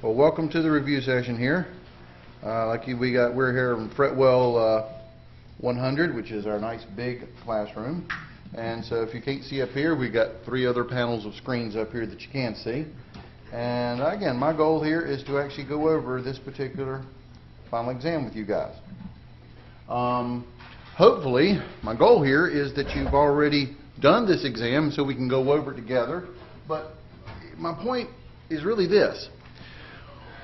Well, welcome to the review session here. We're here in Fretwell 100, which is our nice big classroom. And so if you can't see up here, we got 3 other panels of screens up here that you can see. And again, my goal here is to actually go over this particular final exam with you guys. Hopefully, my goal here is that you've already done this exam so we can go over it together. But my point is really this.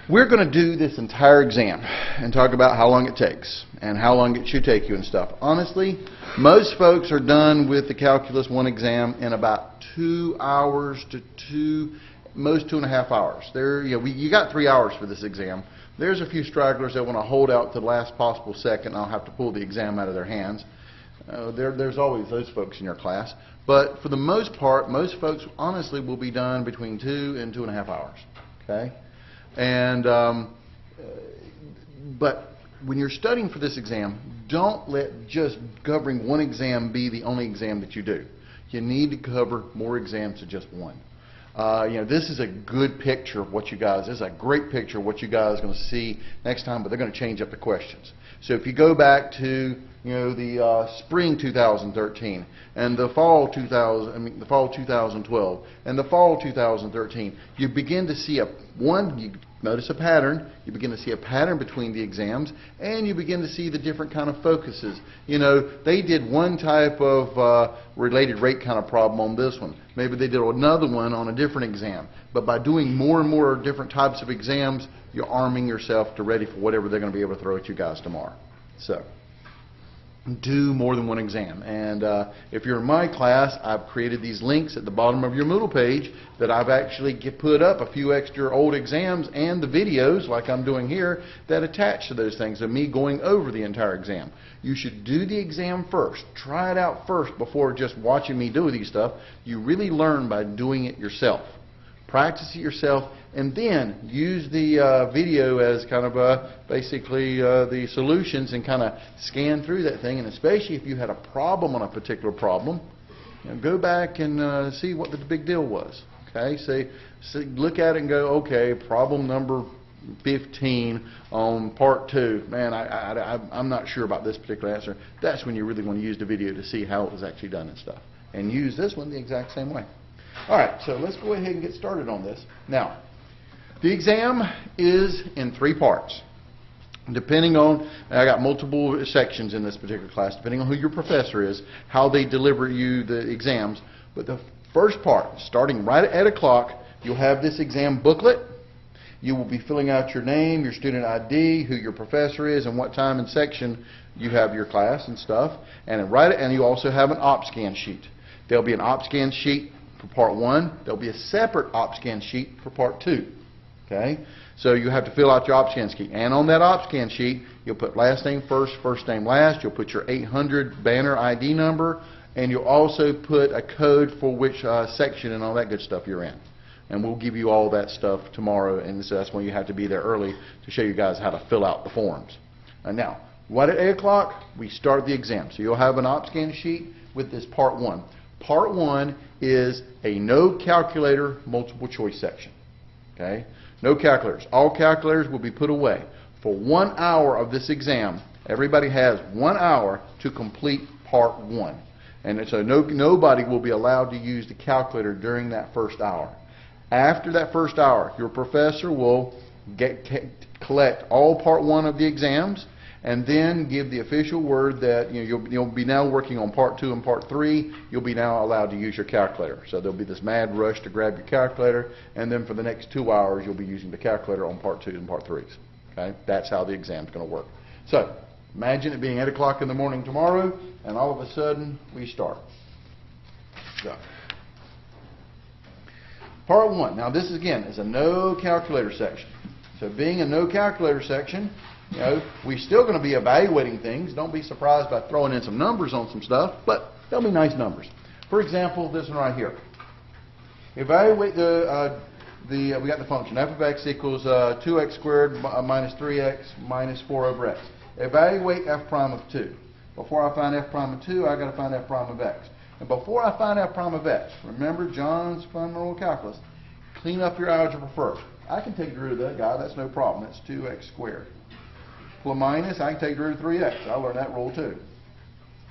We're going to do this entire exam and talk about how long it takes and how long it should take you and stuff. Honestly, most folks are done with the Calculus 1 exam in about 2 hours to most 2.5 hours. You got 3 hours for this exam. There's a few stragglers that want to hold out to the last possible second. I'll have to pull the exam out of their hands. There's always those folks in your class. But for the most part, most folks honestly will be done between 2 and 2.5 hours. Okay? And but when you're studying for this exam, don't let just covering one exam be the only exam that you do. You need to cover more exams than just one. This is a good picture of what you guys. This is a great picture of what you guys are going to see next time, but they're going to change up the questions. So if you go back to the spring 2013 and the fall 2012 and the fall 2013, you begin to see you notice a pattern. You begin to see a pattern between the exams, and you begin to see the different kind of focuses. They did one type of related rate kind of problem on this one. Maybe they did another one on a different exam. But by doing more and more different types of exams, you're arming yourself to ready for whatever they're going to be able to throw at you guys tomorrow. So, do more than one exam. And if you're in my class, I've created these links at the bottom of your Moodle page that I've actually put up a few extra old exams and the videos, like I'm doing here, that attach to those things of me going over the entire exam. You should do the exam first. Try it out first before just watching me do these stuff. You really learn by doing it yourself. Practice it yourself, and then use the video as kind of basically the solutions, and kind of scan through that thing. And especially if you had a problem on a particular problem, go back and see what the big deal was. Okay, look at it and go, okay, problem number 15 on part 2. Man, I'm not sure about this particular answer. That's when you really want to use the video to see how it was actually done and stuff. And use this one the exact same way. All right, so let's go ahead and get started on this. Now, the exam is in 3 parts. Depending on, I got multiple sections in this particular class, depending on who your professor is, how they deliver you the exams. But the first part, starting right at 8 o'clock, you'll have this exam booklet. You will be filling out your name, your student ID, who your professor is, and what time and section you have your class and stuff. And you also have an OpScan sheet. There'll be an OpScan sheet for part 1. There'll be a separate OpScan sheet for part 2. Okay? So you have to fill out your OpScan sheet. And on that OpScan sheet, you'll put last name first, first name last. You'll put your 800 banner ID number, and you'll also put a code for which section and all that good stuff you're in. And we'll give you all that stuff tomorrow, and so that's when you have to be there early to show you guys how to fill out the forms. And now, right at 8 o'clock, we start the exam. So you'll have an OpScan sheet with this part 1. Part 1 is a no calculator multiple choice section. Okay? No calculators. All calculators will be put away. For 1 hour of this exam, everybody has 1 hour to complete part 1. And so nobody will be allowed to use the calculator during that first hour. After that first hour, your professor will collect all part 1 of the exams, and then give the official word that you'll be now working on part 2 and part 3. You'll be now allowed to use your calculator. So there'll be this mad rush to grab your calculator, and then for the next 2 hours you'll be using the calculator on part 2 and part 3s. Okay, that's how the exam's going to work. So imagine it being 8 o'clock in the morning tomorrow, and all of a sudden we start. So, part 1. Now this again is a no calculator section. So being a no calculator section, we're still going to be evaluating things. Don't be surprised by throwing in some numbers on some stuff, but they'll be nice numbers. For example, this one right here. Evaluate we got the function f of x equals 2x squared minus 3x minus 4 over x. Evaluate f prime of 2. Before I find f prime of 2, I got to find f prime of x. And before I find f prime of x, remember John's fundamental calculus, clean up your algebra first. I can take the root of that guy, that's no problem. That's 2x squared. Plus minus, I can take the root of 3x. I learned that rule too.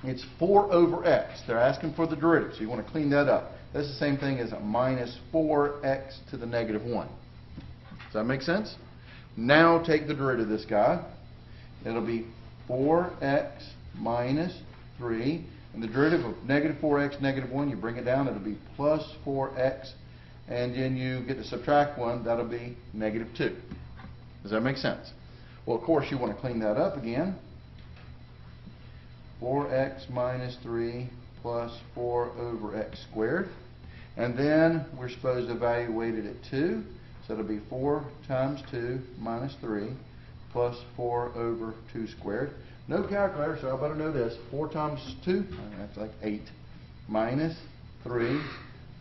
It's 4 over x. They're asking for the derivative, so you want to clean that up. That's the same thing as a minus 4x to the negative 1. Does that make sense? Now take the derivative of this guy. It'll be 4x minus 3. And the derivative of negative 4x, negative 1, you bring it down, it'll be plus 4x. And then you get to subtract 1, that'll be negative 2. Does that make sense? Well, of course, you want to clean that up again. 4x minus 3 plus 4 over x squared. And then we're supposed to evaluate it at 2. So it'll be 4 times 2 minus 3 plus 4 over 2 squared. No calculator, so I better know this. 4 times 2, that's like 8, minus 3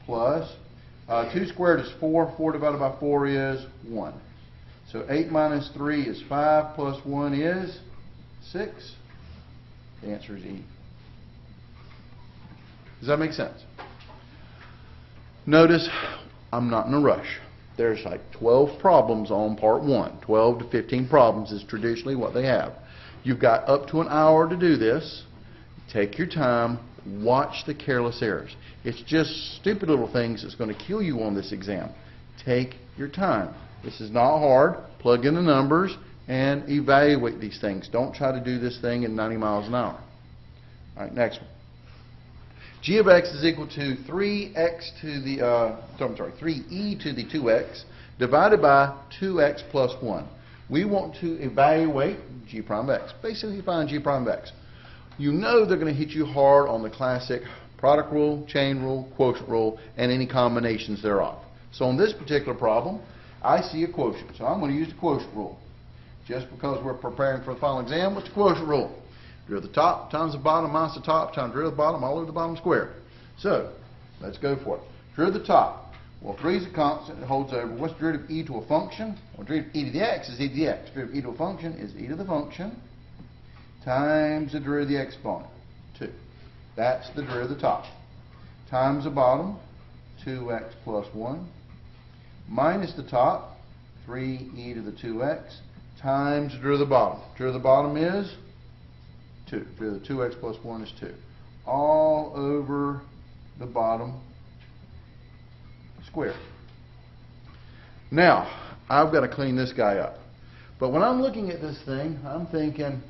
plus 2 squared is 4. 4 divided by 4 is 1. So 8 minus 3 is 5, plus 1 is 6. The answer is E. Does that make sense? Notice, I'm not in a rush. There's like 12 problems on part 1. 12 to 15 problems is traditionally what they have. You've got up to an hour to do this. Take your time. Watch the careless errors. It's just stupid little things that's going to kill you on this exam. Take your time. This is not hard. Plug in the numbers and evaluate these things. Don't try to do this thing at 90 miles an hour. All right, next one. G of x is equal to 3x to the 3e to the 2x divided by 2x plus 1. We want to evaluate g prime of x. Basically find g prime of x. You know they're going to hit you hard on the classic product rule, chain rule, quotient rule, and any combinations thereof. So on this particular problem, I see a quotient. So I'm going to use the quotient rule. Just because we're preparing for the final exam, what's the quotient rule? Derivative of the top times the bottom minus the top times derivative of the bottom all over the bottom squared. So, let's go for it. Derivative of the top. Well, 3 is a constant. It holds over. What's the derivative of e to a function? Well, derivative of e to the x is e to the x. Derivative of e to a function is e to the function times the derivative of the exponent, 2. That's the derivative of the top. Times the bottom, 2x plus 1. Minus the top, 3e to the 2x. Times the derivative of the bottom. Derivative of the bottom is 2. Derivative of 2x plus 1 is 2. All over the bottom square. Now, I've got to clean this guy up. But when I'm looking at this thing, I'm thinking,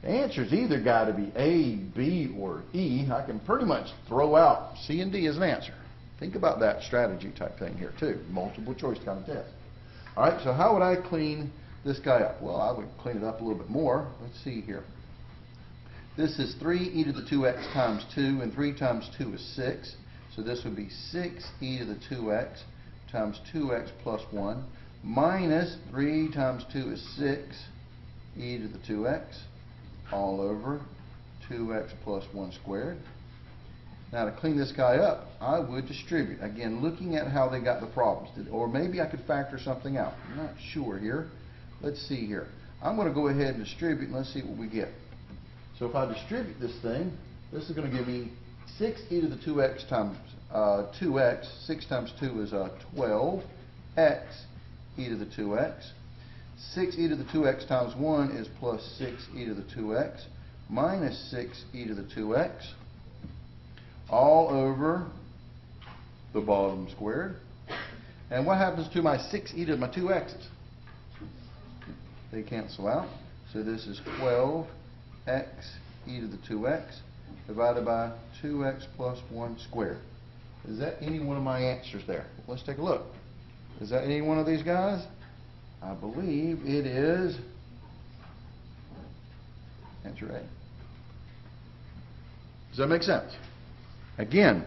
the answer's either got to be A, B, or E. I can pretty much throw out C and D as an answer. Think about that strategy type thing here too. Multiple choice kind of test. All right, so how would I clean this guy up? Well, I would clean it up a little bit more. Let's see here. This is 3e to the 2x times 2, and 3 times 2 is 6. So this would be 6e to the 2x times 2x plus 1 minus 3 times 2 is 6e to the 2x all over 2x plus 1 squared. Now to clean this guy up, I would distribute. Again, looking at how they got the problems. Or maybe I could factor something out. I'm not sure here. Let's see here. I'm going to go ahead and distribute, and let's see what we get. So if I distribute this thing, this is going to give me 6e to the 2x times 2x. 6 times 2 is 12x e to the 2x. 6e to the 2x times 1 is plus 6e to the 2x minus 6e to the 2x all over the bottom squared. And what happens to my 6e to my 2x's? They cancel out. So this is 12x e to the 2x divided by 2x plus 1 squared. Is that any one of my answers there? Let's take a look. Is that any one of these guys? I believe it is answer A. Does that make sense? Again,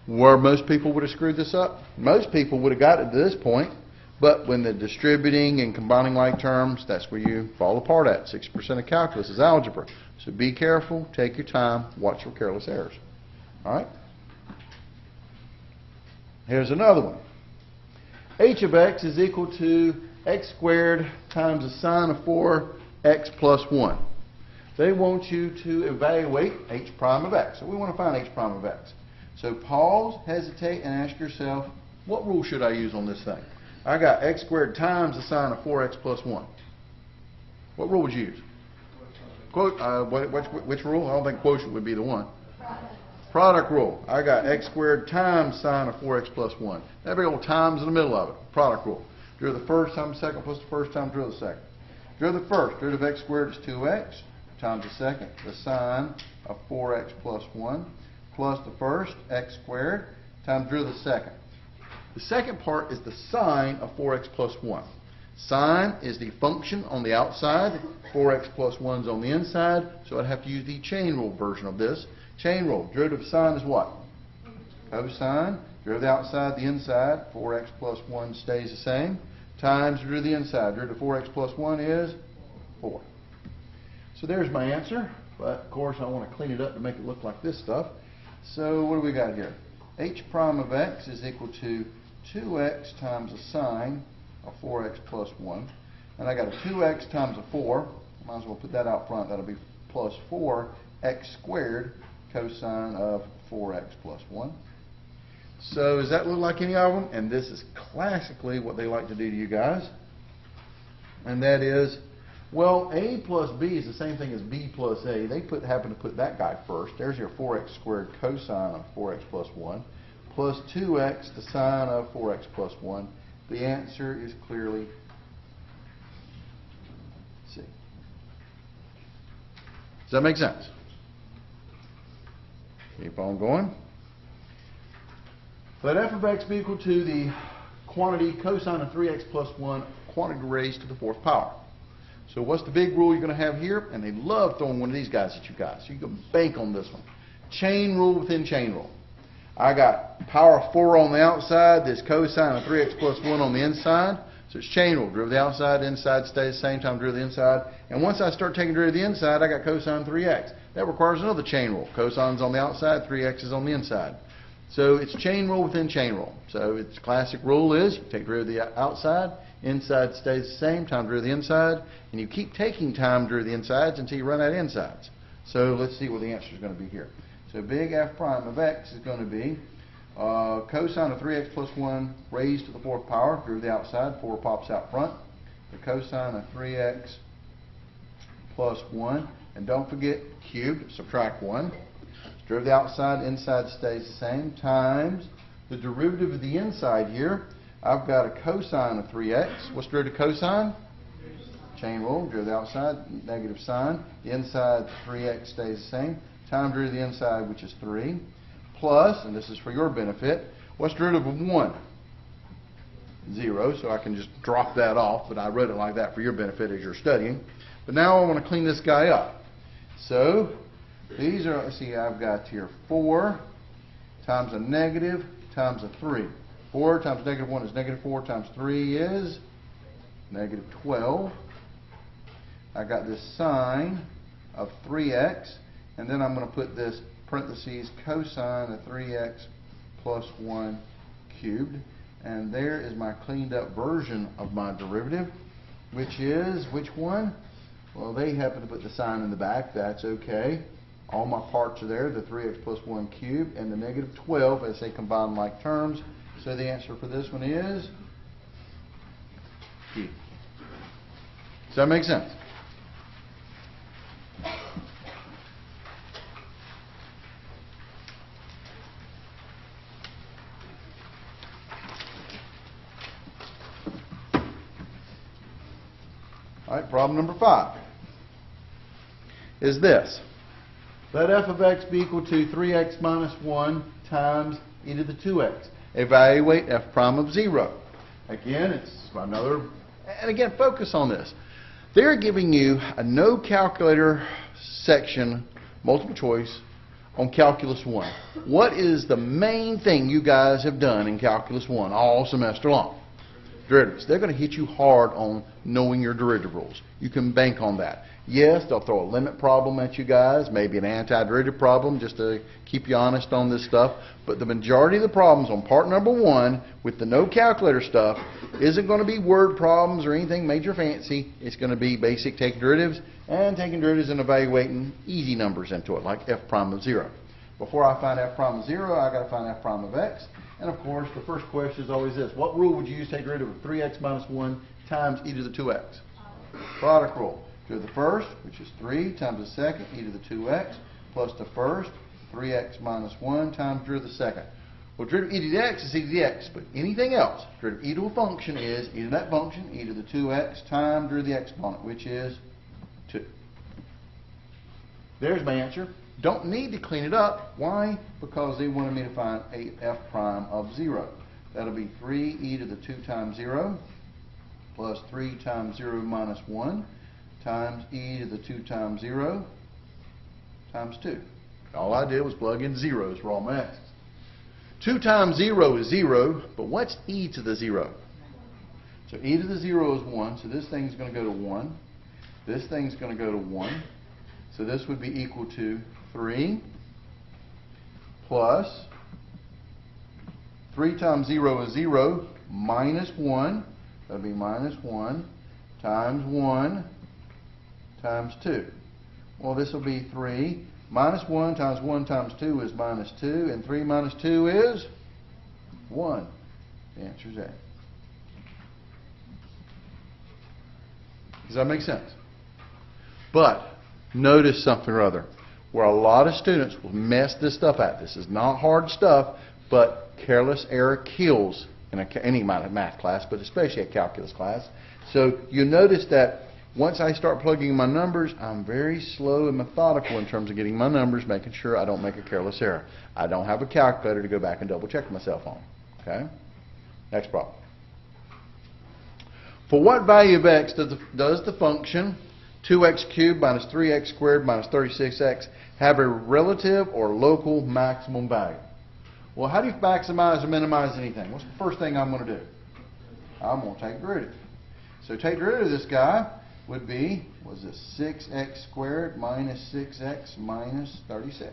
where most people would have screwed this up, most people would have got it to this point, but when the distributing and combining like terms, that's where you fall apart at. 60% of calculus is algebra. So be careful, take your time, watch for careless errors. All right? Here's another one. H of x is equal to x squared times the sine of 4x plus 1. They want you to evaluate h prime of x. So we want to find h prime of x. So pause, hesitate, and ask yourself, What rule should I use on this thing? I got x squared times the sine of 4x plus 1. What rule would you use? Which rule? I don't think quotient would be the one. Product rule. I got x squared times sine of 4x plus 1. That big old times in the middle of it. Product rule. Derivative of the first times the second plus the first times derivative of the second. Derivative of the first. Derivative of x squared is 2x times the second, the sine of 4x plus 1, plus the first, x squared, times derivative of the second. The second part is the sine of 4x plus 1. Sine is the function on the outside, 4x plus 1 is on the inside, so I'd have to use the chain rule version of this. Chain rule, derivative of sine is what? Cosine, derivative of the outside, the inside, 4x plus 1 stays the same, times derivative of the inside. Derivative of 4x plus 1 is 4. So there's my answer, but of course I want to clean it up to make it look like this stuff. So what do we got here? H prime of x is equal to 2x times the sine of 4x plus 1. And I got a 2x times a 4. Might as well put that out front. That'll be plus 4x squared cosine of 4x plus 1. So does that look like any of them? And this is classically what they like to do to you guys. And that is, well, a plus b is the same thing as b plus a. They happen to put that guy first. There's your 4x squared cosine of 4x plus 1 plus 2x the sine of 4x plus 1. The answer is clearly C. Does that make sense? Keep on going. Let f of x be equal to the quantity cosine of 3x plus 1 quantity raised to the 4th power. So what's the big rule you're going to have here? And they love throwing one of these guys at you guys. So you can bank on this one. Chain rule within chain rule. I got power of 4 on the outside, this cosine of 3x plus 1 on the inside. So it's chain rule. Derivative of the outside, inside stays the same time derivative of the inside. And once I start taking derivative of the inside, I got cosine 3x. That requires another chain rule. Cosine's on the outside, 3x is on the inside. So it's chain rule within chain rule. So its classic rule is you take derivative of the outside, inside stays the same, time derivative of the inside, and you keep taking time derivative of the insides until you run out of insides. So let's see what the answer is going to be here. So big F prime of x is going to be cosine of 3x plus 1 raised to the 4th power, derivative of the outside, 4 pops out front. The cosine of 3x plus 1, and don't forget cubed, subtract 1. Derivative of the outside, inside stays the same, times the derivative of the inside here. I've got a cosine of 3x. What's derivative of cosine? Chain rule, derivative of the outside, negative sign. The inside, 3x stays the same. Time derivative of the inside, which is 3. Plus, and this is for your benefit, what's derivative of 1? 0, so I can just drop that off, but I wrote it like that for your benefit as you're studying. But now I want to clean this guy up. So, these are, let's see, I've got here 4 times a negative times a 3. 4 times negative 1 is negative 4 times 3 is negative 12. I got this sine of 3x, and then I'm going to put this parentheses cosine of 3x plus 1 cubed. And there is my cleaned up version of my derivative, which is, which one? Well, they happen to put the sign in the back. That's okay. All my parts are there, the 3x plus 1 cubed and the negative 12 as they combine like terms. So the answer for this one is D. Does that make sense? All right, problem number 5 is this. Let f of x be equal to 3x minus 1 times e to the 2x. Evaluate f prime of 0. Again, it's another, and again, focus on this. They're giving you a no calculator section, multiple choice, on Calculus 1. What is the main thing you guys have done in Calculus 1 all semester long? Derivatives. They're going to hit you hard on knowing your derivative rules. You can bank on that. Yes, they'll throw a limit problem at you guys, maybe an antiderivative problem just to keep you honest on this stuff. But the majority of the problems on part number 1 with the no calculator stuff isn't going to be word problems or anything major fancy. It's going to be basic taking derivatives and taking derivatives and evaluating easy numbers into it, like f prime of 0. Before I find f prime of 0, I got to find f prime of x. And of course, the first question is always this. What rule would you use to take derivative of 3x minus 1 times e to the 2x? Product rule. Derivative of the first, which is 3, times the second, e to the 2x, plus the first, 3x minus 1 times derivative of the second. Well, derivative of e to the x is e to the x, but anything else, derivative of e to a function is e to that function, e to the 2x times derivative of the exponent, which is 2. There's my answer. Don't need to clean it up. Why? Because they wanted me to find a f prime of 0. That'll be 3e to the 2 times 0 plus 3 times 0 minus 1 times e to the 2 times 0 times 2. All I did was plug in zeros for all my x's. 2 times 0 is 0, but what's e to the 0? So e to the 0 is 1, so this thing's going to go to 1. This thing's going to go to 1. So this would be equal to 3 plus 3 times 0 is 0 minus 1. That would be minus 1 times 1 times 2. Well, this will be 3. Minus 1 times 1 times 2 is minus 2. And 3 minus 2 is 1. The answer is A. Does that make sense? But notice something or other, where a lot of students will mess this stuff up. This is not hard stuff, but careless error kills in any math class, but especially a calculus class. So you notice that once I start plugging in my numbers, I'm very slow and methodical in terms of getting my numbers, making sure I don't make a careless error. I don't have a calculator to go back and double check myself on. Okay? Next problem. For what value of x does the function 2x cubed minus 3x squared minus 36x have a relative or local maximum value? Well, how do you maximize or minimize anything? What's the first thing I'm going to do? I'm going to take derivative. So take derivative of this guy would be, what is this, 6x squared minus 6x minus 36.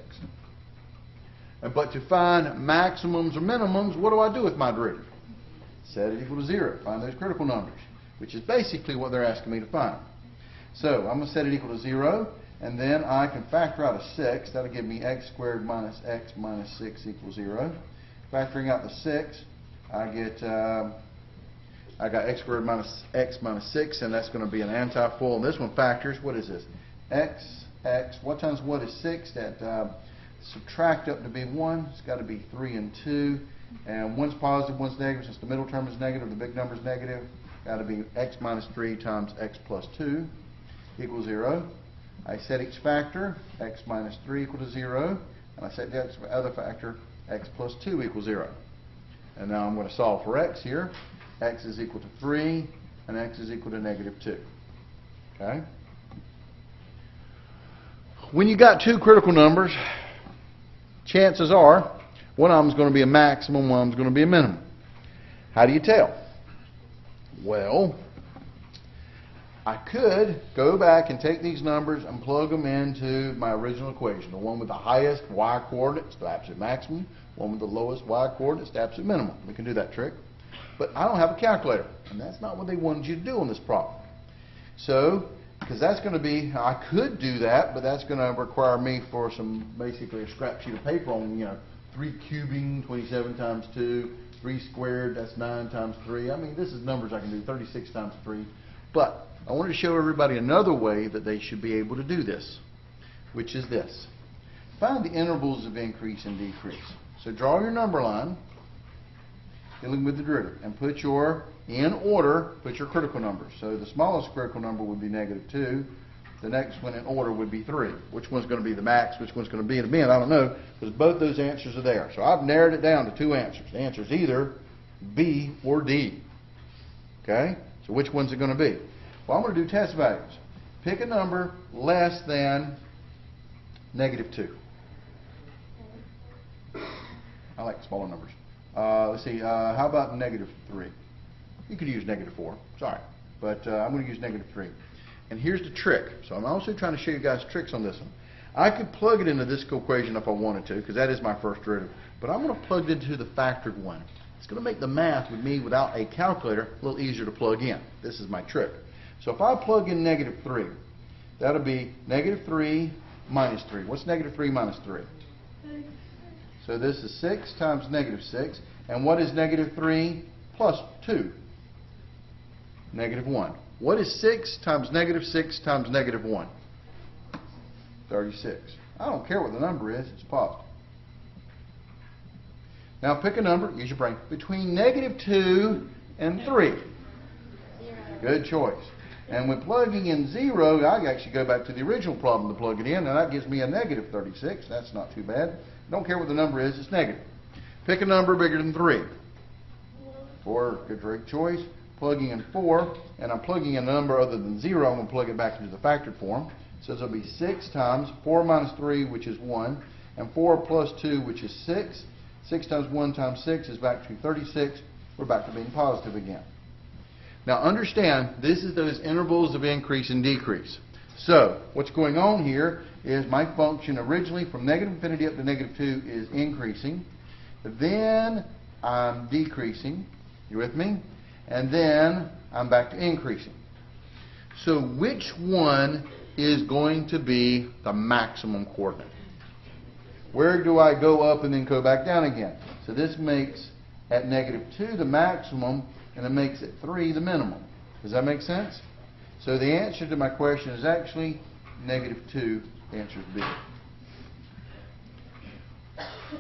But to find maximums or minimums, what do I do with my derivative? Set it equal to 0. Find those critical numbers, which is basically what they're asking me to find. So I'm going to set it equal to 0, and then I can factor out a 6. That'll give me x squared minus x minus 6 equals 0. Factoring out the 6, I got x squared minus x minus 6, and that's going to be an antifoil. And this one factors, what is this? X, what times what is 6? That subtract up to be 1. It's got to be 3 and 2. And one's positive, one's negative. Since the middle term is negative, the big number is negative. Got to be x minus 3 times x plus 2 equals 0. I set each factor, x minus 3 equal to 0. And I set the other factor, x plus 2 equals 0. And now I'm going to solve for x here. X is equal to 3, and x is equal to negative 2. Okay? When you got two critical numbers, chances are one of them is going to be a maximum, one of them is going to be a minimum. How do you tell? Well, I could go back and take these numbers and plug them into my original equation. The one with the highest y coordinates, the absolute maximum. One with the lowest y coordinates, the absolute minimum. We can do that trick. But I don't have a calculator, and that's not what they wanted you to do on this problem. So, because that's going to be, I could do that, but that's going to require me for some, basically a scrap sheet of paper on, 3 cubing, 27 times 2, 3 squared, that's 9 times 3. I mean, this is numbers I can do, 36 times 3. But I wanted to show everybody another way that they should be able to do this, which is this. Find the intervals of increase and decrease. So draw your number line, dealing with the derivative, and put your, in order, put your critical numbers. So the smallest critical number would be negative 2. The next one in order would be 3. Which one's going to be the max, which one's going to be the min, I don't know, because both those answers are there. So I've narrowed it down to 2 answers. The answer is either B or D. Okay? So which one's it going to be? Well, I'm going to do test values. Pick a number less than negative 2. I like smaller numbers. Let's see, how about negative 3? You could use negative 4, sorry. But I'm going to use negative 3. And here's the trick. So I'm also trying to show you guys tricks on this one. I could plug it into this equation if I wanted to, because that is my first derivative. But I'm going to plug it into the factored one. It's going to make the math with me without a calculator a little easier to plug in. This is my trick. So if I plug in negative 3, that'll be negative 3 minus 3. What's negative 3 minus 3? So this is 6 times negative 6. And what is negative 3 plus 2? Negative 1. What is 6 times negative 6 times negative 1? 36. I don't care what the number is, it's positive. Now pick a number, use your brain, between negative 2 and 3. 0. Good choice. And when plugging in 0, I actually go back to the original problem to plug it in, and that gives me a negative 36. That's not too bad. Don't care what the number is, it's negative. Pick a number bigger than 3. 4, good great choice. Plugging in 4, and I'm plugging in a number other than 0, I'm going to plug it back into the factored form. So it'll be 6 times 4 minus 3, which is 1, and 4 plus 2, which is 6. 6 times 1 times 6 is back to 36. We're back to being positive again. Now understand, this is those intervals of increase and decrease. So what's going on here is my function originally from negative infinity up to negative 2 is increasing. Then I'm decreasing. You with me? And then I'm back to increasing. So which one is going to be the maximum coordinate? Where do I go up and then go back down again? So this makes at negative 2 the maximum, and it makes at 3 the minimum. Does that make sense? So the answer to my question is actually negative 2. The answer is B.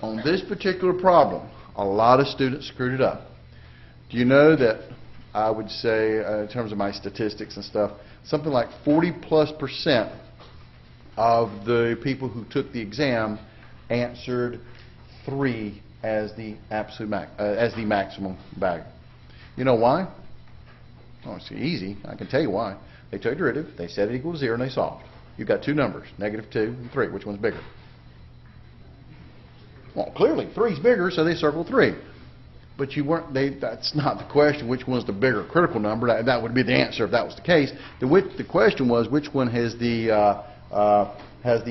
On this particular problem, a lot of students screwed it up. Do you know that I would say, in terms of my statistics and stuff, something like 40+% of the people who took the exam answered 3 as the absolute as the maximum value. You know why? Oh, it's easy. I can tell you why. They took a derivative, they set it equal to 0, and they solved. You've got two numbers, negative 2 and 3. Which one's bigger? Well, clearly 3 is bigger, so they circled 3. But you weren't. That's not the question. Which one's the bigger critical number? That would be the answer if that was the case. The question was which one has the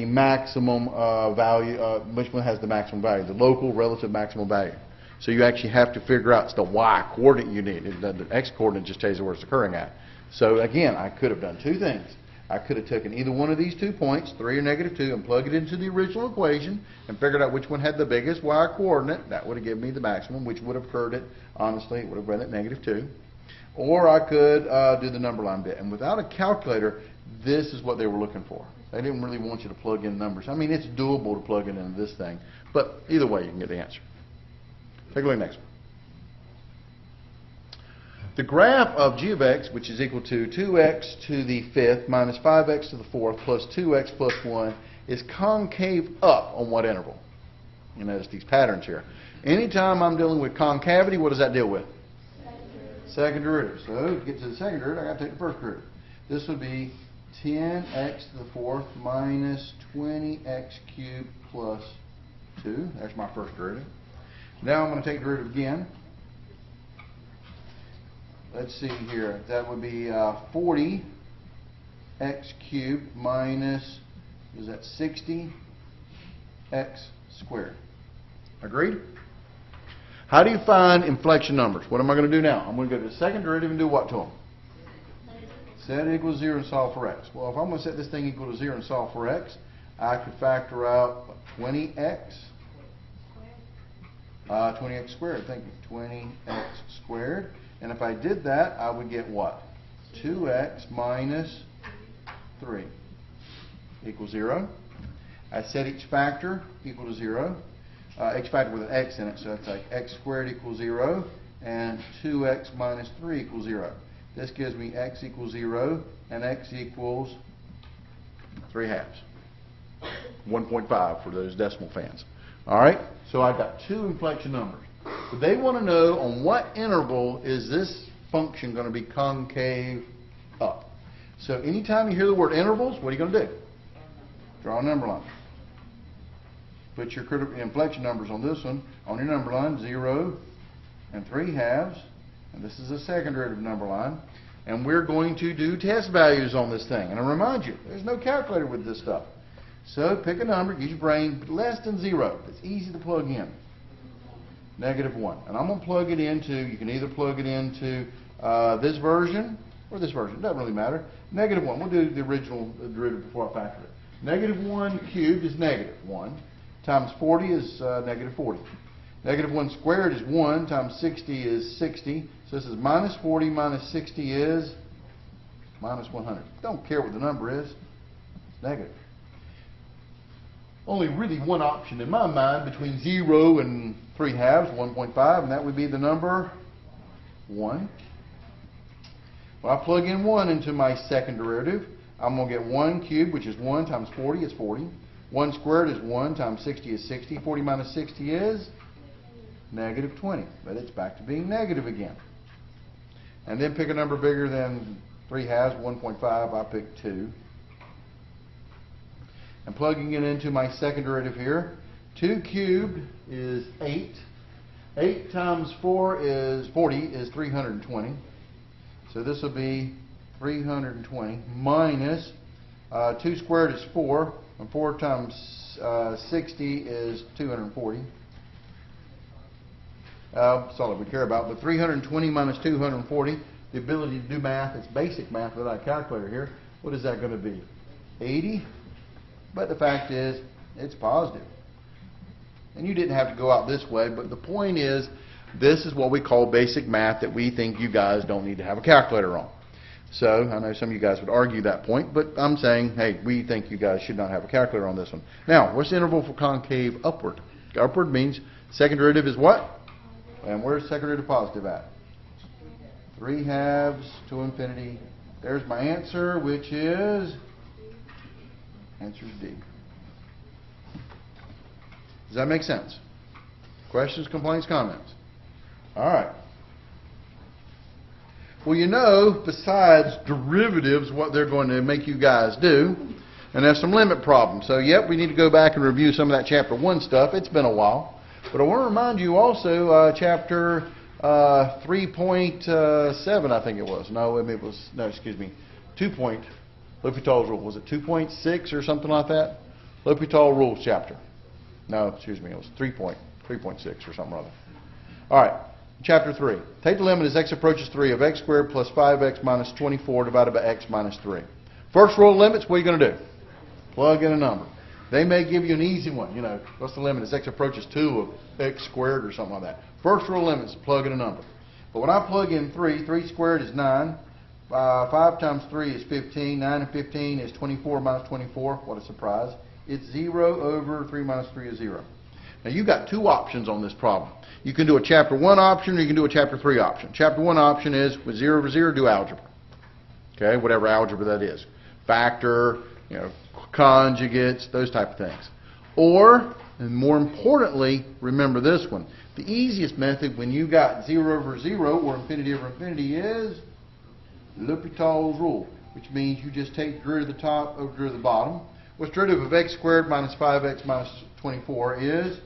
maximum value. Which one has the maximum value? The local relative maximum value. So you actually have to figure out it's the y coordinate you need. The x coordinate just tells you where it's occurring at. So again, I could have done two things. I could have taken either one of these 2 points, 3 or negative 2, and plugged it into the original equation and figured out which one had the biggest y coordinate. That would have given me the maximum, which would have occurred at, honestly, it would have been at negative 2. Or I could do the number line bit. And without a calculator, this is what they were looking for. They didn't really want you to plug in numbers. I mean, it's doable to plug it into this thing. But either way, you can get the answer. Take a look at the next one. The graph of g of x, which is equal to 2x to the 5th minus 5x to the 4th plus 2x plus 1, is concave up on what interval? You notice these patterns here. Anytime I'm dealing with concavity, what does that deal with? Second derivative. So to get to the second derivative, I've got to take the first derivative. This would be 10x to the 4th minus 20x cubed plus 2. There's my first derivative. Now I'm going to take the derivative again. Let's see here. That would be 40x cubed minus, is that 60x squared. Agreed? How do you find inflection numbers? What am I going to do now? I'm going to go to the second derivative and do what to them? Set it equal to 0 and solve for x. Well, if I'm going to set this thing equal to 0 and solve for x, I could factor out 20x. 20x squared, thank you. 20x squared. And if I did that, I would get what? 2x minus 3 equals 0. I set each factor equal to 0. Each factor with an x in it, so it's like x squared equals 0, and 2x minus 3 equals 0. This gives me x equals 0, and x equals 3 halves. 1.5 for those decimal fans. All right, so I've got two inflection numbers. But they want to know on what interval is this function going to be concave up. So anytime you hear the word intervals, what are you going to do? Draw a number line. Put your critical inflection numbers on this one. On your number line, 0 and 3 halves. And this is a second derivative number line. And we're going to do test values on this thing. And I remind you, there's no calculator with this stuff. So pick a number, use your brain, less than 0. It's easy to plug in. Negative 1. And I'm going to plug it into, you can either plug it into this version or this version. It doesn't really matter. Negative 1. We'll do the original derivative before I factor it. Negative 1 cubed is negative 1 times 40 is negative 40. Negative 1 squared is 1 times 60 is 60. So this is minus 40 minus 60 is minus 100. Don't care what the number is. It's negative. Only really one option in my mind between 0 and 3 halves, 1.5, and that would be the number 1. Well, I plug in 1 into my second derivative. I'm going to get 1 cubed, which is 1 times 40 is 40. 1 squared is 1 times 60 is 60. 40 minus 60 is negative 20. But it's back to being negative again. And then pick a number bigger than 3 halves, 1.5. I pick 2. And plugging it into my second derivative here. 2 cubed is 8. 8 times 4 is 40 is 320. So this will be 320 minus 2 squared is 4. And 4 times 60 is 240. That's all that we care about. But 320 minus 240, the ability to do math, it's basic math without a calculator here. What is that going to be? 80? But the fact is, it's positive. And you didn't have to go out this way, but the point is, this is what we call basic math that we think you guys don't need to have a calculator on. So, I know some of you guys would argue that point, but I'm saying, hey, we think you guys should not have a calculator on this one. Now, what's the interval for concave upward? Upward means second derivative is what? And where's second derivative positive at? 3 halves to infinity. There's my answer, which is... Answer is D. Does that make sense? Questions, complaints, comments? All right. Well, you know, besides derivatives, what they're going to make you guys do, and there's some limit problems. So, yep, we need to go back and review some of that Chapter 1 stuff. It's been a while. But I want to remind you also, Chapter 3.7, I think it was. No, it was, no, excuse me, 2. L'Hopital's Rule. Was it 2.6 or something like that? L'Hopital Rules chapter. No, excuse me, it was 3.6 or something or other. All right, chapter 3. Take the limit as x approaches 3 of x squared plus 5x minus 24 divided by x minus 3. First rule of limits, what are you going to do? Plug in a number. They may give you an easy one. You know, what's the limit as x approaches 2 of x squared or something like that. First rule of limits, plug in a number. But when I plug in 3, 3 squared is 9. 5 times 3 is 15. 9 and 15 is 24 minus 24. What a surprise. It's 0 over 3 minus 3 is 0. Now, you've got two options on this problem. You can do a Chapter 1 option or you can do a Chapter 3 option. Chapter 1 option is with 0 over 0, do algebra. Okay, whatever algebra that is. Factor, you know, conjugates, those type of things. Or, and more importantly, remember this one. The easiest method when you got 0 over 0 or infinity over infinity is L'Hopital's Rule, which means you just take the derivative of the top over the derivative of the bottom. What's the derivative of x squared minus 5x minus 24 is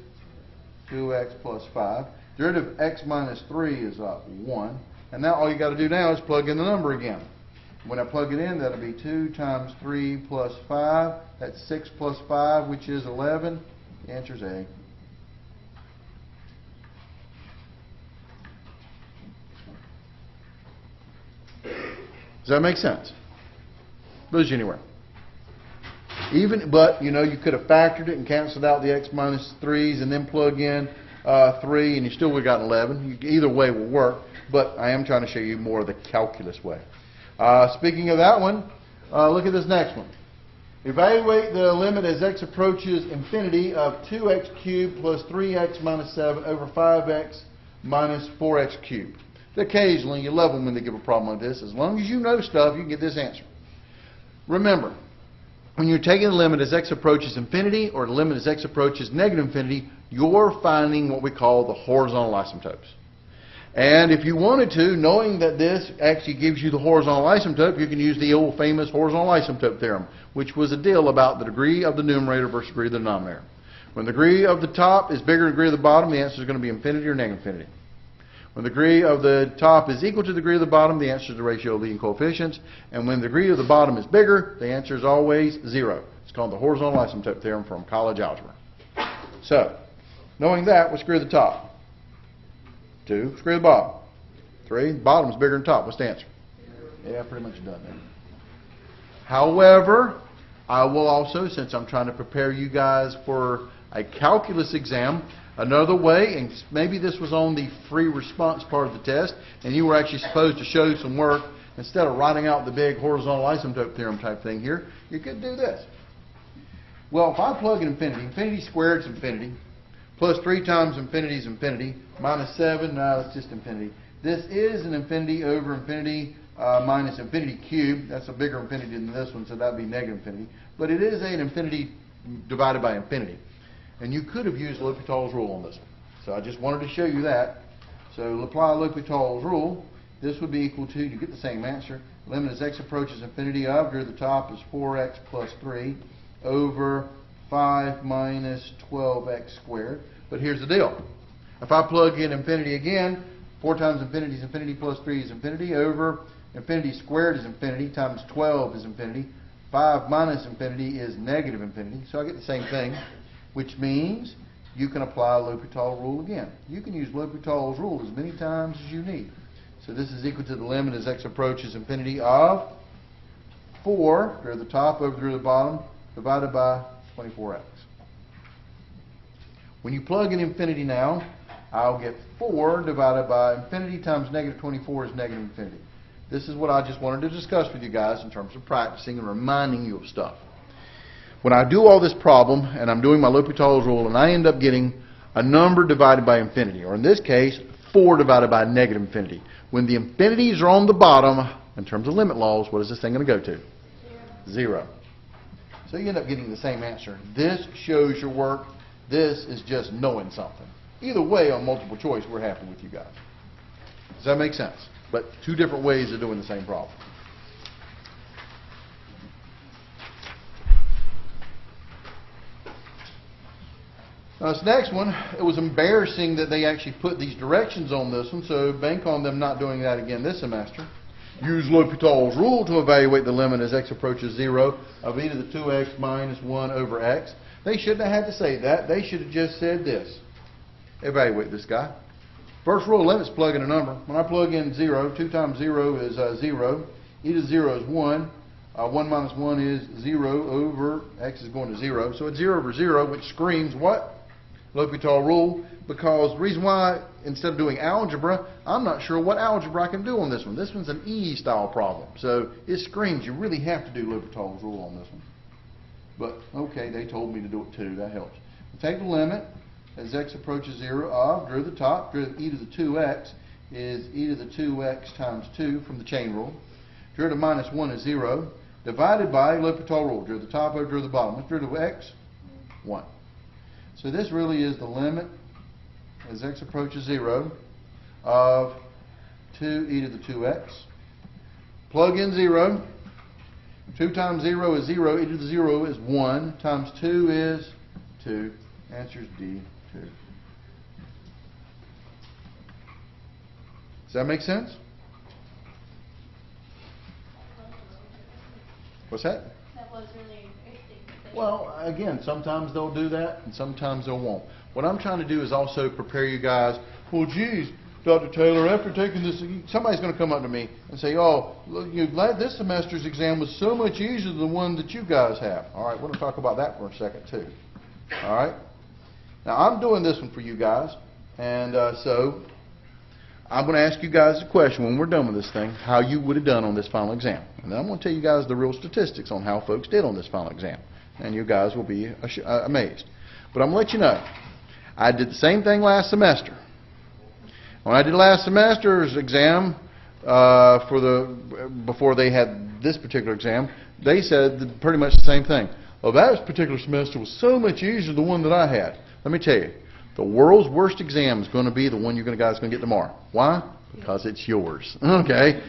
2x plus 5. Derivative of x minus 3 is 1. And now all you got to do now is plug in the number again. When I plug it in, that'll be 2 times 3 plus 5. That's 6 plus 5, which is 11. The answer is A. Does that make sense? Lose you anywhere. But, you know, you could have factored it and canceled out the x minus 3's and then plug in 3 and you still would have gotten 11. Either way will work, but I am trying to show you more of the calculus way. Speaking of that one, look at this next one. Evaluate the limit as x approaches infinity of 2x cubed plus 3x minus 7 over 5x minus 4x cubed. Occasionally, you love them when they give a problem like this. As long as you know stuff, you can get this answer. Remember, when you're taking the limit as x approaches infinity or the limit as x approaches negative infinity, you're finding what we call the horizontal asymptotes. And if you wanted to, knowing that this actually gives you the horizontal asymptote, you can use the old famous horizontal asymptote theorem, which was a deal about the degree of the numerator versus degree of the denominator. When the degree of the top is bigger than the degree of the bottom, the answer is going to be infinity or negative infinity. When the degree of the top is equal to the degree of the bottom, the answer is the ratio of leading coefficients. And when the degree of the bottom is bigger, the answer is always 0. It's called the horizontal asymptote theorem from college algebra. So, knowing that, what's the degree of the top? 2. What's the degree of the bottom? 3. Bottom is bigger than top. What's the answer? Yeah, pretty much done there. However, I will also, since I'm trying to prepare you guys for a calculus exam, Another way, and maybe this was on the free response part of the test, and you were actually supposed to show some work, instead of writing out the big horizontal asymptote theorem type thing here, you could do this. Well, if I plug in infinity, infinity squared is infinity, plus 3 times infinity is infinity, minus 7, no, it's just infinity. This is an infinity over infinity minus infinity cubed. That's a bigger infinity than this one, so that would be negative infinity. But it is an infinity divided by infinity. And you could have used L'Hopital's rule on this one. So I just wanted to show you that. So apply L'Hopital's rule. This would be equal to, you get the same answer, limit as x approaches infinity of, here at the top is 4x plus 3 over 5 minus 12x squared. But here's the deal. If I plug in infinity again, 4 times infinity is infinity plus 3 is infinity over infinity squared is infinity times 12 is infinity. 5 minus infinity is negative infinity. So I get the same thing, which means you can apply L'Hopital rule again. You can use L'Hopital's rule as many times as you need. So this is equal to the limit as x approaches infinity of 4, here at the top over here at the bottom, divided by 24x. When you plug in infinity now, I'll get 4 divided by infinity times negative 24 is negative infinity. This is what I just wanted to discuss with you guys in terms of practicing and reminding you of stuff. When I do all this problem, and I'm doing my L'Hopital's rule, and I end up getting a number divided by infinity, or in this case, 4 divided by negative infinity. When the infinities are on the bottom, in terms of limit laws, what is this thing going to go to? 0. So you end up getting the same answer. This shows your work. This is just knowing something. Either way, on multiple choice, we're happy with you guys. Does that make sense? But 2 different ways of doing the same problem. Now this next one, it was embarrassing that they actually put these directions on this one, so bank on them not doing that again this semester. Use L'Hopital's rule to evaluate the limit as x approaches 0 of e to the 2x minus 1 over x. They shouldn't have had to say that. They should have just said this. Evaluate this guy. First rule of limits, plug in a number. When I plug in 0, 2 times 0 is 0. E to 0 is 1. 1 minus 1 is 0 over, x is going to 0. So it's 0 over 0, which screams what? L'Hopital rule, because the reason why, instead of doing algebra, I'm not sure what algebra I can do on this one. This one's an E-style problem. So it screams you really have to do L'Hopital's rule on this one. But, okay, they told me to do it too. That helps. Take the limit as x approaches 0 of, drew the top, drew e to the 2x is e to the 2x times 2 from the chain rule. Drew to minus 1 is 0. Divided by L'Hopital rule. Drew the top over, drew the bottom. Let's drew to x, 1. So this really is the limit as x approaches 0 of 2e to the 2x. Plug in 0. 2 times 0 is 0. E to the 0 is 1. Times 2 is 2. Answer is D, 2. Does that make sense? What's that? That was really interesting. Well, again, sometimes they'll do that, and sometimes they won't. What I'm trying to do is also prepare you guys. Well, geez, Dr. Taylor, after taking this, somebody's going to come up to me and say, oh, look, this semester's exam was so much easier than the one that you guys have. All right, we're going to talk about that for a second, too. All right? Now, I'm doing this one for you guys, and so I'm going to ask you guys a question when we're done with this thing, how you would have done on this final exam. And then I'm going to tell you guys the real statistics on how folks did on this final exam. And you guys will be amazed. But I'm going to let you know, I did the same thing last semester. When I did last semester's exam, before they had this particular exam, they said pretty much the same thing. Well, that particular semester was so much easier than the one that I had. Let me tell you, the world's worst exam is going to be the one you guys are going to get tomorrow. Why? Because it's yours. Okay?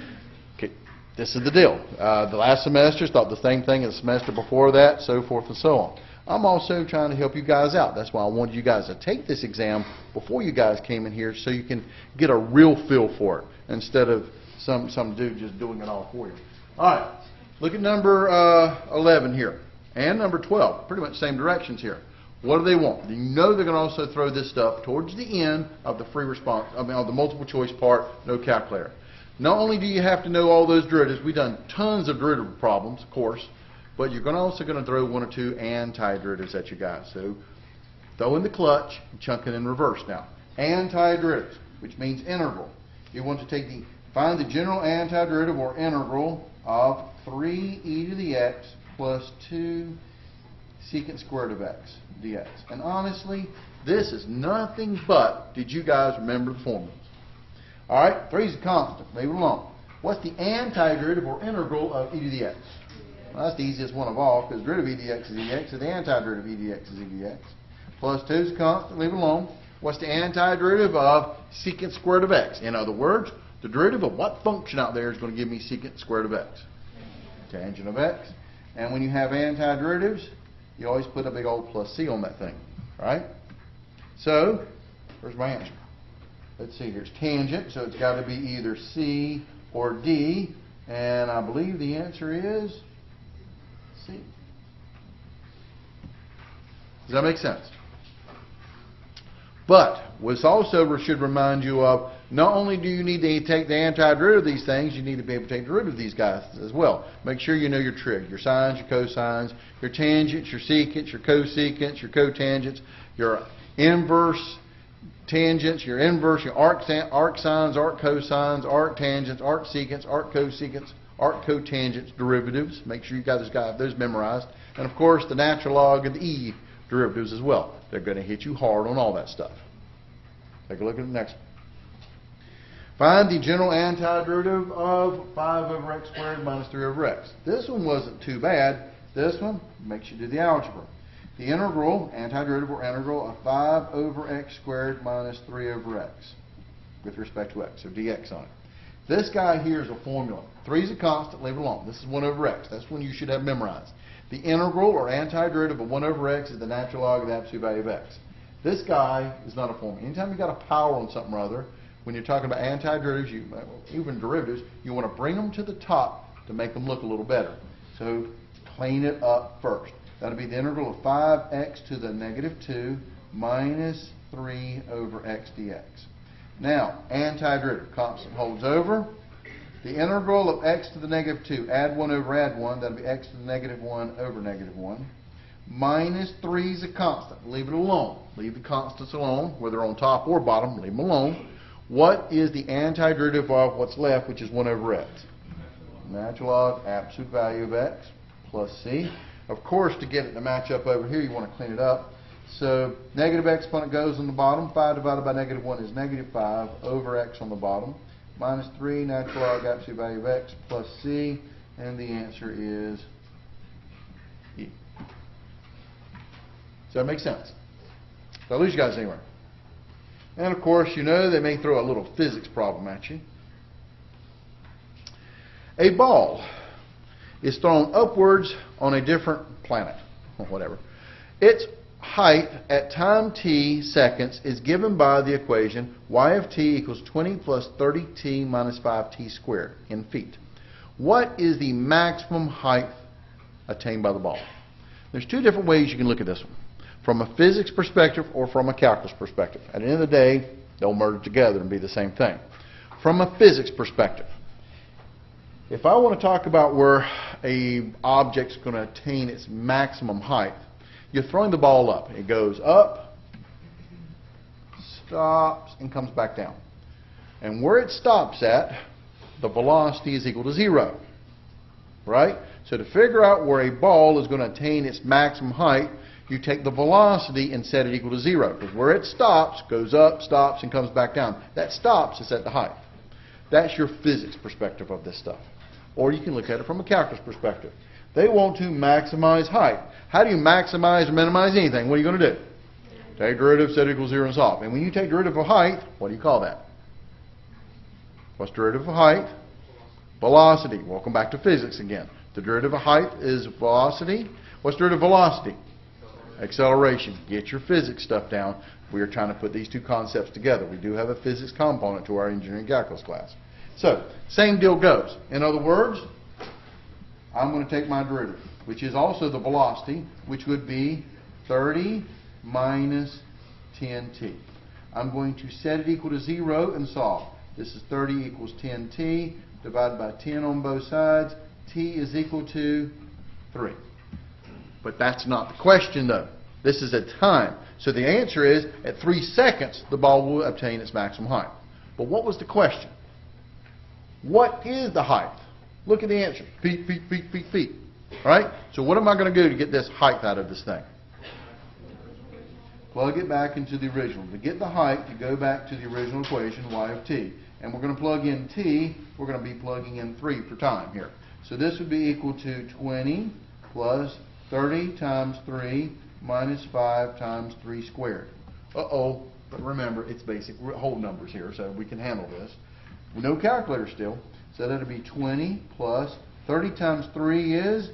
This is the deal. The last semester thought the same thing as the semester before that, so forth and so on. I'm also trying to help you guys out. That's why I wanted you guys to take this exam before you guys came in here so you can get a real feel for it instead of some dude just doing it all for you. All right. Look at number 11 here and number 12. Pretty much same directions here. What do they want? You know they're going to also throw this stuff towards the end of the free response, of the multiple choice part, no calculator. Not only do you have to know all those derivatives, we've done tons of derivative problems, of course, but you're also going to throw 1 or 2 anti-derivatives at you guys. So Throw in the clutch and chunk it in reverse now. Antiderivative, which means integral. You want to find the general antiderivative or integral of 3e to the x plus 2 secant squared of x dx. And honestly, this is nothing but, did you guys remember the formulas? All right, 3 is a constant. Leave it alone. What's the antiderivative or integral of e to the x? Well, that's the easiest one of all, because derivative of e dx is e dx, so the antiderivative of e dx is e dx. Plus 2 is a constant. Leave it alone. What's the antiderivative of secant squared of x? In other words, the derivative of what function out there is going to give me secant squared of x? Tangent of x. And when you have antiderivatives, you always put a big old plus c on that thing, right? So, where's my answer? Let's see, here's tangent, so it's got to be either c or d, and I believe the answer is c. Does that make sense? But this also should remind you of, not only do you need to take the antiderivative of these things, you need to be able to take the derivative of these guys as well. Make sure you know your trig, your sines, your cosines, your tangents, your secants, your cosecants, your cotangents, your inverse tangents, your inverse, your arc sines, arc cosines, arc tangents, arc secants, arc cosecants, arc cotangents, derivatives. Make sure you guys got those memorized. And of course, the natural log of the e derivatives as well. They're going to hit you hard on all that stuff. Take a look at the next one. Find the general antiderivative of 5 over x squared minus 3 over x. This one wasn't too bad. This one makes you do the algebra. The integral, antiderivative or integral of 5 over x squared minus 3 over x with respect to x, so dx on it. This guy here is a formula. 3 is a constant, leave it alone. This is 1 over x. That's one you should have memorized. The integral or antiderivative of 1 over x is the natural log of the absolute value of x. This guy is not a formula. Anytime you got a power on something or other, when you're talking about antiderivatives, even derivatives, you want to bring them to the top to make them look a little better. So clean it up first. That'll be the integral of 5x to the negative 2 minus 3 over x dx. Now, antiderivative, constant holds over. The integral of x to the negative 2, add 1 over add 1, that'll be x to the negative 1 over negative 1. Minus 3 is a constant. Leave it alone. Leave the constants alone, whether on top or bottom, leave them alone. What is the antiderivative of what's left, which is 1 over x? Natural log, absolute value of x, plus c. Of course, to get it to match up over here, you want to clean it up. So, negative exponent goes on the bottom. 5 divided by negative 1 is negative 5 over x on the bottom. Minus 3, natural log, absolute value of x, plus c. And the answer is e. Does that make sense? Did I lose you guys anywhere? And of course, you know they may throw a little physics problem at you. A ball is thrown upwards on a different planet, or whatever. Its height at time t seconds is given by the equation y of t equals 20 plus 30t minus 5t squared in feet. What is the maximum height attained by the ball? There's two different ways you can look at this one. From a physics perspective or from a calculus perspective. At the end of the day, they'll merge together and be the same thing. From a physics perspective, if I want to talk about where an object's going to attain its maximum height, you're throwing the ball up. It goes up, stops, and comes back down. And where it stops at, the velocity is equal to 0. Right? So to figure out where a ball is going to attain its maximum height, you take the velocity and set it equal to 0. Because where it stops, goes up, stops, and comes back down. That stops is at the height. That's your physics perspective of this stuff. Or you can look at it from a calculus perspective. They want to maximize height. How do you maximize or minimize anything? What are you going to do? Take derivative, set it equals 0, and solve. And when you take derivative of height, what do you call that? What's derivative of height? Velocity. Welcome back to physics again. The derivative of height is velocity. What's derivative of velocity? Acceleration. Get your physics stuff down. We are trying to put these two concepts together. We do have a physics component to our engineering calculus class. So, same deal goes. In other words, I'm going to take my derivative, which is also the velocity, which would be 30 minus 10t. I'm going to set it equal to 0 and solve. This is 30 equals 10t, divided by 10 on both sides. T is equal to 3. But that's not the question, though. This is at time. So the answer is, at 3 seconds, the ball will obtain its maximum height. But what was the question? What is the height? Look at the answer. Feet, feet, feet, feet, feet. All right? So what am I going to do to get this height out of this thing? Plug it back into the original. To get the height, you go back to the original equation, y of t. And we're going to plug in t. We're going to be plugging in 3 for time here. So this would be equal to 20 plus 30 times 3 minus 5 times 3 squared. Uh-oh. But remember, it's basic whole numbers here, so we can handle this. No calculator still. So that'll be 20 plus 30 times 3 is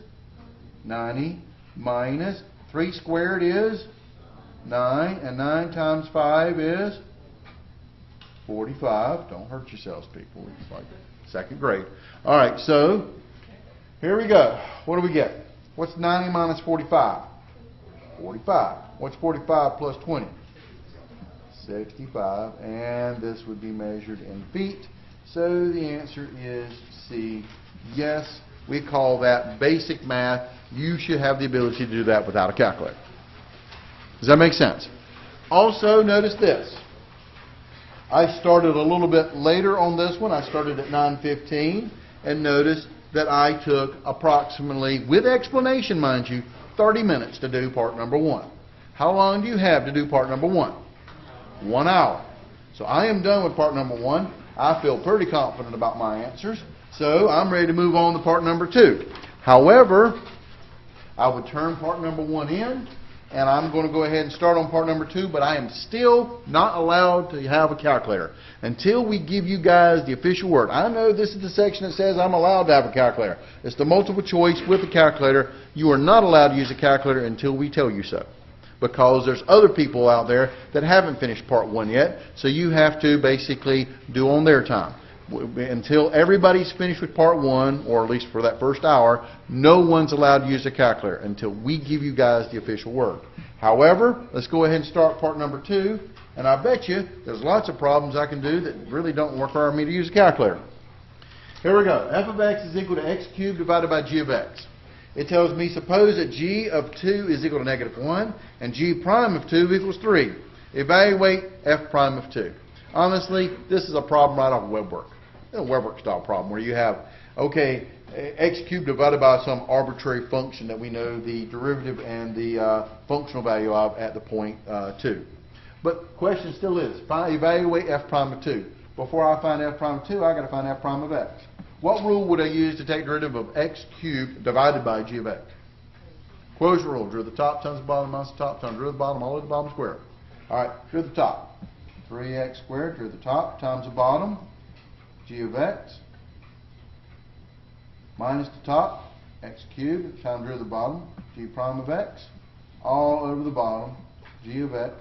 90 minus 3 squared is 9, and 9 times 5 is 45. Don't hurt yourselves, people. It's like second grade. All right, so here we go. What do we get? What's 90 minus 45? 45. What's 45 plus 20? 65. And this would be measured in feet. So the answer is C. Yes, we call that basic math. You should have the ability to do that without a calculator. Does that make sense? Also, notice this. I started a little bit later on this one. I started at 9:15, and notice that I took approximately, with explanation mind you, 30 minutes to do part number 1. How long do you have to do part number 1? 1 hour. So I am done with part number 1. I feel pretty confident about my answers, so I'm ready to move on to part number 2. However, I would turn part number 1 in, and I'm going to go ahead and start on part number 2, but I am still not allowed to have a calculator until we give you guys the official word. I know this is the section that says I'm allowed to have a calculator. It's the multiple choice with a calculator. You are not allowed to use a calculator until we tell you so, because there's other people out there that haven't finished part 1 yet, so you have to basically do on their time. Until everybody's finished with part 1, or at least for that first hour, no one's allowed to use a calculator until we give you guys the official word. However, let's go ahead and start part number 2, and I bet you there's lots of problems I can do that really don't require me to use a calculator. Here we go. F of x is equal to x cubed divided by g of x. It tells me, suppose that g of 2 is equal to negative 1 and g prime of 2 equals 3. Evaluate f prime of 2. Honestly, this is a problem right off WebWork. A WebWork style problem where you have, okay, x cubed divided by some arbitrary function that we know the derivative and the functional value of at the point 2. But question still is, evaluate f prime of 2. Before I find f prime of 2, I got to find f prime of x. What rule would I use to take derivative of x cubed divided by g of x? Quotient rule. Derivative of the top times the bottom minus the top times derivative of the bottom all over the bottom square. All right, derivative of the top. 3x squared, derivative of the top times the bottom, g of x, minus the top, x cubed times derivative of the bottom, g prime of x, all over the bottom, g of x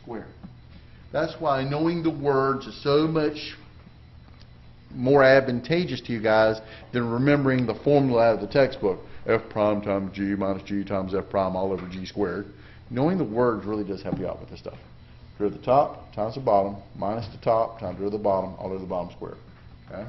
squared. That's why knowing the words is so much more advantageous to you guys than remembering the formula out of the textbook. F prime times g minus g times f prime all over g squared. Knowing the words really does help you out with this stuff. Derivative of the top times the bottom minus the top times derivative of the bottom all over the bottom squared. Okay?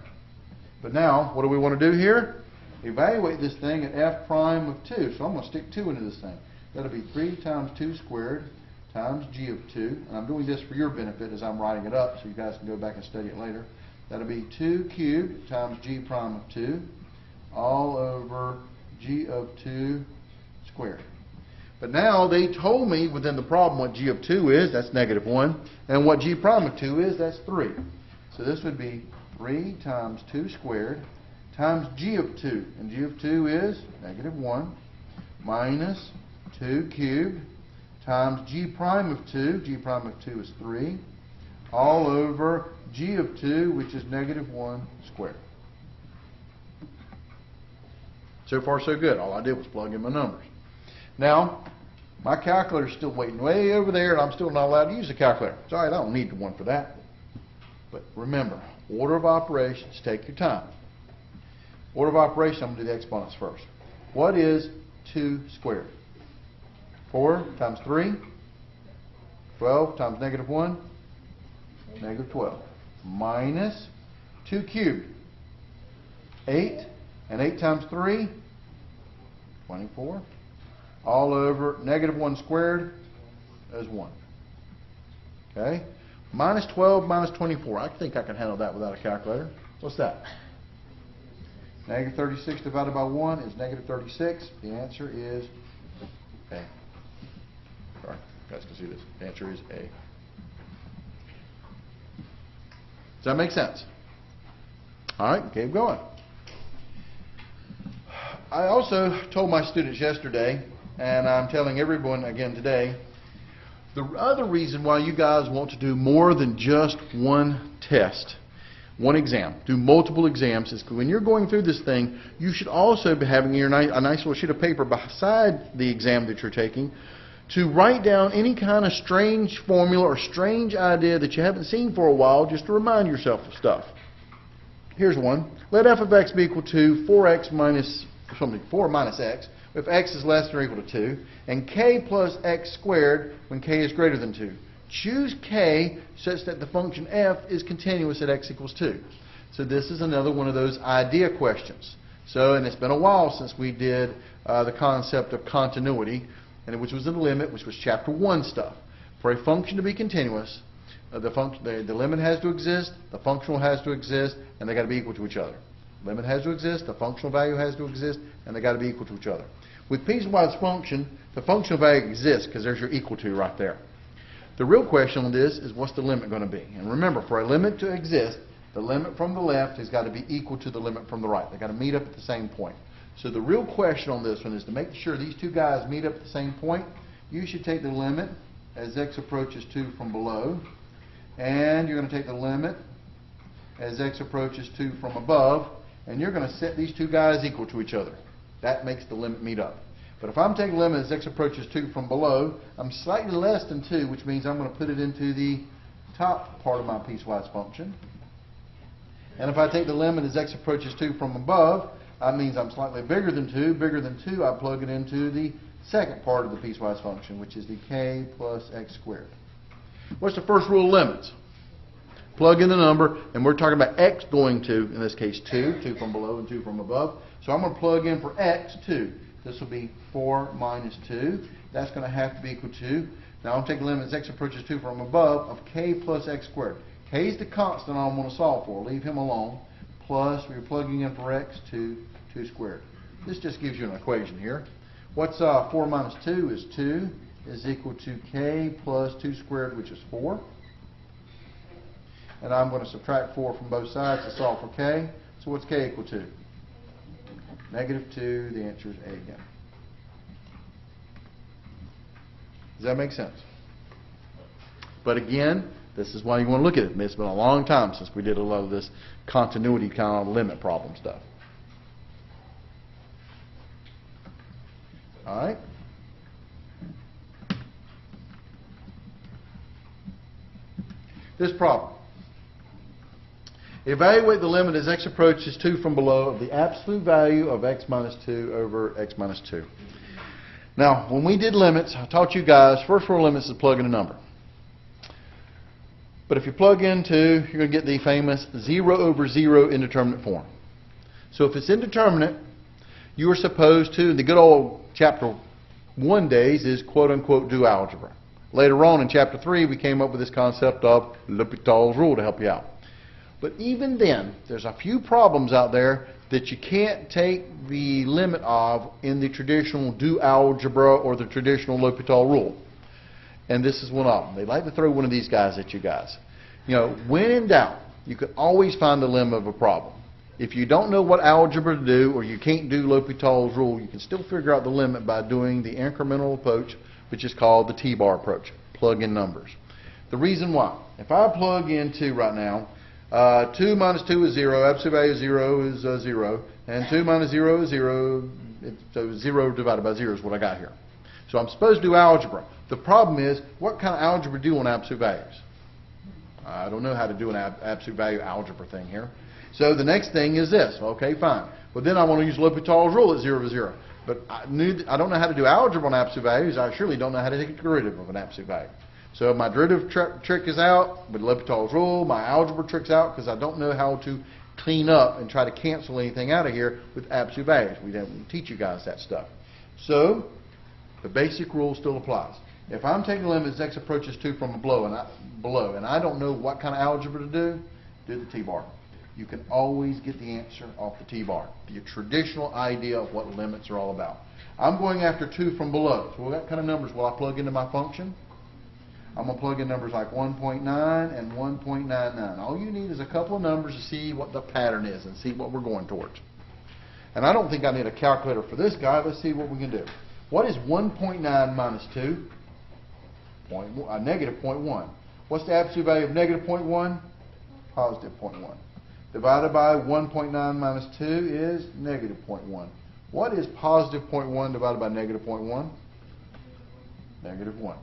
But now, what do we want to do here? Evaluate this thing at f prime of 2. So I'm going to stick 2 into this thing. That'll be 3 times 2 squared times g of 2. And I'm doing this for your benefit as I'm writing it up so you guys can go back and study it later. That'll be 2 cubed times g prime of 2 all over g of 2 squared. But now they told me within the problem what g of 2 is, that's negative 1, and what g prime of 2 is, that's 3. So this would be 3 times 2 squared times g of 2, and g of 2 is negative 1, minus 2 cubed times g prime of 2, g prime of 2 is 3, all over g of 2, which is negative 1 squared. So far so good. All I did was plug in my numbers. Now, my calculator's still waiting way over there, and I'm still not allowed to use the calculator. It's all right, I don't need one for that. But remember, order of operations, take your time. Order of operations, I'm going to do the exponents first. What is 2 squared? 4 times 3, 12 times negative 1, negative 12. Minus 2 cubed, 8, and 8 times 3, 24, all over negative 1 squared is 1. Okay? Minus 12 minus 24. I think I can handle that without a calculator. What's that? Negative 36 divided by 1 is negative 36. The answer is A. Sorry, you guys can see this. The answer is A. Does that make sense? All right, keep going. I also told my students yesterday, and I'm telling everyone again today, the other reason why you guys want to do more than just one test, one exam, do multiple exams, is when you're going through this thing, you should also be having a nice little sheet of paper beside the exam that you're taking to write down any kind of strange formula or strange idea that you haven't seen for a while, just to remind yourself of stuff. Here's one. Let f of x be equal to 4x minus 4 minus x, if x is less than or equal to 2, and k plus x squared when k is greater than 2. Choose k such that the function f is continuous at x equals 2. So this is another one of those idea questions. So, and it's been a while since we did the concept of continuity, and which was the limit, which was chapter 1 stuff. For a function to be continuous, the limit has to exist, the functional has to exist, and they got to be equal to each other. Limit has to exist, the functional value has to exist, and they got to be equal to each other. With piecewise function, the functional value exists because there's your equal to right there. The real question on this is, what's the limit going to be? And remember, for a limit to exist, the limit from the left has got to be equal to the limit from the right. They've got to meet up at the same point. So the real question on this one is to make sure these two guys meet up at the same point. You should take the limit as x approaches 2 from below, and you're going to take the limit as x approaches 2 from above, and you're going to set these two guys equal to each other. That makes the limit meet up. But if I'm taking the limit as x approaches 2 from below, I'm slightly less than 2, which means I'm going to put it into the top part of my piecewise function. And if I take the limit as x approaches 2 from above, that means I'm slightly bigger than 2. Bigger than 2, I plug it into the second part of the piecewise function, which is the k plus x squared. What's the first rule of limits? Plug in the number, and we're talking about x going to, in this case, 2. 2 from below and 2 from above. So I'm going to plug in for x, 2. This will be 4 minus 2. That's going to have to be equal to, now I'm taking the limit as x approaches 2 from above of k plus x squared. K is the constant I want to solve for. Leave him alone. Plus, we're plugging in for x, 2 squared. This just gives you an equation here. What's 4 minus 2 is 2 is equal to k plus 2 squared, which is 4. And I'm going to subtract 4 from both sides to solve for k. So what's k equal to? Negative 2. The answer is A again. Does that make sense? But again, this is why you want to look at it. It's been a long time since we did a lot of this continuity kind of limit problem stuff. All right? This problem. Evaluate the limit as x approaches 2 from below of the absolute value of x minus 2 over x minus 2. Now, when we did limits, I taught you guys, first rule of limits is plug in a number. But if you plug in 2, you're going to get the famous 0 over 0 indeterminate form. So if it's indeterminate, you are supposed to, in the good old chapter 1 days, is quote-unquote do algebra. Later on in chapter 3, we came up with this concept of L'Hopital's rule to help you out. But even then, there's a few problems out there that you can't take the limit of in the traditional do algebra or the traditional L'Hopital rule. And this is one of them. They like to throw one of these guys at you guys. You know, when in doubt, you can always find the limit of a problem. If you don't know what algebra to do, or you can't do L'Hopital's rule, you can still figure out the limit by doing the incremental approach, which is called the T-bar approach, plug in numbers. The reason why, if I plug into right now, 2 minus 2 is 0, absolute value of 0 is 0, and 2 minus 0 is 0, so 0 divided by 0 is what I got here. So I'm supposed to do algebra. The problem is, what kind of algebra do on absolute values? I don't know how to do an absolute value algebra thing here. So the next thing is this. Okay, fine. Well, then I want to use L'Hopital's rule at 0 to 0. But I don't know how to do algebra on absolute values. I surely don't know how to take a derivative of an absolute value. So my derivative trick is out with L'Hopital's rule. My algebra trick's out because I don't know how to clean up and try to cancel anything out of here with absolute values. We don't teach you guys that stuff. So The basic rule still applies. If I'm taking the limit as x approaches 2 from below, and I don't know what kind of algebra to do the t-bar. You can always get the answer off the t-bar. The traditional idea of what limits are all about. I'm going after 2 from below. So what kind of numbers will I plug into my function? I'm going to plug in numbers like 1.9 and 1.99. All you need is a couple of numbers to see what the pattern is and see what we're going towards. And I don't think I need a calculator for this guy. Let's see what we can do. What is 1.9 minus 2? Negative 0.1. What's the absolute value of negative 0.1? Positive 0.1. Divided by 1.9 minus 2 is negative 0.1. What is positive 0.1 divided by negative 0.1? Negative 1.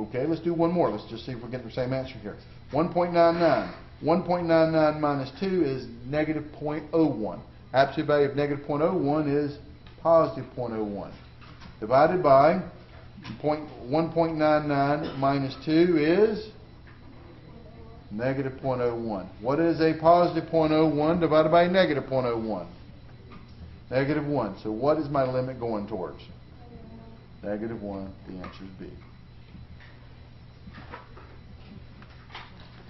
Okay, let's do one more. Let's just see if we're getting the same answer here. 1.99. 1.99 minus 2 is negative 0.01. Absolute value of negative 0.01 is positive 0.01. Divided by 1.99 minus 2 is negative 0.01. What is a positive 0.01 divided by a negative 0.01? Negative 1. So what is my limit going towards? Negative 1. The answer is B.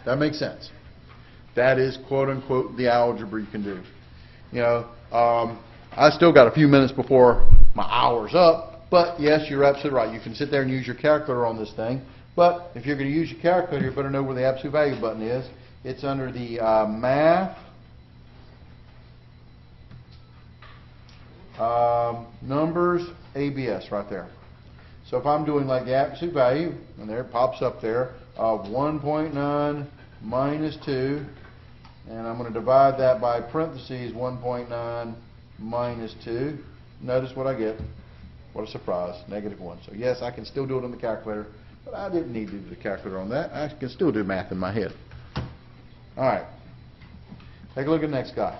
That makes sense. That is, quote unquote, the algebra you can do. You know, I still got a few minutes before my hour's up, but yes, you're absolutely right. You can sit there and use your calculator on this thing, but if you're going to use your calculator, you better know where the absolute value button is. It's under the Math, Numbers, ABS right there. So if I'm doing like the absolute value, and there it pops up there, of 1.9 minus 2, and I'm going to divide that by parentheses 1.9 minus 2. Notice what I get. What a surprise, negative 1. So yes, I can still do it on the calculator, but I didn't need to do the calculator on that. I can still do math in my head. All right, take a look at the next guy.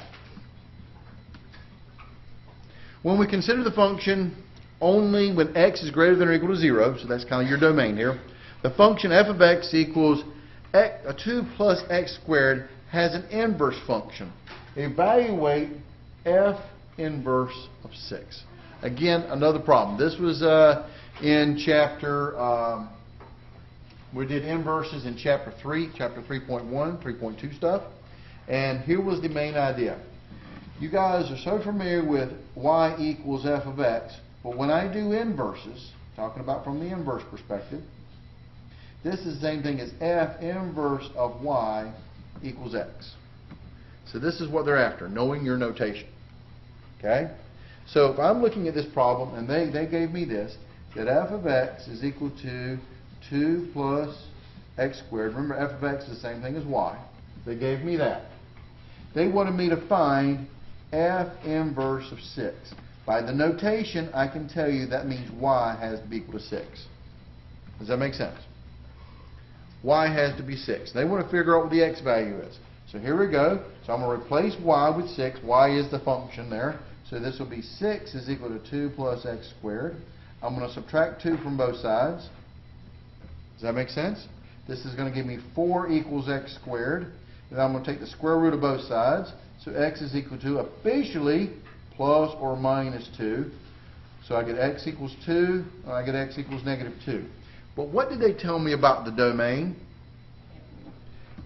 When we consider the function only when x is greater than or equal to 0, so that's kind of your domain here, the function f of x equals 2 plus x squared has an inverse function. Evaluate f inverse of 6. Again, another problem. This was in chapter, we did inverses in chapter 3, chapter 3.1, 3.2 stuff. And here was the main idea. You guys are so familiar with y equals f of x, but when I do inverses, talking about from the inverse perspective, this is the same thing as f inverse of y equals x. So this is what they're after, knowing your notation. Okay? So if I'm looking at this problem, and they gave me this, that f of x is equal to 2 plus x squared. Remember, f of x is the same thing as y. They gave me that. They wanted me to find f inverse of 6. By the notation, I can tell you that means y has to be equal to 6. Does that make sense? Y has to be 6. They want to figure out what the x value is. So here we go. So I'm going to replace y with 6. Y is the function there. So this will be 6 is equal to 2 plus x squared. I'm going to subtract 2 from both sides. Does that make sense? This is going to give me 4 equals x squared. Then I'm going to take the square root of both sides. So x is equal to, officially, plus or minus 2. So I get x equals 2, and I get x equals negative 2. But what did they tell me about the domain?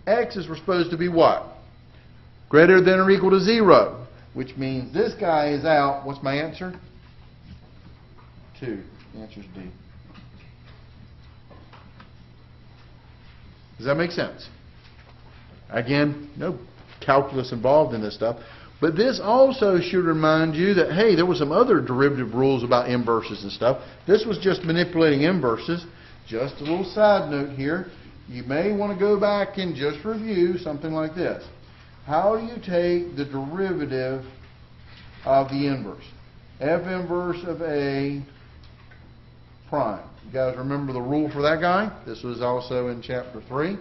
X is supposed to be what? Greater than or equal to 0. Which means this guy is out. What's my answer? 2. The answer is D. Does that make sense? Again, no calculus involved in this stuff. But this also should remind you that, hey, there were some other derivative rules about inverses and stuff. This was just manipulating inverses. Just a little side note here. You may want to go back and just review something like this. How do you take the derivative of the inverse? F inverse of A prime. You guys remember the rule for that guy? This was also in chapter 3.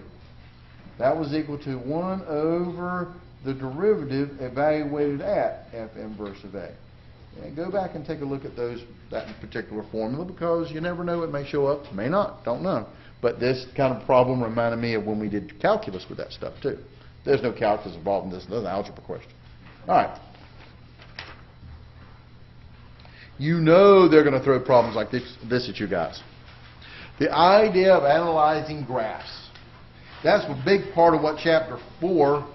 That was equal to 1 over the derivative evaluated at F inverse of A. And go back and take a look at that particular formula, because you never know, it may show up, may not, don't know. But this kind of problem reminded me of when we did calculus with that stuff too. There's no calculus involved in this, this is an algebra question. All right. You know they're going to throw problems like this at you guys. The idea of analyzing graphs. That's a big part of what Chapter 4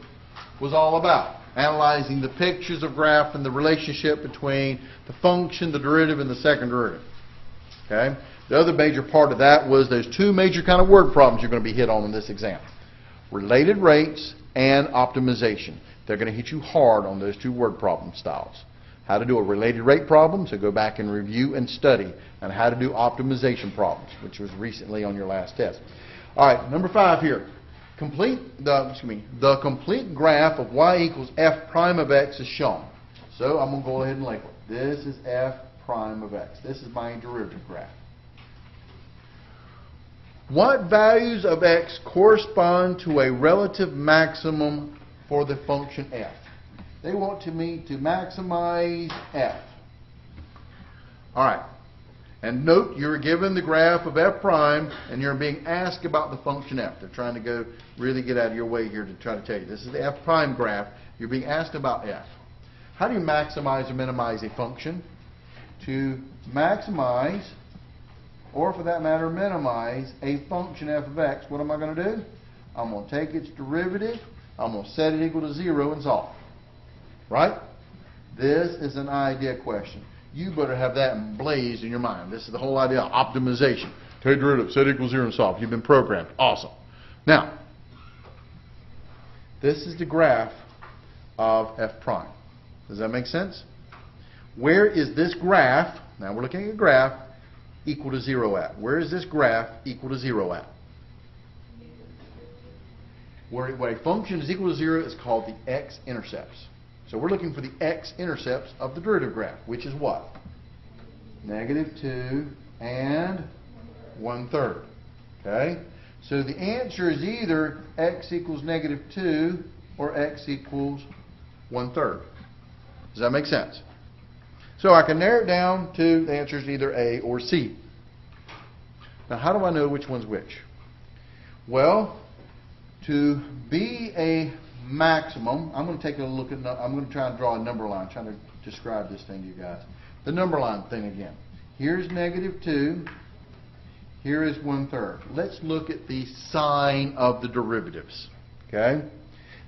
was all about. Analyzing the pictures of graph and the relationship between the function, the derivative, and the second derivative. Okay? The other major part of that was those two major kind of word problems you're going to be hit on in this exam. Related rates and optimization. They're going to hit you hard on those two word problem styles. How to do a related rate problem, so go back and review and study, and how to do optimization problems, which was recently on your last test. All right, number 5 here. The complete graph of y equals f prime of x is shown. So I'm going to go ahead and label it. This is f prime of x. This is my derivative graph. What values of x correspond to a relative maximum for the function f? They want me to maximize f. All right. And note, you're given the graph of f prime, and you're being asked about the function f. They're trying to really get out of your way here to try to tell you. This is the f prime graph. You're being asked about f. How do you maximize or minimize a function? To maximize, or for that matter, minimize a function f of x, what am I going to do? I'm going to take its derivative, I'm going to set it equal to 0 and solve. Right? This is an idea question. You better have that emblazed in your mind. This is the whole idea of optimization. Take derivative, set equals 0 and solve. You've been programmed. Awesome. Now, this is the graph of f prime. Does that make sense? Where is this graph, now we're looking at a graph, equal to 0 at? Where is this graph equal to 0 at? Where a function is equal to 0 is called the x-intercepts. So we're looking for the x-intercepts of the derivative graph, which is what? -2 and 1/3. Okay? So the answer is either x equals -2 or x equals 1/3. Does that make sense? So I can narrow it down to the answer is either A or C. Now how do I know which one's which? Well, to be a maximum, I'm going to take a look at, I'm going to try and draw a number line, trying to describe this thing to you guys. The number line thing again. Here's -2, here is 1/3. Let's look at the sign of the derivatives. Okay?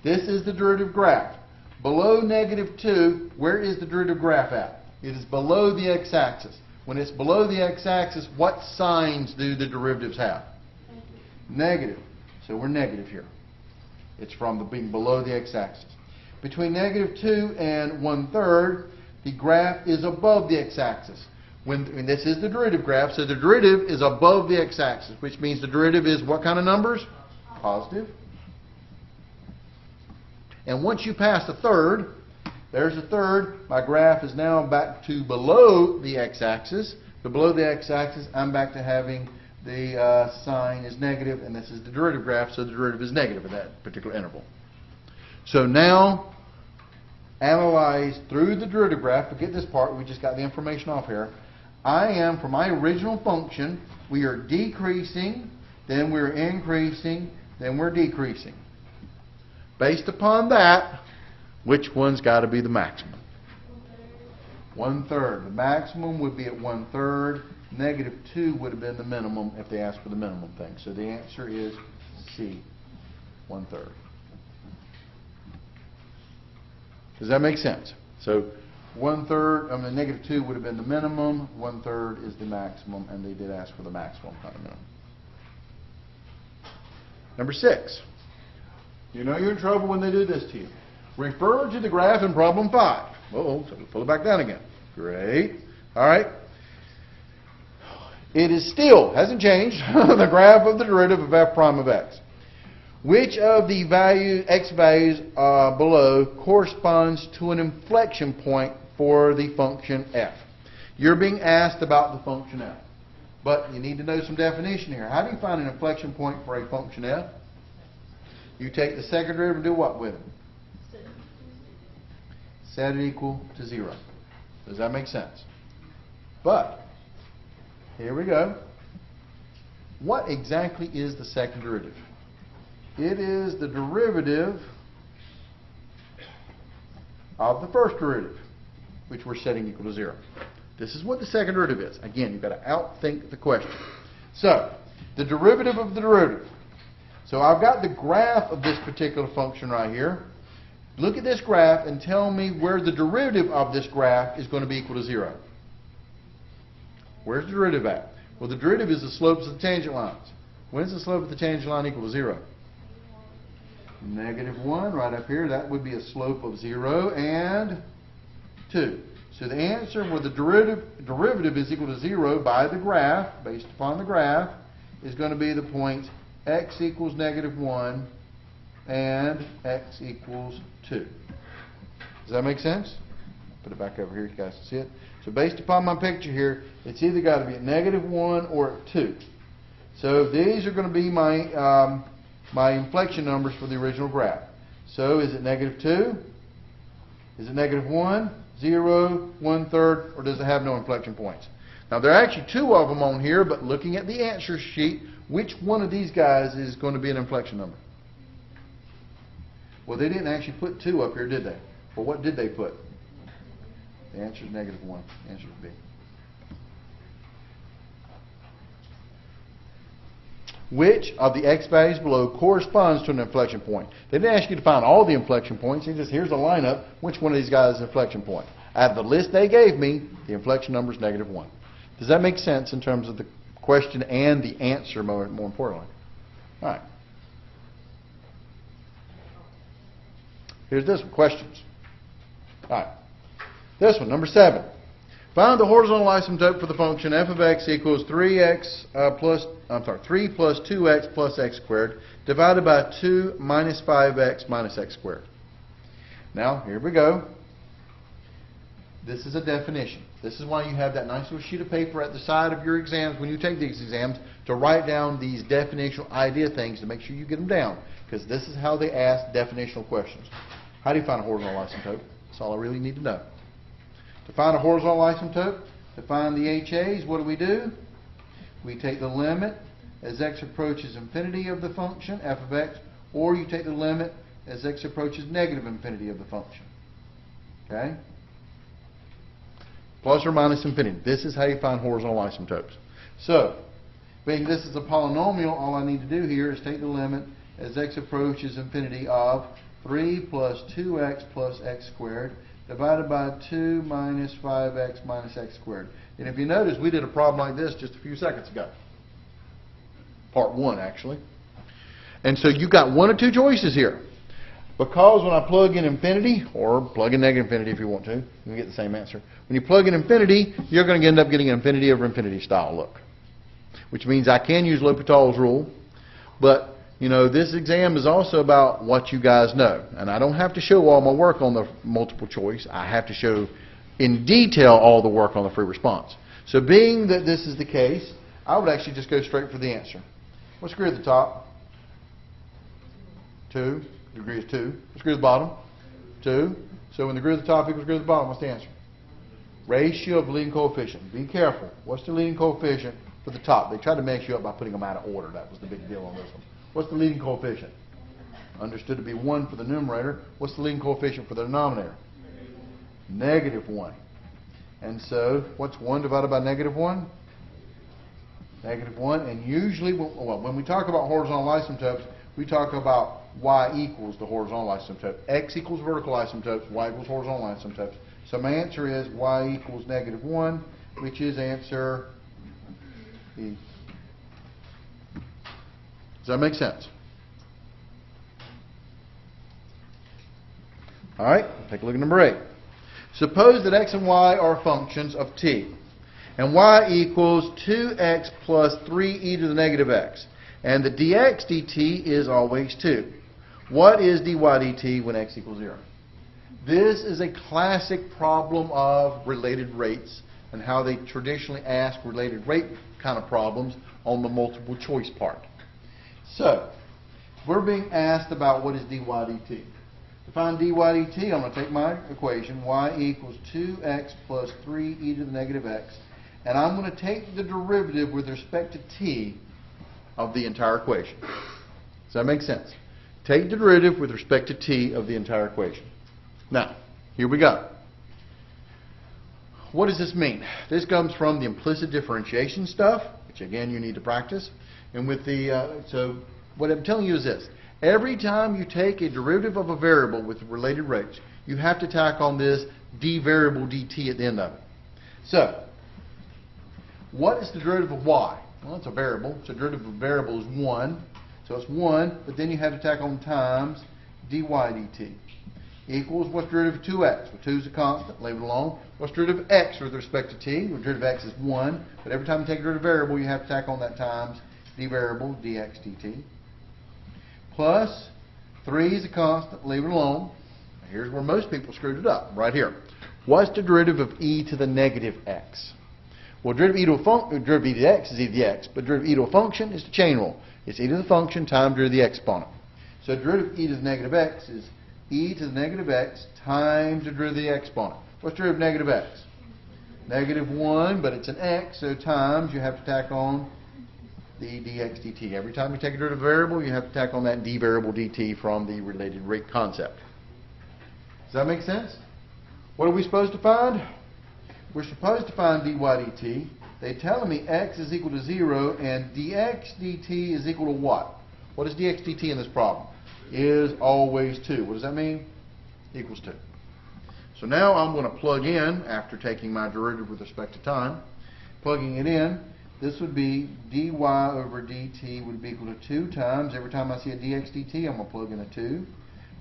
This is the derivative graph. Below -2, where is the derivative graph at? It is below the x-axis. When it's below the x-axis, what signs do the derivatives have? Negative. So we're negative here. It's from being below the x-axis. Between -2 and 1/3, the graph is above the x-axis. And this is the derivative graph, so the derivative is above the x-axis, which means the derivative is what kind of numbers? Positive. And once you pass a third, there's a third, my graph is now back to below the x-axis. So below the x-axis, I'm back to having the sign is negative, and this is the derivative graph, so the derivative is negative at that particular interval. So now, analyze through the derivative graph. Forget this part, we just got the information off here. I am, for my original function, we are decreasing, then we're increasing, then we're decreasing. Based upon that, which one's got to be the maximum? 1/3. The maximum would be at 1/3. -2 would have been the minimum if they asked for the minimum thing. So the answer is C, 1/3. Does that make sense? So 1/3, -2 would have been the minimum, 1/3 is the maximum, and they did ask for the maximum, not the minimum. Number 6. You know you're in trouble when they do this to you. Refer to the graph in problem 5. Uh-oh, so we'll pull it back down again. Great. All right. It is still, hasn't changed, the graph of the derivative of f prime of x. Which of the x values below corresponds to an inflection point for the function f? You're being asked about the function f. But you need to know some definition here. How do you find an inflection point for a function f? You take the second derivative and do what with it? Set it equal to 0. Does that make sense? But here we go. What exactly is the second derivative? It is the derivative of the first derivative, which we're setting equal to 0. This is what the second derivative is. Again, you've got to outthink the question. So, the derivative of the derivative. So I've got the graph of this particular function right here. Look at this graph and tell me where the derivative of this graph is going to be equal to 0. Where's the derivative at? Well, the derivative is the slopes of the tangent lines. When is the slope of the tangent line equal to 0? -1 right up here. That would be a slope of 0 and 2. So the answer where the derivative is equal to 0 by the graph, based upon the graph, is going to be the points x equals -1 and x equals 2. Does that make sense? Put it back over here, you guys can see it. So based upon my picture here, it's either got to be at -1 or at 2. So these are going to be my my inflection numbers for the original graph. So is it -2? Is it -1, 0, 1/3, or does it have no inflection points? Now there are actually 2 of them on here, but looking at the answer sheet, which one of these guys is going to be an inflection number? Well, they didn't actually put 2 up here, did they? Well, what did they put? The answer is -1. The answer is B. Which of the x values below corresponds to an inflection point? They didn't ask you to find all the inflection points. They just, here's a lineup. Which one of these guys is an inflection point? Out of the list they gave me, the inflection number is -1. Does that make sense in terms of the question and the answer, more importantly? All right. Here's this one, questions. All right. This one, number 7. Find the horizontal asymptote for the function f of x equals 3 plus 2x plus x squared divided by 2 minus 5x minus x squared. Now, here we go. This is a definition. This is why you have that nice little sheet of paper at the side of your exams when you take these exams to write down these definitional idea things to make sure you get them down. Because this is how they ask definitional questions. How do you find a horizontal asymptote? That's all I really need to know. To find a horizontal asymptote, to find the HAs, what do? We take the limit as x approaches infinity of the function, f of x, or you take the limit as x approaches negative infinity of the function. Okay? Plus or minus infinity. This is how you find horizontal asymptotes. So, being this is a polynomial, all I need to do here is take the limit as x approaches infinity of 3 plus 2x plus x squared divided by 2 minus 5x minus x squared. And if you notice, we did a problem like this just a few seconds ago. Part 1, actually. And so you got 1 or 2 choices here. Because when I plug in infinity, or plug in negative infinity if you want to, you can get the same answer. When you plug in infinity, you're going to end up getting an infinity over infinity style look. Which means I can use Potala's rule, but you know, this exam is also about what you guys know. And I don't have to show all my work on the multiple choice. I have to show in detail all the work on the free response. So being that this is the case, I would actually just go straight for the answer. What's degree at the top? 2. Degree is 2. What's degree at the bottom? 2. So when the degree at the top equals degree at the bottom, what's the answer? Ratio of the leading coefficient. Be careful. What's the leading coefficient for the top? They tried to mess you up by putting them out of order. That was the big deal on this one. What's the leading coefficient? Understood to be 1 for the numerator. What's the leading coefficient for the denominator? -1. And so, what's 1 divided by -1? -1. And usually, when we talk about horizontal asymptotes, we talk about y equals the horizontal asymptote. X equals vertical asymptotes, y equals horizontal asymptotes. So my answer is y equals -1, which is answer E. Does that make sense? All right, take a look at number 8. Suppose that x and y are functions of t, and y equals 2x plus 3e to the negative x, and the dx dt is always 2. What is dy dt when x equals 0? This is a classic problem of related rates and how they traditionally ask related rate kind of problems on the multiple choice part. So, we're being asked about what is dy dt. To find dy dt, I'm going to take my equation, y equals 2x plus 3e to the negative x, and I'm going to take the derivative with respect to t of the entire equation. Does that make sense? Take the derivative with respect to t of the entire equation. Now, here we go. what does this mean? This comes from the implicit differentiation stuff, which again you need to practice. And with the, so what I'm telling you is this. Every time you take a derivative of a variable with related rates, you have to tack on this d variable dt at the end of it. So, what is the derivative of y? Well, it's a variable. So derivative of a variable is 1. So it's 1, but then you have to tack on times dy dt. Equals, what's the derivative of 2x? Well, 2 is a constant, leave it alone. What's the derivative of x with respect to t? Well, the derivative of x is 1, but every time you take a derivative variable, you have to tack on that times d variable dx dt. Plus, 3 is a constant, leave it alone. Here's where most people screwed it up, right here. What's the derivative of e to the negative x? Well, derivative of e to the x is e to the x, but derivative of e to a function is the chain rule. It's e to the function times derivative of the exponent. So derivative of e to the negative x is e to the negative x times the derivative of the exponent. What's the derivative of negative x? Negative 1, but it's an x, so times you have to tack on the dx dt. Every time you take a derivative variable, you have to tack on that d variable dt from the related rate concept. Does that make sense? What are we supposed to find? We're supposed to find dy dt. They're telling me x is equal to 0 and dx dt is equal to what? What is dx dt in this problem? Is always 2. What does that mean? Equals 2. So now I'm going to plug in, after taking my derivative with respect to time, plugging it in, this would be dy over dt would be equal to 2 times, every time I see a dx dt, I'm going to plug in a 2,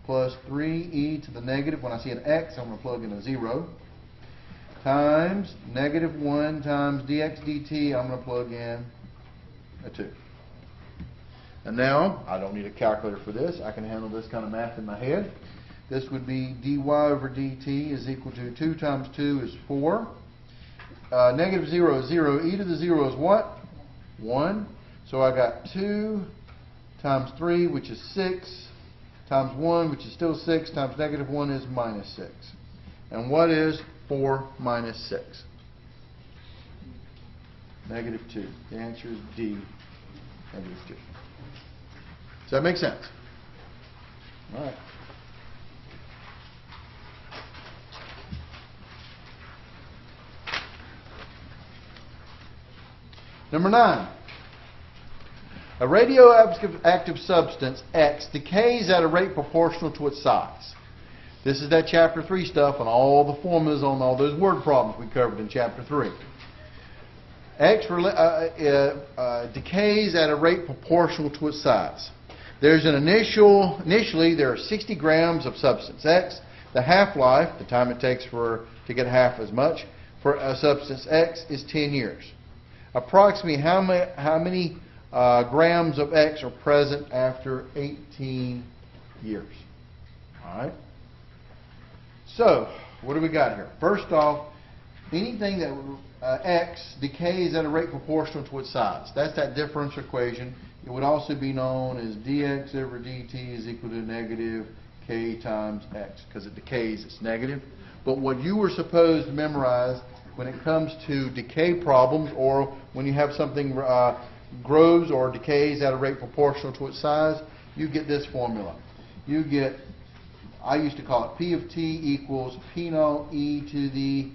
plus 3e to the negative, when I see an x, I'm going to plug in a 0, times negative 1 times dx dt, I'm going to plug in a 2. And now, I don't need a calculator for this. I can handle this kind of math in my head. This would be dy over dt is equal to 2 times 2 is 4. Negative 0 is 0. E to the 0 is what? 1. So I got 2 times 3, which is 6, times 1, which is still 6, times negative 1 is minus 6. And what is 4 minus 6? Negative 2. The answer is D, negative 2. Does that make sense? All right. Number 9. A radioactive substance, X, decays at a rate proportional to its size. This is that Chapter 3 stuff and all the formulas on all those word problems we covered in Chapter 3. X decays at a rate proportional to its size. There's an initially there are 60 grams of substance X. The half-life, the time it takes to get half as much, for a substance X is 10 years. Approximately how many grams of X are present after 18 years? All right. So, what do we got here? First off, anything that X decays at a rate proportional to its size. That's that differential equation. It would also be known as dx over dt is equal to negative k times x. Because it decays, it's negative. But what you were supposed to memorize when it comes to decay problems, or when you have something grows or decays at a rate proportional to its size, you get this formula. You get, I used to call it P of t equals P naught e to the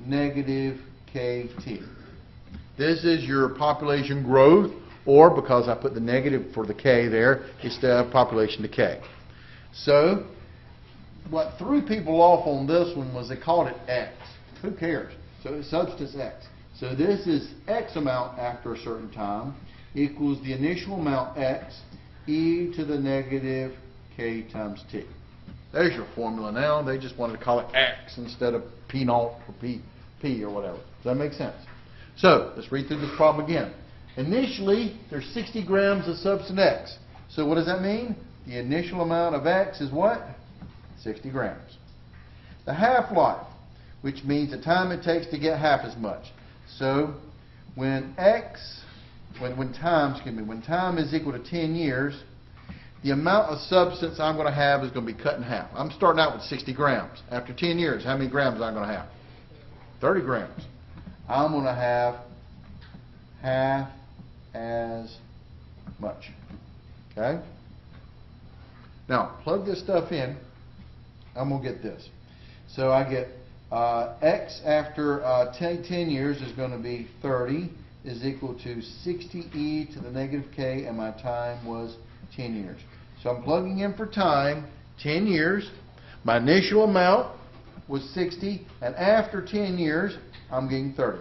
negative kt. This is your population growth, or because I put the negative for the k there, it's the population decay. So, what threw people off on this one was they called it x. Who cares? So it's substance X. So this is X amount after a certain time equals the initial amount X e to the negative k times t. There's your formula now. They just wanted to call it X instead of P naught or P or whatever. Does that make sense? So let's read through this problem again. Initially, there's 60 grams of substance X. So what does that mean? The initial amount of X is what? 60 grams. The half-life, which means the time it takes to get half as much. So when time is equal to 10 years, the amount of substance I'm going to have is going to be cut in half. I'm starting out with 60 grams. After 10 years, how many grams am I going to have? 30 grams. I'm going to have half as much. Okay? Now, plug this stuff in. I'm going to get this. So I get X after 10 years is going to be 30 is equal to 60e to the negative k, and my time was 10 years. So I'm plugging in for time, 10 years. My initial amount was 60, and after 10 years, I'm getting 30.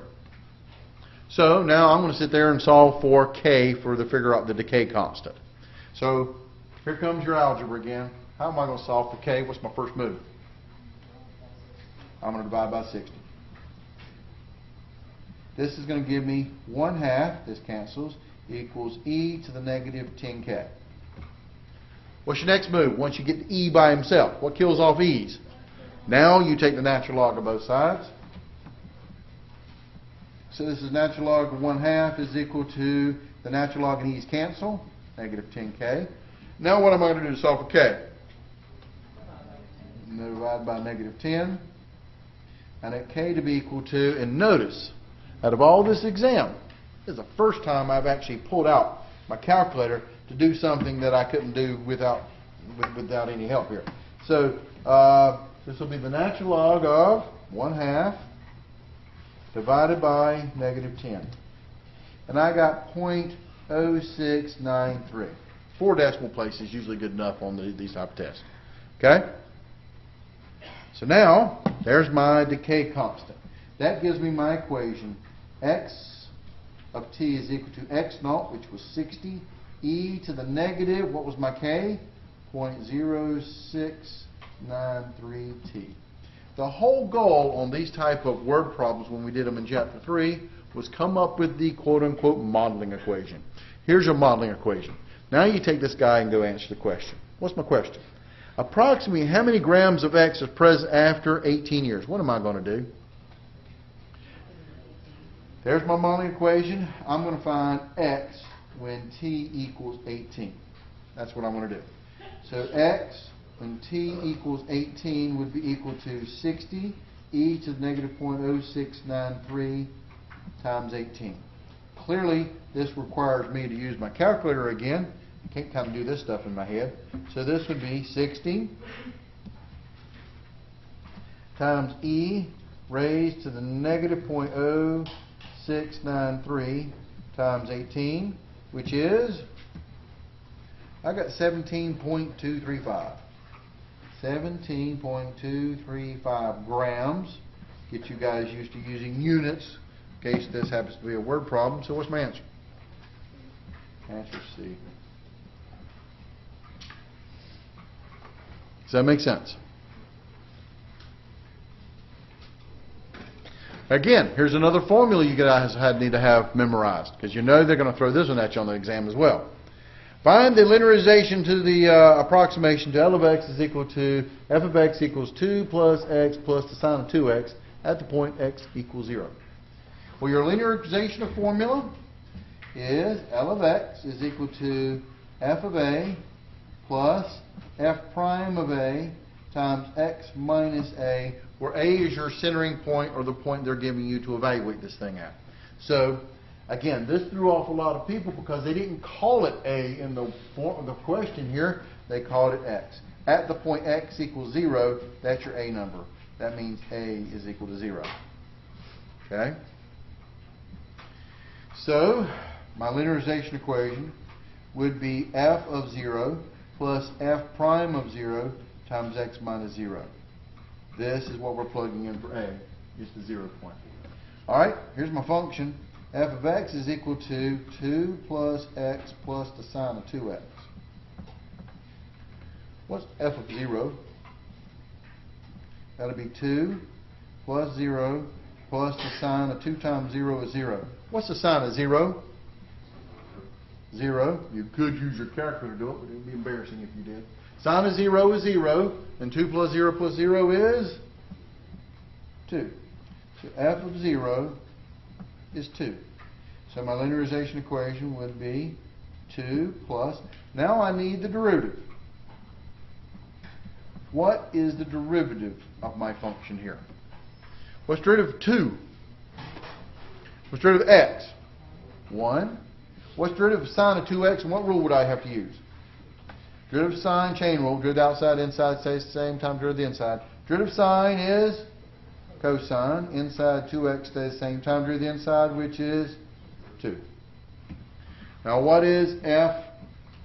So now I'm going to sit there and solve for k to figure out the decay constant. So here comes your algebra again. How am I going to solve for k? What's my first move? I'm going to divide by 60. This is going to give me 1/2, this cancels, equals e to the negative 10k. What's your next move? Once you get to e by himself, what kills off e's? Now you take the natural log of both sides. So this is natural log of 1/2 is equal to the natural log and e's cancel, negative 10k. Now what am I going to do to solve for k? I'm going to divide by negative 10. And at k to be equal to, and notice, out of all this exam, this is the first time I've actually pulled out my calculator to do something that I couldn't do without any help here. So this will be the natural log of 1/2 divided by negative 10. And I got 0.0693. 4 decimal places is usually good enough on these type of tests. Okay? So now, there's my decay constant. That gives me my equation. X of t is equal to x naught, which was 60, e to the negative, what was my k? 0.0693t. The whole goal on these type of word problems when we did them in Chapter 3 was come up with the quote-unquote modeling equation. Here's your modeling equation. Now you take this guy and go answer the question. What's my question? Approximately how many grams of X is present after 18 years? What am I going to do? There's my modeling equation. I'm going to find X when t equals 18. That's what I'm going to do. So X when t equals 18 would be equal to 60 e to the negative 0.0693 times 18. Clearly, this requires me to use my calculator again. I can't kind of do this stuff in my head. So this would be 60 times e raised to the negative 0.0693 times 18, which is, I got 17.235. 17.235 grams. Get you guys used to using units in case this happens to be a word problem. So what's my answer? Answer C. Does that make sense? Again, here's another formula you guys need to have memorized, because you know they're going to throw this one at you on the exam as well. Find the linearization to the approximation to L of x is equal to f of x equals 2 plus x plus the sine of 2x at the point x equals 0. Well, your linearization of formula is L of x is equal to f of a plus f prime of a times x minus a, where a is your centering point or the point they're giving you to evaluate this thing at. So, again, this threw off a lot of people because they didn't call it a in the form of the question here. They called it x. At the point x equals 0, that's your a number. That means a is equal to 0. Okay? So, my linearization equation would be f of 0 plus f prime of 0 times x minus 0. This is what we're plugging in for a, just the 0 point. Alright, here's my function. F of x is equal to 2 plus x plus the sine of 2x. What's f of 0? That'll be 2 plus 0 plus the sine of 2 times 0 is 0. What's the sine of 0? 0. You could use your calculator to do it, but it would be embarrassing if you did. Sine of 0 is 0, and 2 plus 0 plus 0 is 2. So f of 0 is 2. So my linearization equation would be 2 plus, now I need the derivative. What is the derivative of my function here? What's the derivative of 2? What's the derivative of x? 1. What's the derivative of sine of 2x, and what rule would I have to use? Derivative of sine, chain rule. Derivative outside, inside stays the same, times derivative of the inside. Derivative of sine is cosine. Inside 2x stays the same time to the inside, which is 2. Now what is f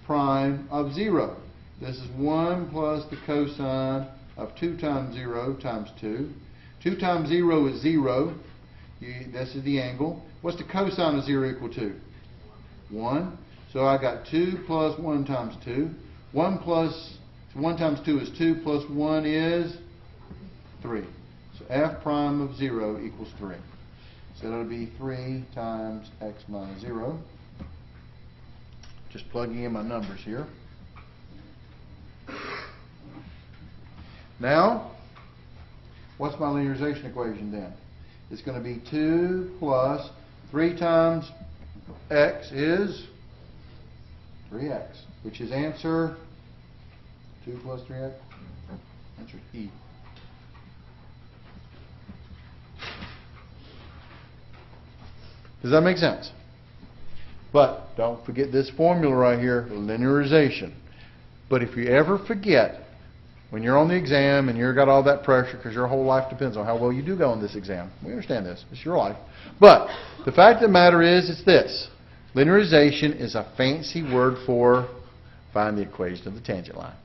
prime of 0? This is 1 plus the cosine of 2 times 0 times 2. 2 times 0 is 0. This is the angle. What's the cosine of 0 equal to? 1. So I got 2 plus 1 times 2. 1 times 2 is 2 plus 1 is 3. So f prime of 0 equals 3. So that'll be 3 times x minus 0. Just plugging in my numbers here. Now, what's my linearization equation then? It's going to be 2 plus 3 times x is 3x, which is answer 2 plus 3x. Answer E. Does that make sense? But don't forget this formula right here, linearization. But if you ever forget, when you're on the exam and you've got all that pressure because your whole life depends on how well you do go on this exam. We understand this. It's your life. But the fact of the matter is, it's this. Linearization is a fancy word for find the equation of the tangent line.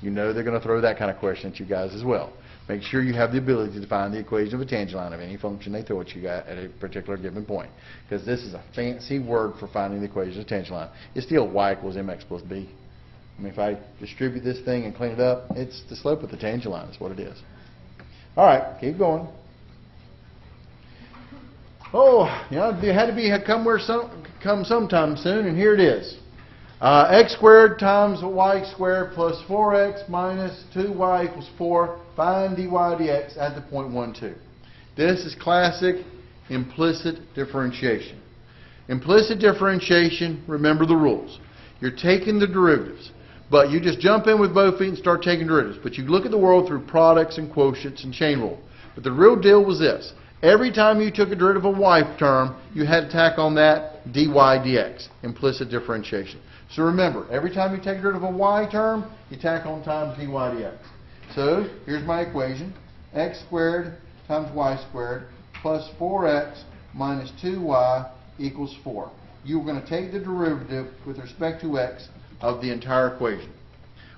You know they're going to throw that kind of question at you guys as well. Make sure you have the ability to find the equation of a tangent line of any function they throw at you at a particular given point. Because this is a fancy word for finding the equation of a tangent line. It's still y equals mx plus b. I mean, if I distribute this thing and clean it up, it's the slope of the tangent line is what it is. All right, keep going. Oh, you know, it had to come sometime soon, and here it is. X squared times y squared plus 4x minus 2y equals 4. Find dy dx at the point 1, 2. This is classic implicit differentiation. Implicit differentiation, remember the rules. You're taking the derivatives, but you just jump in with both feet and start taking derivatives. But you look at the world through products and quotients and chain rule. But the real deal was this. Every time you took a derivative of a y term, you had to tack on that dy dx, implicit differentiation. So remember, every time you take a derivative of a y term, you tack on times dy dx. So here's my equation. X squared times y squared plus 4x minus 2y equals 4. You're going to take the derivative with respect to x of the entire equation.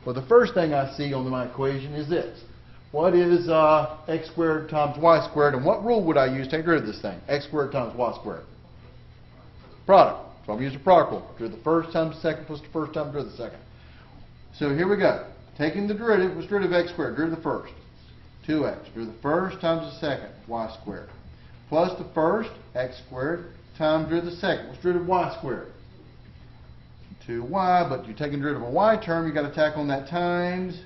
Well, the first thing I see on my equation is this. What is x squared times y squared, and what rule would I use to take derivative of this thing? X squared times y squared. Product. So I'm using the product rule. Do the first times the second plus the first times do the second. So here we go. Taking the derivative, what's the derivative of x squared? Derivative of the first. 2x. Do the first times the second, y squared. Plus the first, x squared, times derivative of the second. What's the derivative of y squared? 2y, but you're taking derivative of a y term, you've got to tack on that times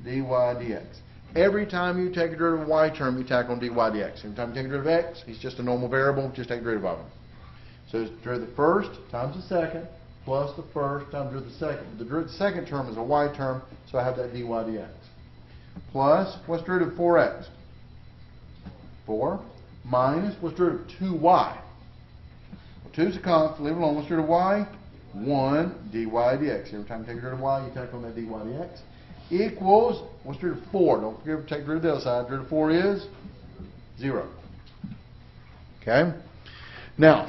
dy dx. Every time you take a derivative of y term, you tack on dy dx. Every time you take a derivative of x, he's just a normal variable, just take a derivative of him. So it's derivative of the first times the second, plus the first times derivative of the second. The derivative of the second term is a y term, so I have that dy dx. Plus, what's derivative of 4x? 4 minus, what's derivative of 2y? Well, 2 is a constant, leave it alone. What's derivative of y? 1 dy dx. Every time you take a derivative of y, you tack on that dy dx. Equals, what's derivative of 4? Don't forget to take derivative of the other side. Derivative of 4 is 0. Okay? Now,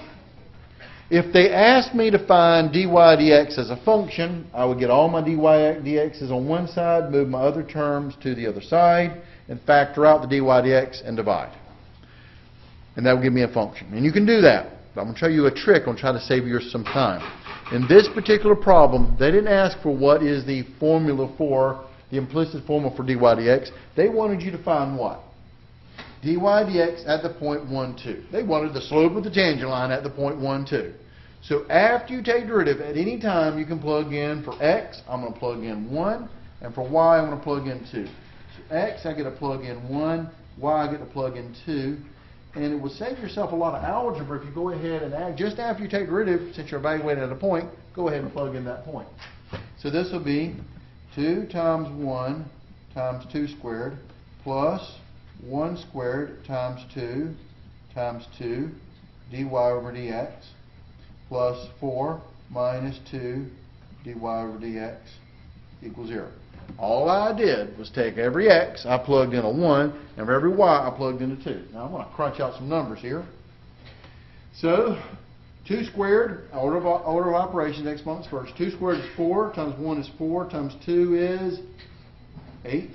if they asked me to find dy dx as a function, I would get all my dy dx's on one side, move my other terms to the other side, and factor out the dy dx and divide. And that will give me a function. And you can do that. But I'm going to show you a trick on trying to save you some time. In this particular problem, they didn't ask for what is the formula for, the implicit formula for dy dx. They wanted you to find what? Dy dx at the point 1, 2. They wanted the slope of the tangent line at the point 1, 2. So after you take derivative, at any time you can plug in for x, I'm going to plug in 1, and for y, I'm going to plug in 2. So x, I get to plug in 1, y, I get to plug in 2. And it will save yourself a lot of algebra if you go ahead and add, just after you take derivative, since you're evaluating at a point, go ahead and plug in that point. So this will be 2 times 1 times 2 squared plus 1 squared times 2 dy over dx plus 4 minus 2 dy over dx equals 0. All I did was take every x, I plugged in a 1, and for every y, I plugged in a 2. Now I'm going to crunch out some numbers here. So, 2 squared, order of operations, exponents first. 2 squared is 4, times 1 is 4, times 2 is 8,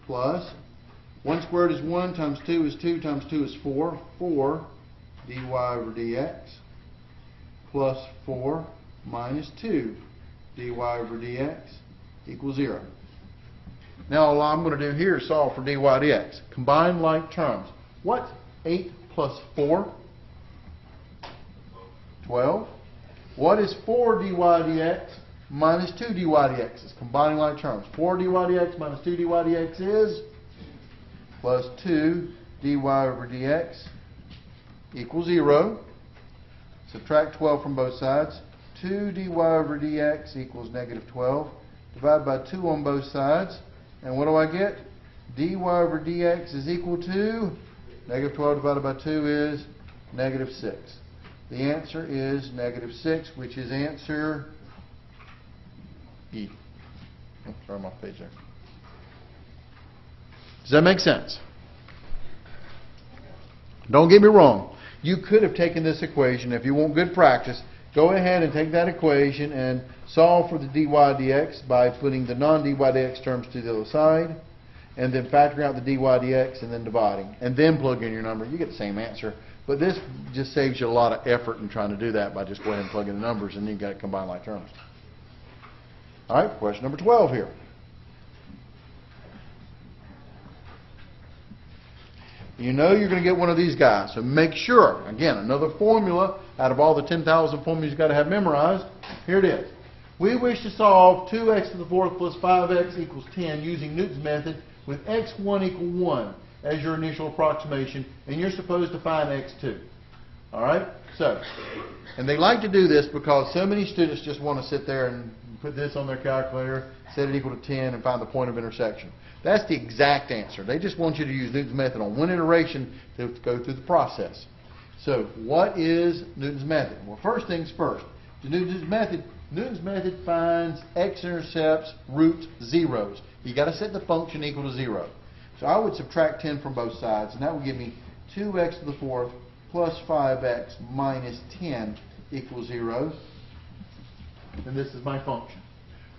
plus 1 squared is 1, times 2 is 2, times 2 is 4. 4 dy over dx, plus 4 minus 2 dy over dx equals 0. Now all I'm going to do here is solve for dy dx. Combine like terms. What's 8 plus 4? 12. What is 4 dy dx minus 2 dy dx? It's combining like terms. 4 dy dx minus 2 dy dx is plus 2 dy over dx equals 0. Subtract 12 from both sides. 2 dy over dx equals negative 12. Divide by 2 on both sides. And what do I get? Dy over dx is equal to negative 12 divided by 2 is negative 6. The answer is negative 6, which is answer E. Oh, sorry, I'm off page there. Does that make sense? Don't get me wrong. You could have taken this equation. If you want good practice, go ahead and take that equation and solve for the dy dx by putting the non-dy dx terms to the other side, and then factoring out the dy dx and then dividing, and then plug in your number. You get the same answer. But this just saves you a lot of effort in trying to do that by just go ahead and plug in the numbers, and then you've got to combine like terms. All right, question number 12 here. You know you're going to get one of these guys, so make sure, again, another formula out of all the 10,000 formulas you've got to have memorized. Here it is. We wish to solve 2x to the 4th plus 5x equals 10 using Newton's method with x1 equal 1 as your initial approximation, and you're supposed to find x2. All right? So, and they like to do this because so many students just want to sit there and put this on their calculator, set it equal to 10, and find the point of intersection. That's the exact answer. They just want you to use Newton's method on one iteration to go through the process. So, what is Newton's method? Well, first things first. Newton's method finds x-intercepts, roots, zeros. You've got to set the function equal to 0. So I would subtract 10 from both sides, and that would give me 2x to the 4th plus 5x minus 10 equals 0. And this is my function.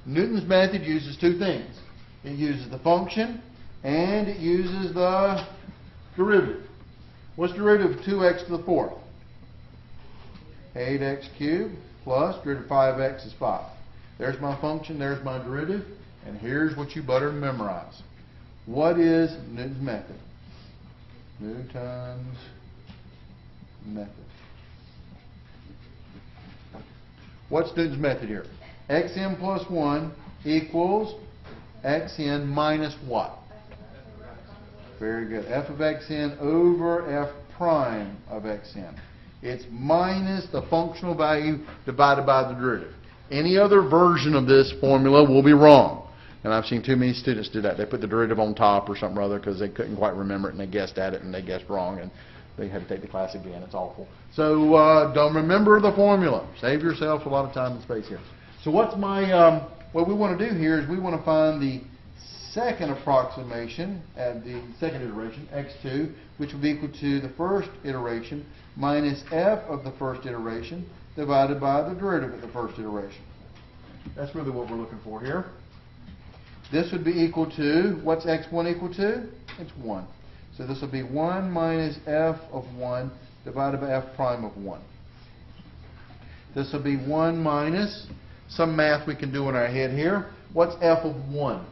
Newton's method uses two things. It uses the function, and it uses the derivative. What's the derivative of 2x to the 4th? 8x cubed plus derivative of 5x is 5. There's my function, there's my derivative, and here's what you better memorize. What is Newton's method? Newton's method. What's Newton's method here? Xn plus 1 equals Xn minus what? Very good. F of Xn over F prime of Xn. It's minus the functional value divided by the derivative. Any other version of this formula will be wrong. And I've seen too many students do that. They put the derivative on top or something or other because they couldn't quite remember it, and they guessed at it and they guessed wrong, and they had to take the class again. It's awful. So don't remember the formula. Save yourself a lot of time and space here. So what's my what we want to do here is we want to find the second approximation at the second iteration, x2, which will be equal to the first iteration minus f of the first iteration divided by the derivative of the first iteration. That's really what we're looking for here. This would be equal to, what's x1 equal to? It's 1. So this will be 1 minus f of 1 divided by f prime of 1. This will be 1 minus some math we can do in our head here. What's f of 1?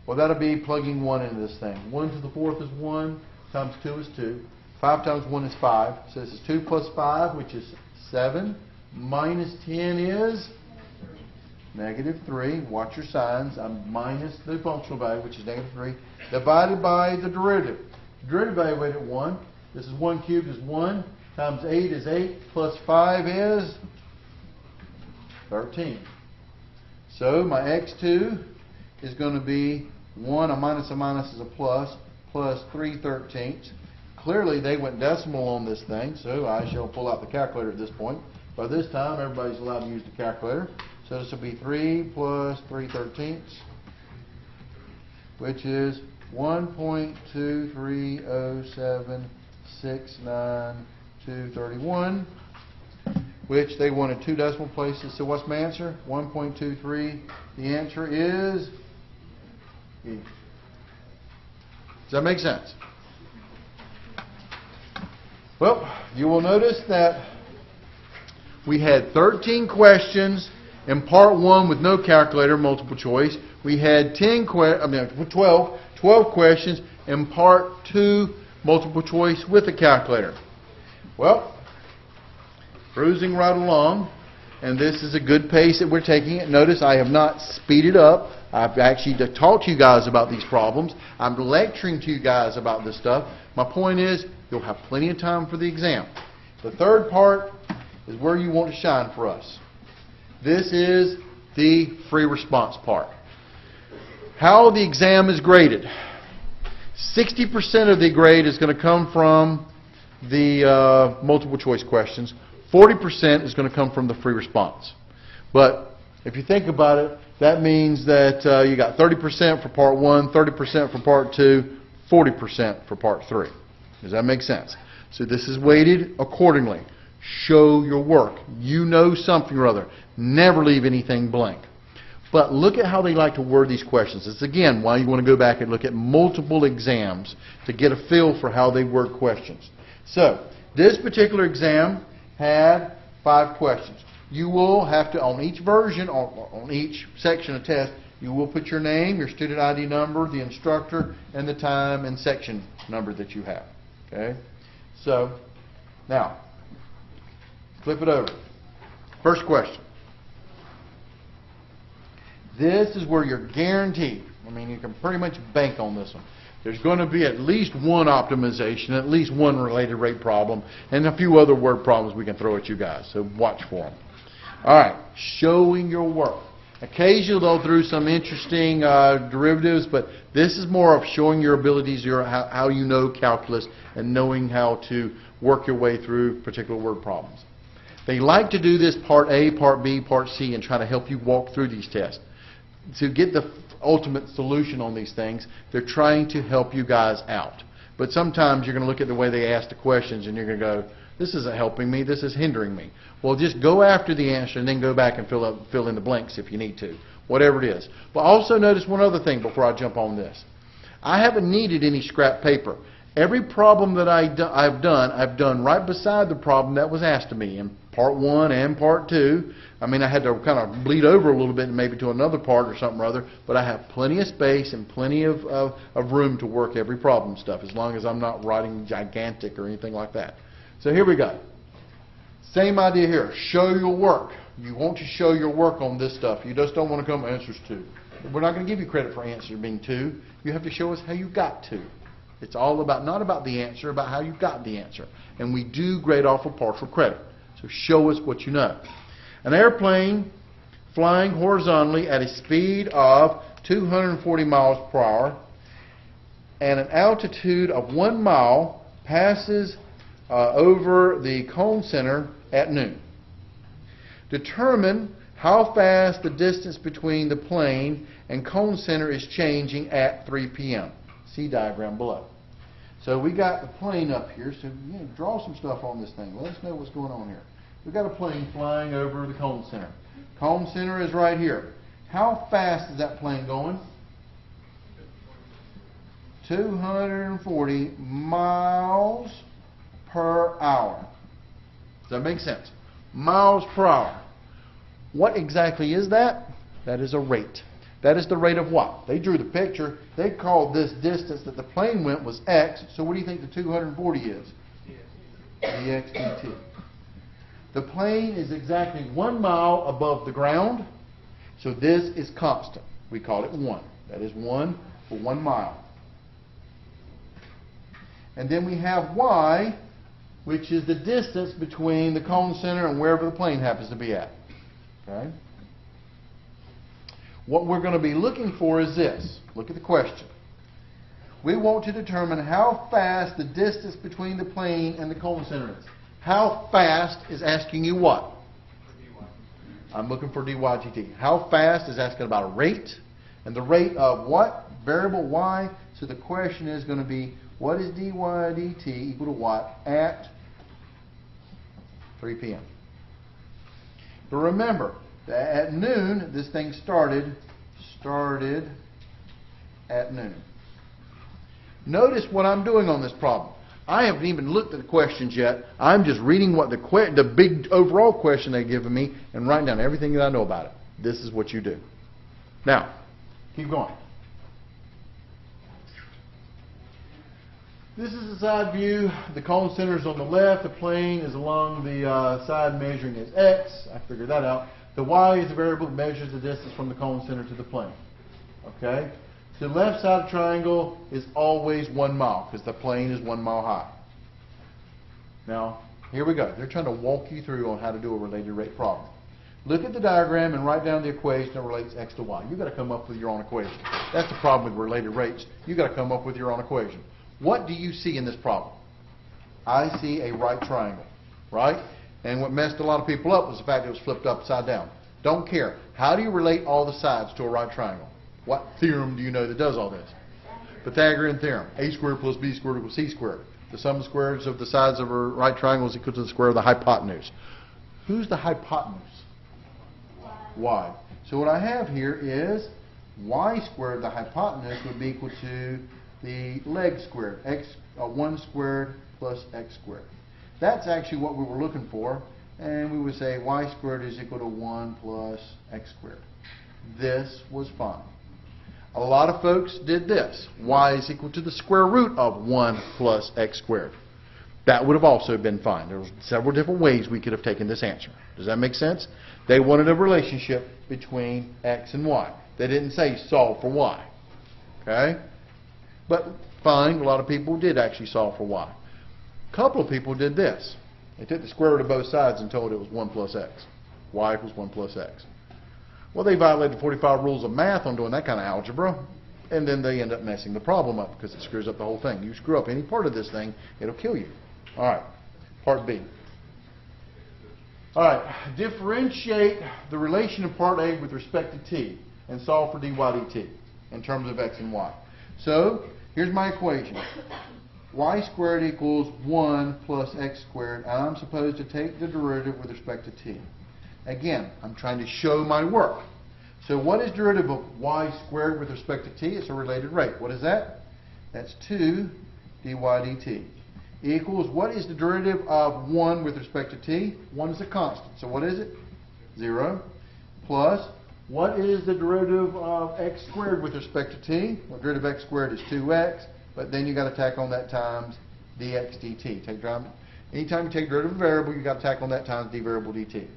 Well, that'll be plugging 1 into this thing. 1 to the 4th is 1, times 2 is 2. 5 times 1 is 5. So this is 2 plus 5, which is 7. Minus 10 is negative 3. Watch your signs. I'm minus the functional value, which is negative 3, divided by the derivative. Derivative evaluated at 1. This is 1 cubed is 1, times 8 is 8, plus 5 is 13. So my x2 is going to be 1, a minus is a plus 3/13. Clearly they went decimal on this thing, so I shall pull out the calculator at this point. By this time, everybody's allowed to use the calculator. So this will be 3 plus 3/13 which is 1.230769231, which they wanted 2 decimal places. So what's my answer? 1.23. The answer is E. Does that make sense? Well, you will notice that we had 13 questions in part 1 with no calculator, multiple choice. We had 12 questions in part 2, multiple choice with a calculator. Well, cruising right along, and this is a good pace that we're taking it. Notice I have not speeded up. I've actually taught you guys about these problems. I'm lecturing to you guys about this stuff. My point is, you'll have plenty of time for the exam. The third part is where you want to shine for us. This is the free response part. How the exam is graded. 60% of the grade is going to come from the multiple choice questions. 40% is going to come from the free response. But if you think about it, that means that you got 30% for part 1, 30% for part 2, 40% for part 3. Does that make sense? So this is weighted accordingly. Show your work. You know something or other. Never leave anything blank. But look at how they like to word these questions. It's again why you want to go back and look at multiple exams to get a feel for how they word questions. So this particular exam had 5 questions. You will have to, on each version, on each section of test, you will put your name, your student ID number, the instructor, and the time and section number that you have. Okay? So, now, flip it over. First question. This is where you're guaranteed. I mean, you can pretty much bank on this one. There's going to be at least one optimization, at least one related rate problem, and a few other word problems we can throw at you guys. So watch for them. All right, showing your work. Occasionally they'll throw some interesting derivatives, but this is more of showing your abilities, how you know calculus, and knowing how to work your way through particular word problems. They like to do this part A, part B, part C, and try to help you walk through these tests. To get the ultimate solution on these things, they're trying to help you guys out. But sometimes you're going to look at the way they ask the questions and you're going to go, this isn't helping me, this is hindering me. Well, just go after the answer and then go back and fill in the blanks if you need to, whatever it is. But also notice one other thing before I jump on this. I haven't needed any scrap paper. Every problem that I've done right beside the problem that was asked of me in part 1 and part 2. I mean, I had to kind of bleed over a little bit maybe to another part or something or other, but I have plenty of space and plenty of room to work every problem stuff, as long as I'm not writing gigantic or anything like that. So here we go. Same idea here. Show your work. You want to show your work on this stuff. You just don't want to come answers 2. We're not going to give you credit for answer being 2. You have to show us how you got 2. It's all about, not about the answer, about how you got the answer. And we do grade off of partial credit. So show us what you know. An airplane flying horizontally at a speed of 240 miles per hour and an altitude of 1 mile passes over the cone center at noon. Determine how fast the distance between the plane and cone center is changing at 3 p.m. See diagram below. So we got the plane up here, so draw some stuff on this thing. Let us know what's going on here. We've got a plane flying over the cone center. Cone center is right here. How fast is that plane going? 240 miles per hour. Does that make sense? Miles per hour. What exactly is that? That is a rate. That is the rate of what? They drew the picture. They called this distance that the plane went was x. So what do you think the 240 is? dx dt. The plane is exactly 1 mile above the ground. So this is constant. We call it 1. That is 1 for 1 mile. And then we have y, which is the distance between the cone center and wherever the plane happens to be at. Okay? What we're going to be looking for is this. Look at the question. We want to determine how fast the distance between the plane and the cone center is. How fast is asking you what? I'm looking for dy dt. How fast is asking about a rate, And the rate of what? Variable y. So the question is going to be, what is dy dt equal to what at 3 p.m.? But remember, that at noon, this thing started at noon. Notice what I'm doing on this problem. I haven't even looked at the questions yet. I'm just reading what the big overall question they've given me and writing down everything that I know about it. This is what you do. Now, keep going. This is the side view. The cone center is on the left. The plane is along the side measuring as x. I figured that out. The y is the variable that measures the distance from the cone center to the plane. Okay? The left side of the triangle is always 1 mile because the plane is 1 mile high. Now, here we go. They're trying to walk you through on how to do a related rate problem. Look at the diagram and write down the equation that relates x to y. You've got to come up with your own equation. That's the problem with related rates. You've got to come up with your own equation. What do you see in this problem? I see a right triangle, right? And what messed a lot of people up was the fact it was flipped upside down. Don't care. How do you relate all the sides to a right triangle? What theorem do you know that does all this? Pythagorean Theorem. A squared plus b squared equals c squared. The sum of squares of the sides of a right triangle is equal to the square of the hypotenuse. Who's the hypotenuse? Y. So what I have here is y squared, the hypotenuse, would be equal to the leg squared, 1 squared plus x squared. That's actually what we were looking for, and we would say y squared is equal to 1 plus x squared. This was fine. A lot of folks did this. Y is equal to the square root of 1 plus x squared. That would have also been fine. There were several different ways we could have taken this answer. Does that make sense? They wanted a relationship between x and y. They didn't say solve for y. Okay? But fine, a lot of people did actually solve for y. A couple of people did this. They took the square root of both sides and told it was 1 plus x. Y equals 1 plus x. Well, they violated 45 rules of math on doing that kind of algebra, and then they end up messing the problem up because it screws up the whole thing. You screw up any part of this thing, it'll kill you. All right, part B. All right, differentiate the relation of part A with respect to t and solve for dy dt in terms of x and y. So, here's my equation. Y squared equals 1 plus x squared, and I'm supposed to take the derivative with respect to t. Again, I'm trying to show my work. So what is derivative of y squared with respect to t? It's a related rate. What is that? That's 2 dy dt. Equals, what is the derivative of 1 with respect to t? 1 is a constant. So what is it? 0. Plus, what is the derivative of x squared with respect to t? Well, derivative of x squared is 2x, but then you got to tack on that times dx dt. Anytime you take derivative of a variable, you got to tack on that times d variable dt.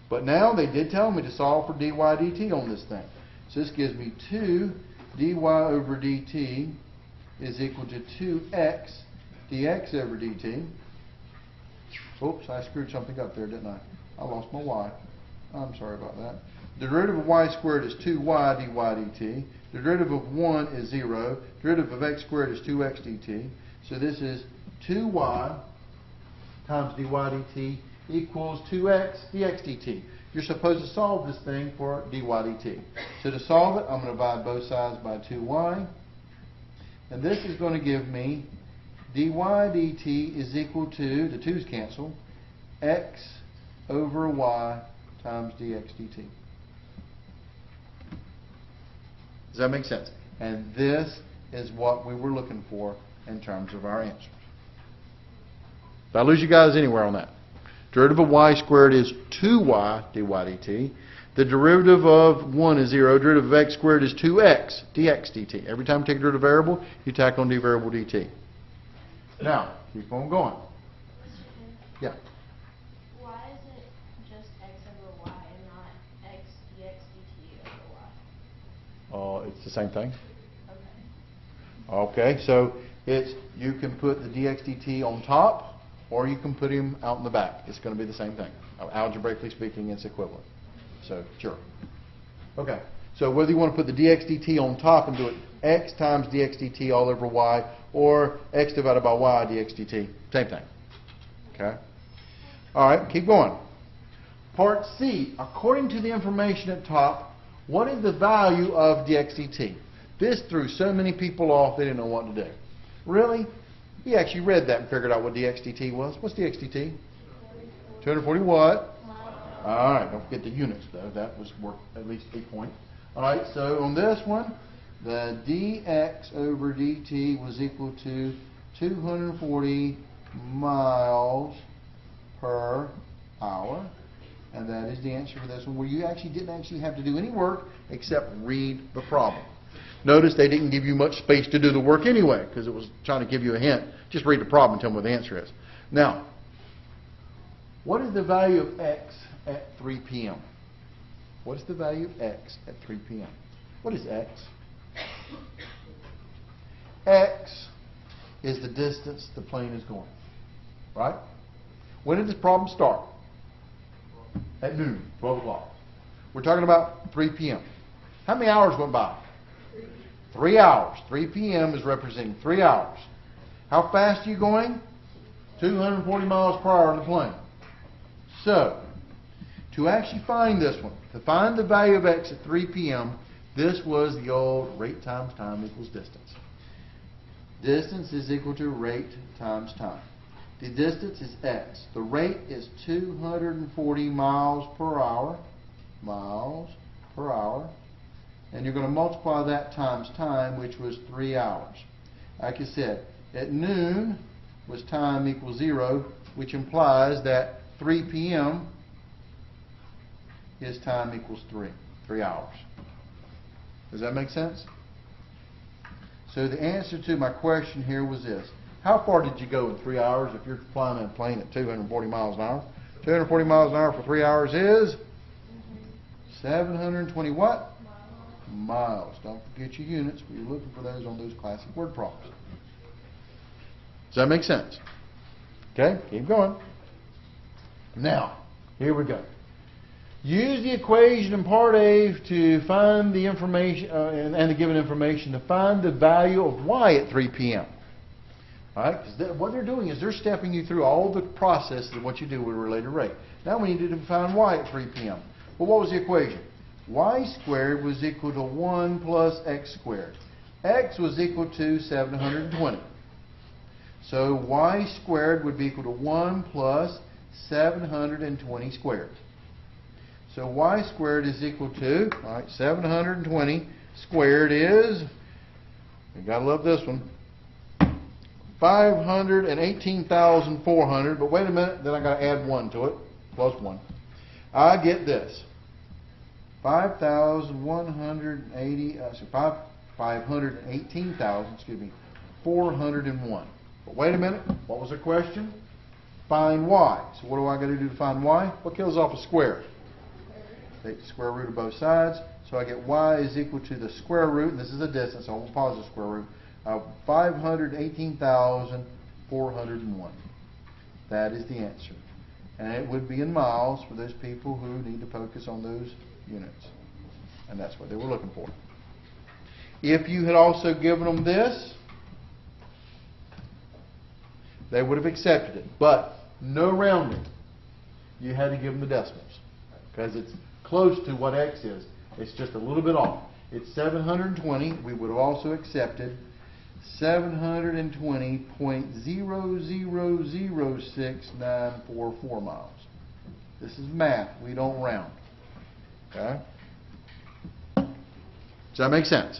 But now they did tell me to solve for dy dt on this thing. So this gives me 2 dy over dt is equal to 2x dx over dt. Oops, I screwed something up there, didn't I? I lost my y. I'm sorry about that. The derivative of y squared is 2y dy dt. The derivative of 1 is 0. The derivative of x squared is 2x dt. So this is 2y times dy dt equals 2x dx dt. You're supposed to solve this thing for dy dt. So to solve it, I'm going to divide both sides by 2y. And this is going to give me dy dt is equal to, the 2's cancel, x over y times dx dt. Does that make sense? And this is what we were looking for in terms of our answer. Did I lose you guys anywhere on that? Derivative of y squared is 2y dy dt. The derivative of 1 is 0. Derivative of x squared is 2x dx dt. Every time you take a derivative variable, you tack on d variable dt. Now, keep on going. Yeah. Why is it just x over y and not x dx dt over y? It's the same thing. Okay. Okay, so it's, you can put the dx dt on top, or you can put him out in the back. It's going to be the same thing. Algebraically speaking, it's equivalent. So, sure. Okay, so whether you want to put the dx dt on top and do it x times dx dt all over y, or x divided by y dx dt, same thing. Okay? All right, keep going. Part C, according to the information at top, What is the value of dx dt? This threw so many people off they didn't know what to do. Really? You actually read that and figured out what dx dt was. What's dx dt? 240 what? All right, don't forget the units though. That was worth at least 8 points. All right, so on this one, the dx over dt was equal to 240 miles per hour. And that is the answer for this one, where you actually didn't have to do any work except read the problem. Notice they didn't give you much space to do the work anyway, because it was trying to give you a hint. Just read the problem and tell me what the answer is. Now, what is the value of x at 3 p.m.? What is the value of x at 3 p.m.? What is x? X is the distance the plane is going. Right? When did this problem start? At noon, 12 o'clock. We're talking about 3 p.m. How many hours went by? 3 hours. 3 p.m. is representing 3 hours. How fast are you going? 240 miles per hour in the plane. So, to actually find this one, to find the value of x at 3 p.m., this was the old rate times time equals distance. Distance is equal to rate times time. The distance is x. The rate is 240 miles per hour. Miles per hour. And you're going to multiply that times time, which was 3 hours. Like I said, at noon was time equals 0, which implies that 3 p.m. is time equals 3 hours. Does that make sense? So the answer to my question here was this. How far did you go in 3 hours if you're flying in a plane at 240 miles an hour? 240 miles an hour for 3 hours is 720 what? Miles. Don't forget your units when you're looking for those on those classic word problems. Does that make sense? Okay, keep going. Now, here we go. Use the equation in part A to find the information and the given information to find the value of y at 3 p.m. All right, because what they're doing is they're stepping you through all the processes of what you do with a related rate. Now we need to find y at 3 p.m. Well, what was the equation? Y squared was equal to 1 plus x squared. X was equal to 720. So y squared would be equal to 1 plus 720 squared. So y squared is equal to, all right, 720 squared is, you gotta love this one, 518,400, but wait a minute, then I got to add 1 to it, plus 1. I get this, 518,401. But wait a minute, what was the question? Find y. So what do I got to do to find y? What kills off a square? Take the square root of both sides. So I get y is equal to the square root, and this is a distance, so I won't pause the square root, of 518,401. That is the answer. And it would be in miles for those people who need to focus on those units. And that's what they were looking for. If you had also given them this, they would have accepted it. But no rounding. You had to give them the decimals. Because it's close to what x is. It's just a little bit off. It's 720. We would have also accepted 720.0006944 miles. This is math. We don't round. Okay? Does that make sense?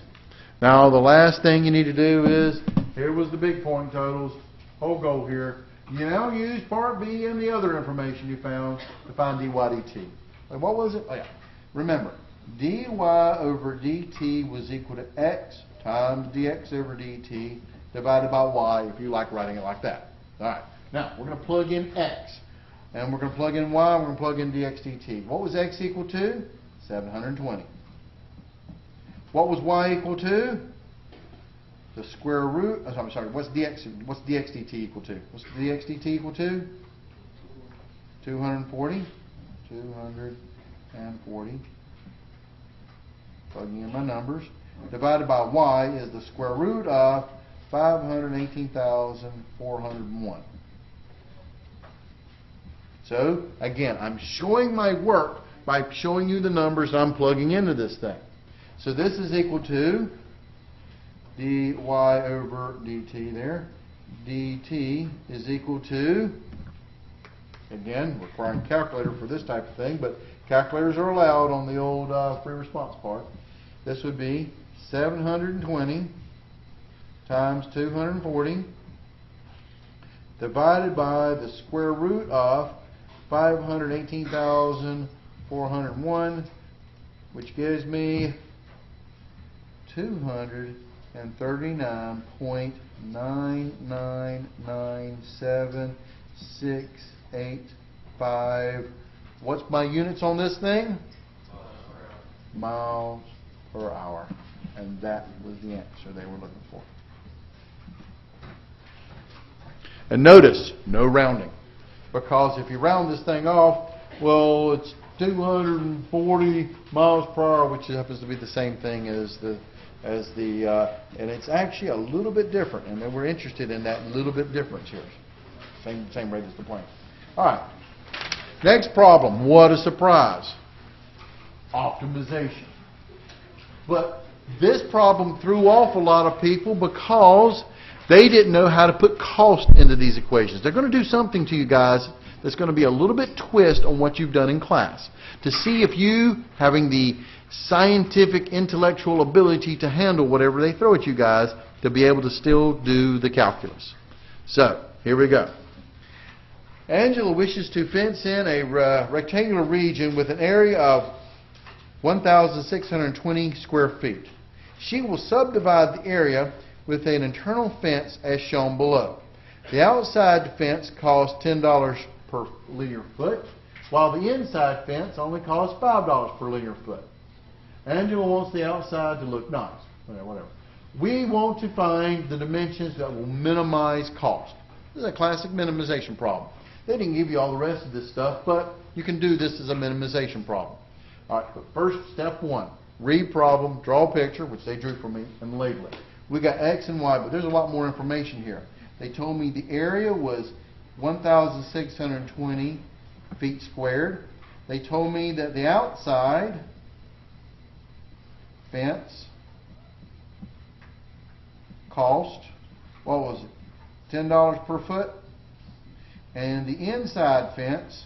Now, the last thing you need to do is, here was the big point totals. Whole goal here. You now use part B and the other information you found to find dy dt. Like, what was it? Oh, yeah. Remember, dy over dt was equal to x times dx over dt divided by y, if you like writing it like that. All right. Now, we're going to plug in x. And we're going to plug in y, we're going to plug in dx dt. What was x equal to? 720. What was y equal to? The square root, I'm sorry, what's dx dt equal to? What's dx dt equal to? 240. 240. Plugging in my numbers. Divided by y is the square root of 518,401. So, again, I'm showing my work by showing you the numbers I'm plugging into this thing. So this is equal to dy over dt there. dt is equal to, again, requiring a calculator for this type of thing, but calculators are allowed on the old free response part. This would be 720 times 240 divided by the square root of 518,401, which gives me 239.9997685. What's my units on this thing? Miles per hour. And that was the answer they were looking for. And notice, no rounding. Because if you round this thing off, well, it's 240 miles per hour, which happens to be the same thing as the and it's actually a little bit different, and then we're interested in that little bit difference here. Same rate as the plane. All right. Next problem. What a surprise. Optimization. But this problem threw off a lot of people because they didn't know how to put cost into these equations. They're going to do something to you guys that's going to be a little bit twist on what you've done in class to see if you, having the scientific intellectual ability to handle whatever they throw at you guys, to be able to still do the calculus. So, here we go. Angela wishes to fence in a rectangular region with an area of 1,620 square feet. She will subdivide the area with an internal fence as shown below. The outside fence costs $10 per linear foot, while the inside fence only costs $5 per linear foot. Angela wants the outside to look nice. Whatever. We want to find the dimensions that will minimize cost. This is a classic minimization problem. They didn't give you all the rest of this stuff, but you can do this as a minimization problem. All right, but first, step one. Read problem, draw a picture, which they drew for me, and label it. We got X and Y, but there's a lot more information here. They told me the area was 1,620 feet squared. They told me that the outside fence cost, what was it, $10 per foot? And the inside fence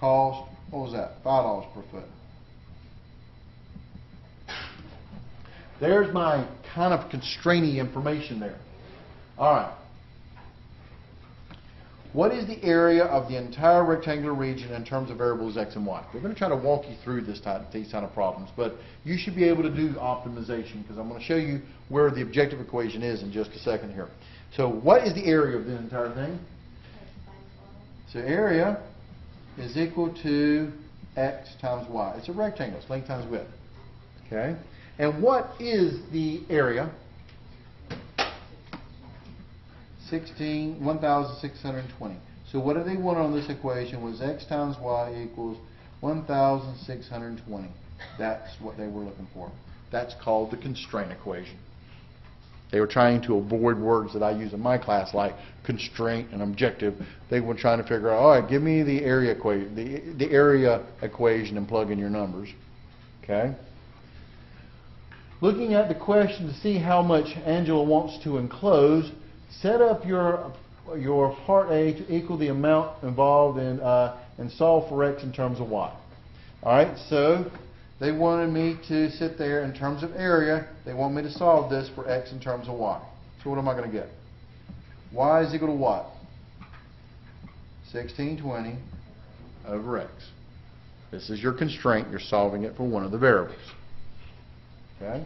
cost, what was that, $5 per foot. There's my kind of constraining information there. All right. What is the area of the entire rectangular region in terms of variables X and Y? We're going to try to walk you through these kind of problems, but you should be able to do optimization because I'm going to show you where the objective equation is in just a second here. So what is the area of the entire thing? So area is equal to X times Y. It's a rectangle. It's length times width. Okay? And what is the area? 1,620. So what do they want on this equation was X times Y equals 1,620. That's what they were looking for. That's called the constraint equation. They were trying to avoid words that I use in my class like constraint and objective. They were trying to figure out, all right, give me the area equation, the area equation and plug in your numbers. Okay? Looking at the question to see how much Angela wants to enclose, set up your part A to equal the amount involved in and solve for X in terms of Y. All right, so they wanted me to sit there in terms of area. They want me to solve this for X in terms of Y. So what am I going to get? Y is equal to what? 1620 over X. This is your constraint. You're solving it for one of the variables. Okay?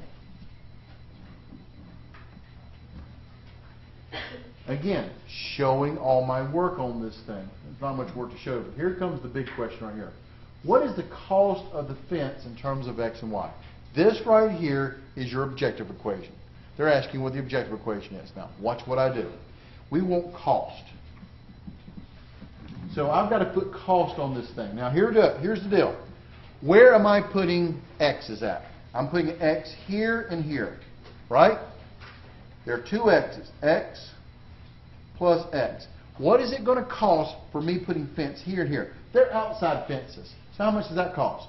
Again, showing all my work on this thing. There's not much work to show, but here comes the big question right here. What is the cost of the fence in terms of X and Y? This right here is your objective equation. They're asking what the objective equation is. Now, watch what I do. We want cost. So I've got to put cost on this thing. Now, here's the deal. Where am I putting X's at? I'm putting X here and here, right? There are two X's, X plus X. What is it going to cost for me putting fence here and here? They're outside fences. So how much does that cost?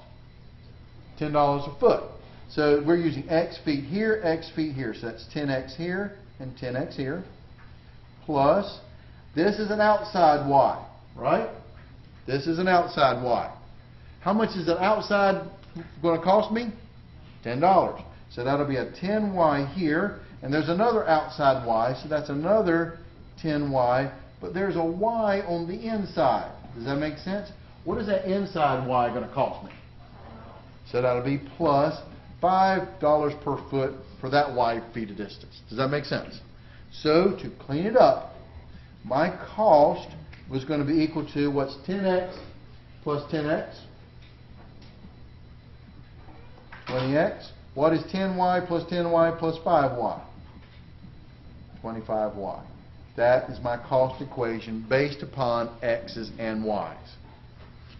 $10 a foot. So we're using X feet here, X feet here. So that's 10X here and 10X here. Plus, this is an outside Y, right? This is an outside Y. How much is an outside going to cost me? $10. So that'll be a 10Y here. And there's another outside Y, so that's another 10Y. But there's a Y on the inside. Does that make sense? What is that inside Y going to cost me? So that'll be plus $5 per foot for that Y feet of distance. Does that make sense? So to clean it up, my cost was going to be equal to what's 10X plus 10X? 20X. What is 10Y plus 10Y plus 5Y? 25Y. That is my cost equation based upon X's and Y's.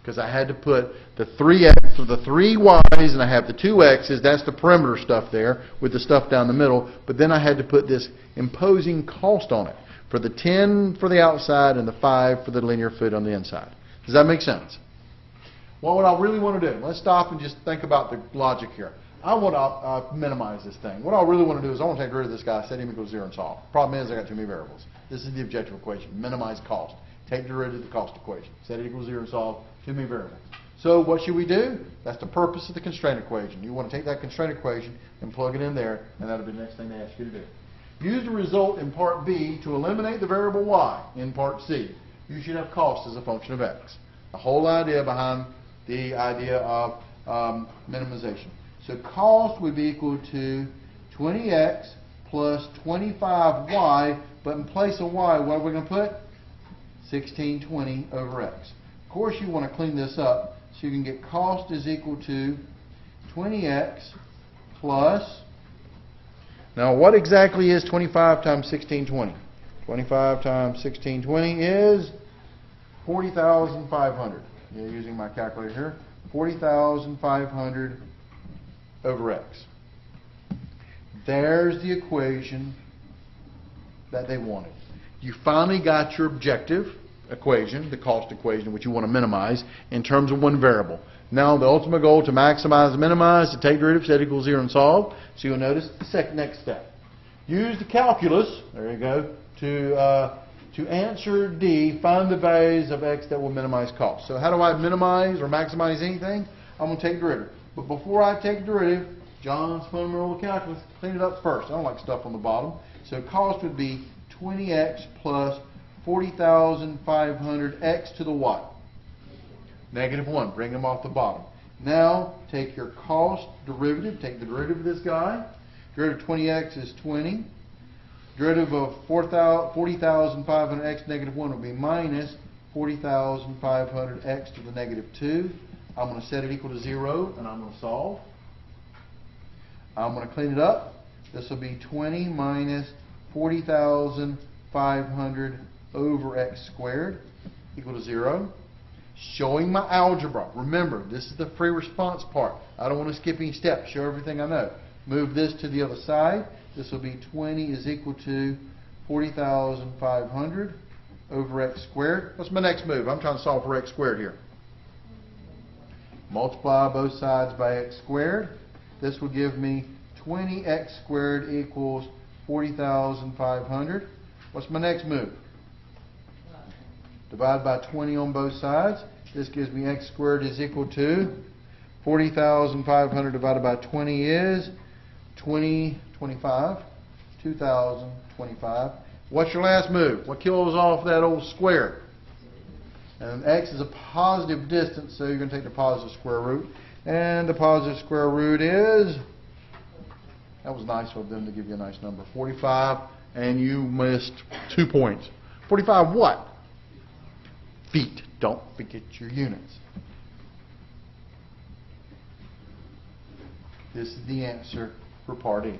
Because I had to put the 3X or the 3 Y's and I have the 2 X's. That's the perimeter stuff there with the stuff down the middle. But then I had to put this imposing cost on it for the 10 for the outside and the 5 for the linear foot on the inside. Does that make sense? Well, what I really want to do, let's stop and just think about the logic here. I want to minimize this thing. What I really want to do is I want to take rid of this guy, set him equals 0 and solve. Problem is I got too many variables. This is the objective equation, minimize cost. Take derivative of the cost equation. Set it equals 0 and solve, too many variables. So what should we do? That's the purpose of the constraint equation. You want to take that constraint equation and plug it in there, and that'll be the next thing they ask you to do. Use the result in part B to eliminate the variable y in part C. You should have cost as a function of x. The whole idea behind the idea of minimization. So cost would be equal to 20x plus 25y, but in place of y, what are we going to put? 1620 over x. Of course, you want to clean this up so you can get cost is equal to 20x plus, now what exactly is 25 times 1620? 25 times 1620 is 40,500. Using my calculator here. 40,500 over x. There's the equation that they wanted. You finally got your objective equation, the cost equation, which you want to minimize in terms of one variable. Now the ultimate goal to maximize and minimize, to take derivative, set equals 0 and solve. So you'll notice the next step. Use the calculus, there you go, to answer D, find the values of x that will minimize cost. So how do I minimize or maximize anything? I'm going to take derivative. But before I take derivative, John's fundamental calculus, clean it up first. I don't like stuff on the bottom. So cost would be 20x plus 40,500 x to the what? -1. Bring them off the bottom. Now take your cost derivative. Take the derivative of this guy. Derivative of 20x is 20. Derivative of 40,500 x -1 will be minus 40,500 x to the -2. I'm going to set it equal to 0 and I'm going to solve. I'm going to clean it up. This will be 20 minus 40,500 over x squared equal to 0. Showing my algebra. Remember, this is the free response part. I don't want to skip any steps. Show everything I know. Move this to the other side. This will be 20 is equal to 40,500 over x squared. What's my next move? I'm trying to solve for x squared here. Multiply both sides by x squared. This will give me 20x squared equals 40,500. What's my next move? Divide by 20 on both sides. This gives me x squared is equal to 40,500 divided by 20 is 25. 2,025. What's your last move? What kills off that old square? And x is a positive distance, so you're going to take the positive square root. And the positive square root is, that was nice of them to give you a nice number, 45, and you missed 2 points. 45 what? Feet. Don't forget your units. This is the answer for part E.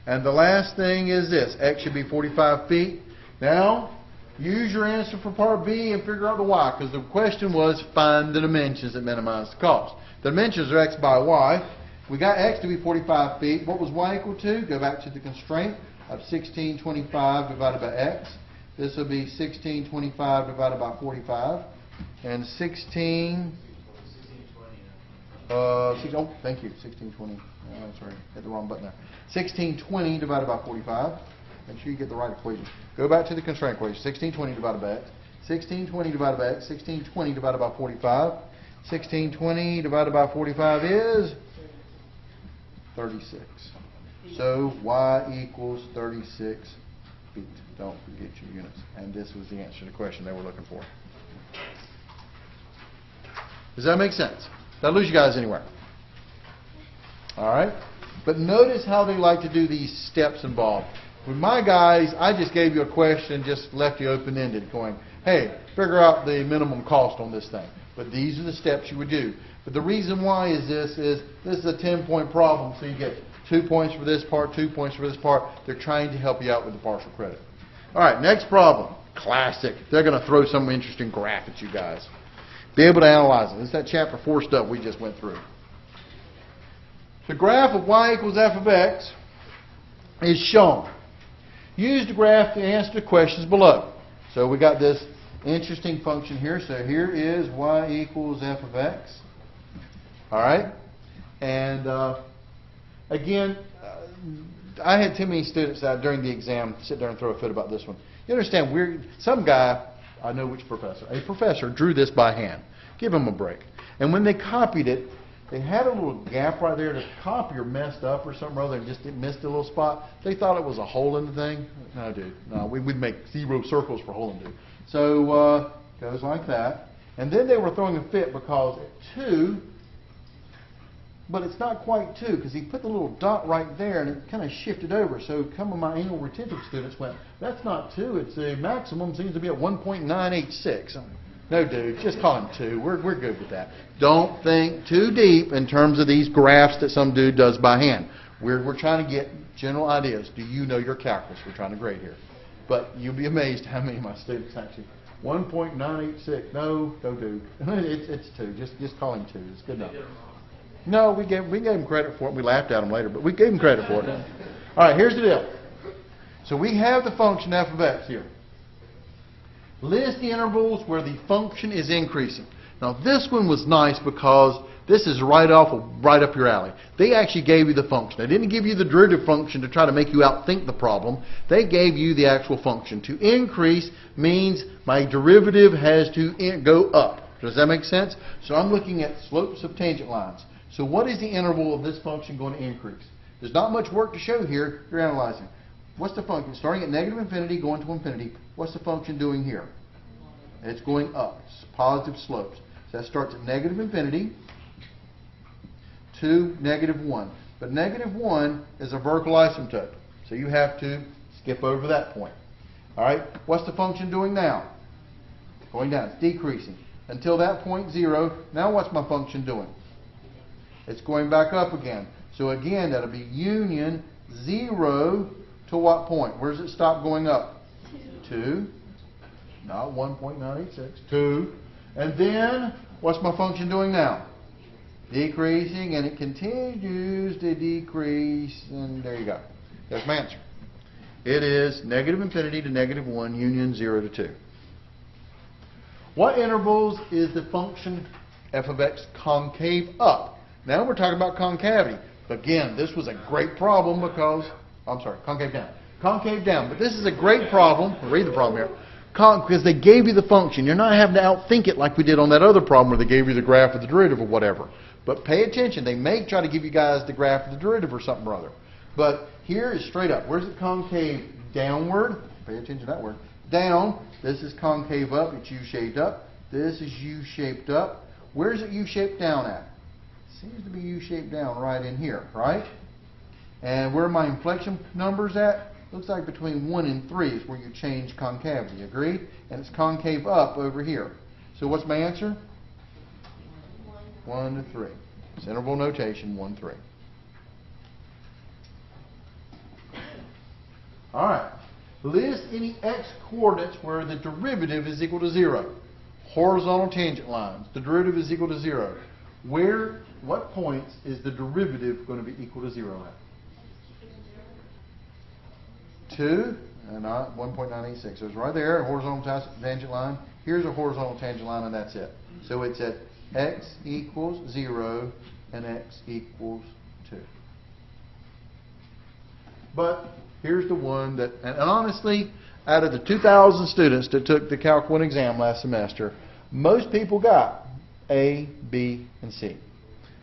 And the last thing is this. X should be 45 feet. Now, use your answer for part B and figure out the y, because the question was find the dimensions that minimize the cost. The dimensions are x by y. We got x to be 45 feet. What was y equal to? Go back to the constraint of 1625 divided by x. This will be 1625 divided by 45. And 16... oh, thank you, 1620. Oh, sorry, hit the wrong button there. 1620 divided by 45. Make sure you get the right equation. Go back to the constraint equation. 1620 divided by x. 1620 divided by x. 1620 divided by 45. 1620 divided by 45 is 36. So y equals 36 feet. Don't forget your units. And this was the answer to the question they were looking for. Does that make sense? Did I lose you guys anywhere? All right. But notice how they like to do these steps involved. With my guys, I just gave you a question, just left you open-ended, going, hey, figure out the minimum cost on this thing. But these are the steps you would do. But the reason why is this is a 10-point problem, so you get 2 points for this part, 2 points for this part. They're trying to help you out with the partial credit. All right, next problem. Classic. They're going to throw some interesting graph at you guys. Be able to analyze it. This is that chapter 4 stuff we just went through. The graph of y equals f of x is shown. Use the graph to answer the questions below. So we got this interesting function here. So here is y equals f of x. All right. And again, I had too many students out during the exam sit there and throw a fit about this one. You understand, some guy, I know which professor, a professor drew this by hand. Give him a break. And when they copied it, they had a little gap right there. The copier messed up or something or other and just missed a little spot. They thought it was a hole in the thing. No, dude. No, we'd make 0 circles for hole in dude. So goes like that. And then they were throwing a fit because at 2, but it's not quite 2 because he put the little dot right there and it kind of shifted over. So some of my anal retentive students went, that's not 2. It's the maximum seems to be at 1.986. No, dude, just call him 2. We're good with that. Don't think too deep in terms of these graphs that some dude does by hand. We're trying to get general ideas. Do you know your calculus? We're trying to grade here. But you'll be amazed how many of my students actually, 1.986. No, dude. It's 2. Just call him 2. It's good enough. No, we gave him credit for it. We laughed at him later, but we gave him credit for it. All right, here's the deal. So we have the function f of x here. List the intervals where the function is increasing. Now this one was nice because this is right up your alley. They actually gave you the function. They didn't give you the derivative function to try to make you outthink the problem. They gave you the actual function. To increase means my derivative has to go up. Does that make sense? So I'm looking at slopes of tangent lines. So what is the interval of this function going to increase? There's not much work to show here. You're analyzing. What's the function? Starting at negative infinity, going to infinity. What's the function doing here? It's going up. It's positive slopes. So that starts at negative infinity to negative 1. But negative 1 is a vertical asymptote. So you have to skip over that point. All right? What's the function doing now? Going down. It's decreasing. Until that point, 0. Now what's my function doing? It's going back up again. So again, that'll be union 0 to what point? Where does it stop going up? 2. Not 1.986. 2. And then, what's my function doing now? Decreasing, and it continues to decrease. And there you go. There's my answer. It is negative infinity to negative 1, union 0 to 2. What intervals is the function f of x concave up? Now we're talking about concavity. Again, this was a great problem because, concave down. Concave down. But this is a great problem. We'll read the problem here. Because they gave you the function. You're not having to outthink it like we did on that other problem where they gave you the graph of the derivative or whatever. But pay attention. They may try to give you guys the graph of the derivative or something or other. But here is straight up. Where's it concave? Downward. Pay attention to that word. Down. This is concave up. It's U-shaped up. This is U-shaped up. Where's it U-shaped down at? Seems to be U-shaped down right in here, right? And where are my inflection numbers at? Looks like between 1 and 3 is where you change concavity. Agree? And it's concave up over here. So what's my answer? 1 to 3. It's interval notation 1, 3. All right. List any x coordinates where the derivative is equal to 0. Horizontal tangent lines. The derivative is equal to 0. What points is the derivative going to be equal to 0 at? 2? not 1.986. So it's right there, a horizontal tangent line. Here's a horizontal tangent line, and that's it. So it's at x equals 0 and x equals 2. But here's the one that, and honestly, out of the 2,000 students that took the Calc 1 exam last semester, most people got A, B, and C.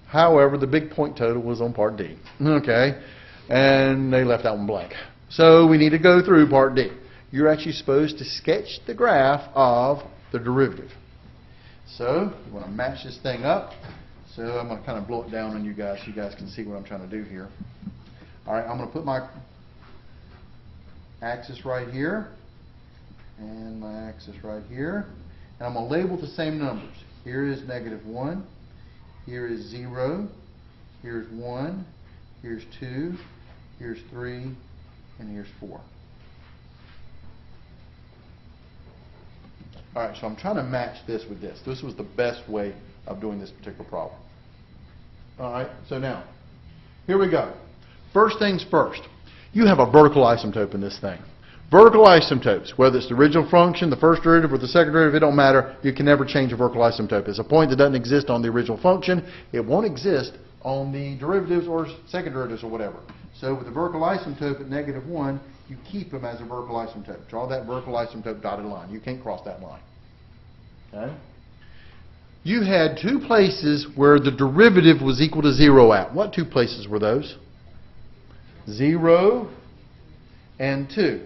However, the big point total was on Part D. Okay? And they left that one blank. So we need to go through Part D. You're actually supposed to sketch the graph of the derivative. So you want to match this thing up. So I'm going to kind of blow it down on you guys so you guys can see what I'm trying to do here. All right, I'm going to put my axis right here and my axis right here. And I'm going to label the same numbers. Here is -1. Here is 0. Here's 1. Here's 2. Here's 3. And here's 4. All right, so I'm trying to match this with this. This was the best way of doing this particular problem. All right, so now, here we go. First things first, you have a vertical asymptote in this thing. Vertical asymptotes, whether it's the original function, the first derivative, or the second derivative, it don't matter. You can never change a vertical asymptote. It's a point that doesn't exist on the original function. It won't exist on the derivatives or second derivatives or whatever. So with the vertical asymptote at -1, you keep them as a vertical asymptote. Draw that vertical asymptote dotted line. You can't cross that line. Okay? You had two places where the derivative was equal to 0 at. What two places were those? 0 and 2.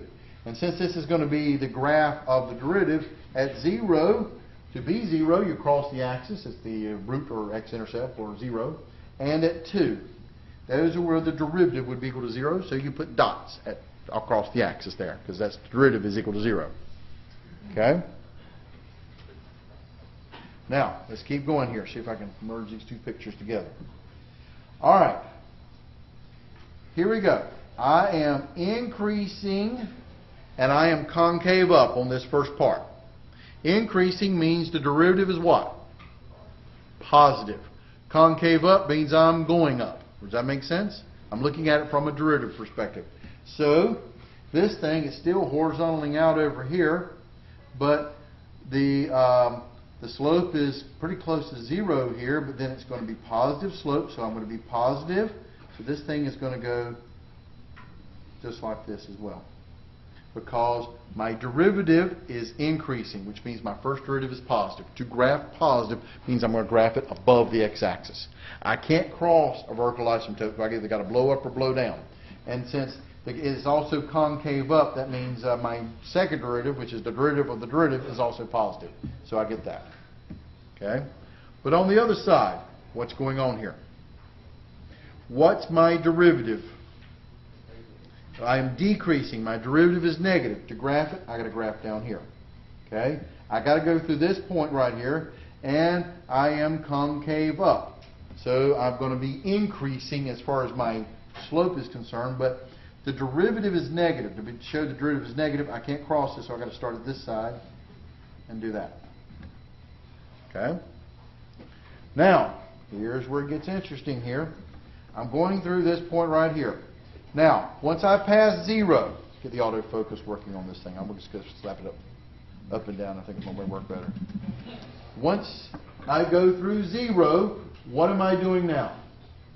And since this is going to be the graph of the derivative, at 0, to be 0, you cross the axis. It's the root or x-intercept or 0. And at 2, those are where the derivative would be equal to 0. So you put dots across the axis there because that's the derivative is equal to 0. Okay? Now, let's keep going here. See if I can merge these two pictures together. All right. Here we go. I am increasing and I am concave up on this first part. Increasing means the derivative is what? Positive. Concave up means I'm going up. Does that make sense? I'm looking at it from a derivative perspective. So this thing is still horizontally out over here, but the slope is pretty close to 0 here, but then it's going to be positive slope, so I'm going to be positive. So this thing is going to go just like this as well, because my derivative is increasing, which means my first derivative is positive. To graph positive means I'm going to graph it above the x-axis. I can't cross a vertical asymptote, so I either got to blow up or blow down. And since it is also concave up, that means my second derivative, which is the derivative of the derivative, is also positive. So I get that. Okay? But on the other side, what's going on here? What's my derivative? I am decreasing. My derivative is negative. To graph it, I got to graph down here. Okay? I got to go through this point right here, and I am concave up. So I'm going to be increasing as far as my slope is concerned, but the derivative is negative. To show the derivative is negative, I can't cross this, so I've got to start at this side and do that. Okay? Now, here's where it gets interesting here. I'm going through this point right here. Now, once I pass 0, let's get the autofocus working on this thing. I'm just going to slap it up and down. I think it's going to work better. Once I go through 0, what am I doing now?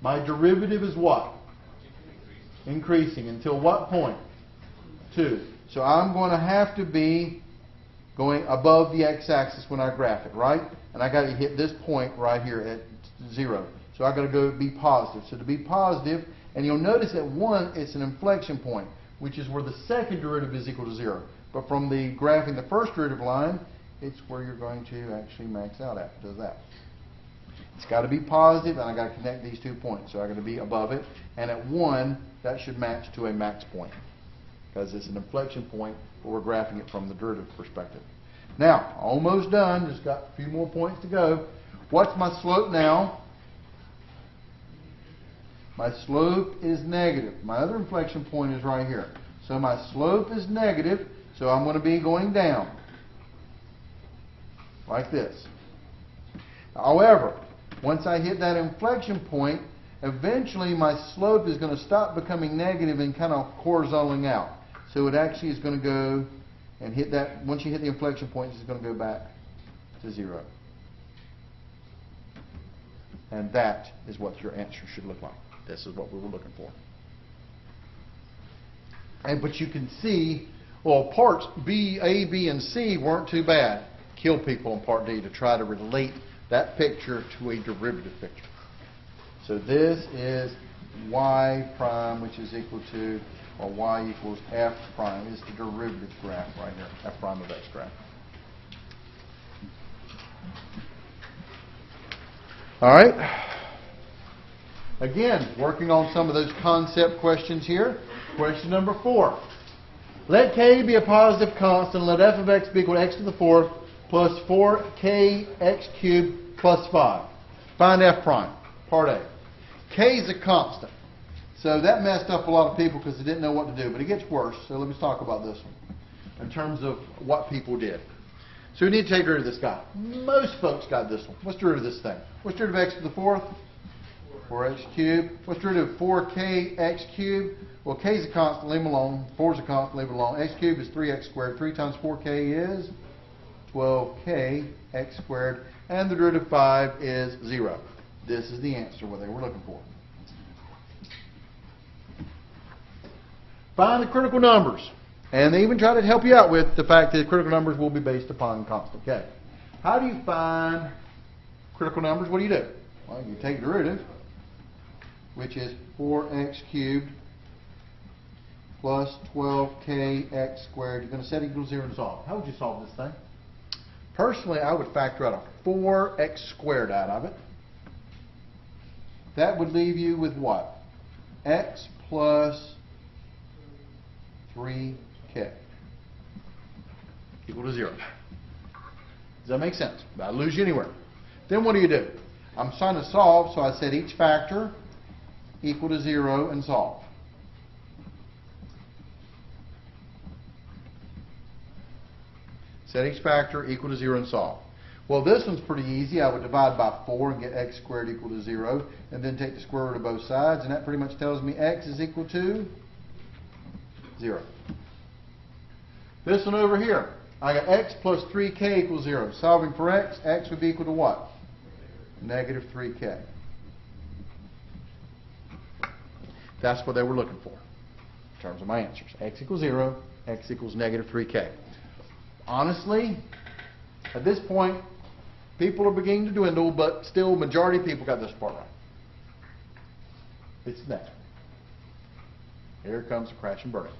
My derivative is what? Increasing. Until what point? 2. So I'm going to have to be going above the x-axis when I graph it, right? And I got to hit this point right here at 0. So I got to go be positive. So to be positive, and you'll notice at 1, it's an inflection point, which is where the second derivative is equal to 0. But from the graphing the first derivative line, it's where you're going to actually max out at. Does that? It's got to be positive, and I got to connect these 2 points. So I got to be above it, and at 1, that should match to a max point, because it's an inflection point, but we're graphing it from the derivative perspective. Now, almost done. Just got a few more points to go. What's my slope now? My slope is negative. My other inflection point is right here. So my slope is negative, so I'm going to be going down. Like this. However, once I hit that inflection point, eventually my slope is going to stop becoming negative and kind of horizontally out. So it actually is going to go and hit that, once you hit the inflection point, it's going to go back to 0. And that is what your answer should look like. This is what we were looking for. But you can see, well, parts B, A, B, and C weren't too bad. Kill people in part D to try to relate that picture to a derivative picture. So this is y prime, which is equal to, or y equals f prime. Is the derivative graph right here, f prime of x graph. All right. Again, working on some of those concept questions here. Question number 4. Let k be a positive constant and let f of x be equal to x to the 4th plus 4kx cubed plus 5. Find f prime, part A. K is a constant. So that messed up a lot of people because they didn't know what to do. But it gets worse. So let me talk about this one in terms of what people did. So we need to take derivative of this guy. Most folks got this one. What's the derivative of this thing? What's the derivative of x to the 4th? 4x cubed. What's the derivative of 4kx cubed? Well, k is a constant, leave it alone. 4 is a constant, leave it alone. X cubed is 3x squared. 3 times 4k is 12k x squared. And the derivative of 5 is 0. This is the answer what they were looking for. Find the critical numbers. And they even try to help you out with the fact that critical numbers will be based upon constant k. How do you find critical numbers? What do? Well, you take derivative, which is 4x cubed plus 12kx squared. You're going to set it equal to 0 and solve. How would you solve this thing? Personally, I would factor out a 4x squared out of it. That would leave you with what? X plus 3k equal to 0. Does that make sense? I lose you anywhere. Then what do? I'm trying to solve, so I set each factor equal to 0 and solve. Set each factor equal to 0 and solve. Well, this one's pretty easy. I would divide by 4 and get x squared equal to 0, and then take the square root of both sides, and that pretty much tells me x is equal to 0. This one over here, I got x plus 3k equals 0. Solving for x, x would be equal to what? Negative 3k. That's what they were looking for in terms of my answers. X equals 0, x equals negative 3k. Honestly, at this point, people are beginning to dwindle, but still, majority of people got this part right. It's that. Here comes the crash and burning.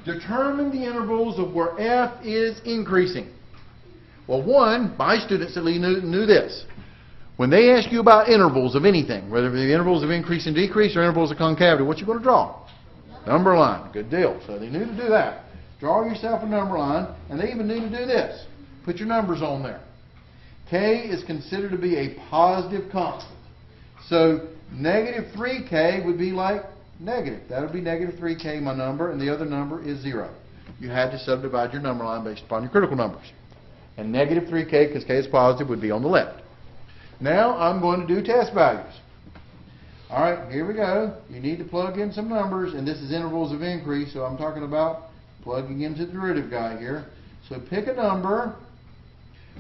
Determine the intervals of where f is increasing. Well, one, my students at Lee knew this. When they ask you about intervals of anything, whether it be intervals of increase and decrease or intervals of concavity, what you going to draw? Number line. Good deal. So they knew to do that. Draw yourself a number line, and they even knew to do this. Put your numbers on there. K is considered to be a positive constant. So negative 3k would be like negative. That would be negative 3k, my number, and the other number is 0. You had to subdivide your number line based upon your critical numbers. And negative 3k, because k is positive, would be on the left. Now I'm going to do test values. All right, here we go. You need to plug in some numbers, and this is intervals of increase, so I'm talking about plugging into the derivative guy here. So pick a number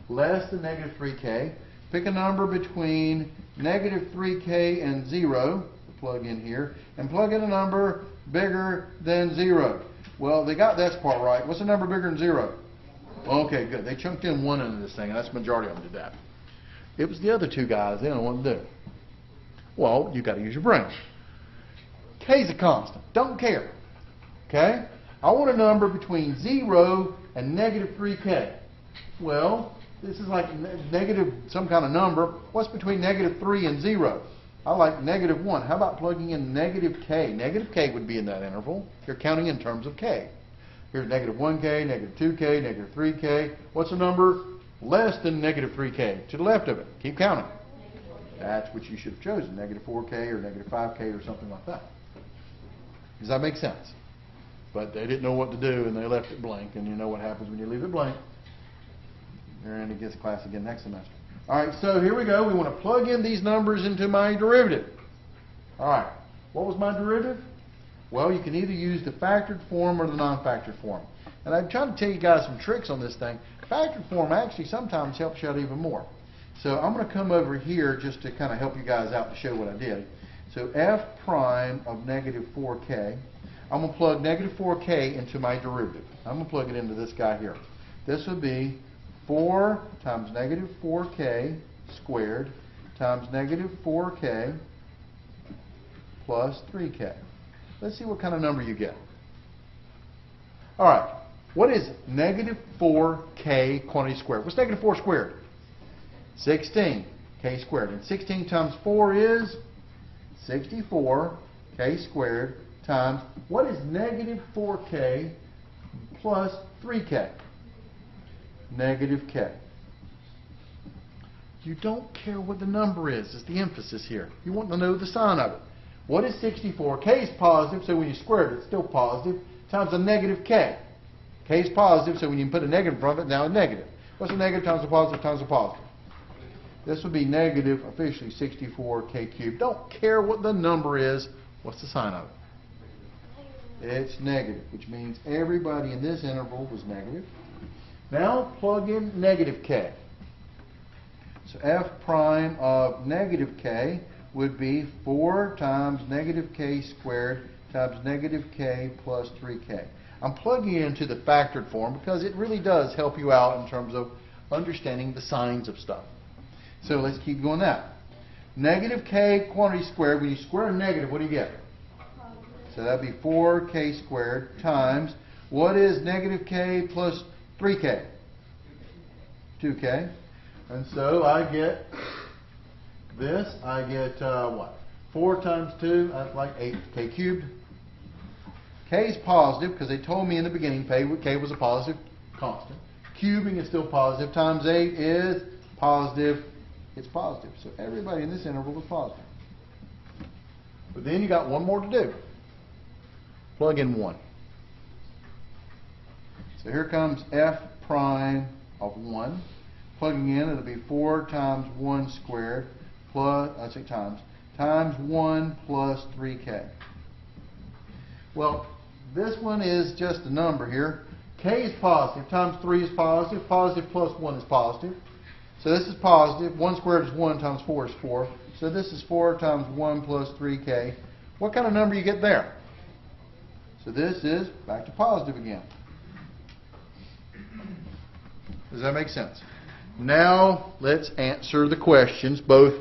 less than negative 3k. Pick a number between negative 3k and 0 to plug in here, and plug in a number bigger than 0. Well, they got this part right. What's a number bigger than 0? Okay, good. They chunked in 1 into this thing, and that's the majority of them did that. It was the other two guys. They don't know what to do. Well, you got to use your brain. K is a constant. Don't care. Okay? I want a number between 0 and negative 3k. Well, this is like negative some kind of number. What's between negative 3 and 0? I like negative 1. How about plugging in negative k? Negative k would be in that interval. You're counting in terms of k. Here's negative 1k, negative 2k, negative 3k. What's a number less than negative 3k? To the left of it. Keep counting. That's what you should have chosen. Negative 4k or negative 5k or something like that. Does that make sense? But they didn't know what to do, and they left it blank. And you know what happens when you leave it blank. You're in against class again next semester. All right, so here we go. We want to plug in these numbers into my derivative. All right, what was my derivative? Well, you can either use the factored form or the non-factored form. And I'm trying to tell you guys some tricks on this thing. Factored form actually sometimes helps you out even more. So I'm going to come over here just to kind of help you guys out to show what I did. So f prime of negative 4k, I'm going to plug negative 4k into my derivative. I'm going to plug it into this guy here. This would be 4 times negative 4k squared times negative 4k plus 3k. Let's see what kind of number you get. All right, what is negative 4k quantity squared? What's negative 4 squared? 16 k squared. And 16 times 4 is 64 k squared times, what is negative 4k plus 3k? Negative k. You don't care what the number is the emphasis here. You want to know the sign of it. What is 64? K is positive, so when you square it, it's still positive, times a negative k. K is positive, so when you put a negative in front of it, now it's negative. What's a negative times a positive times a positive? This would be negative, officially 64k cubed. Don't care what the number is. What's the sign of it? It's negative, which means everybody in this interval was negative. Now plug in negative k. So f prime of negative k would be 4 times negative k squared times negative k plus 3k. I'm plugging it into the factored form because it really does help you out in terms of understanding the signs of stuff. So let's keep going that. Negative k quantity squared, when you square a negative, what do you get? So that would be 4k squared times, what is negative k plus 3k? 2k. And so I get this, I get what? 4 times 2, that's like 8k cubed. K is positive because they told me in the beginning k was a positive constant. Cubing is still positive, times 8 is positive. It's positive. So everybody in this interval is positive. But then you got one more to do. Plug in 1. So here comes f prime of 1. Plugging in, it'll be 4 times 1 squared plus, I say times 1 plus 3k. Well, this one is just a number here. K is positive, times 3 is positive, positive plus 1 is positive. So this is positive. 1 squared is 1 times 4 is 4. So this is 4 times 1 plus 3k. What kind of number you get there? So this is back to positive again. Does that make sense? Now let's answer the questions, both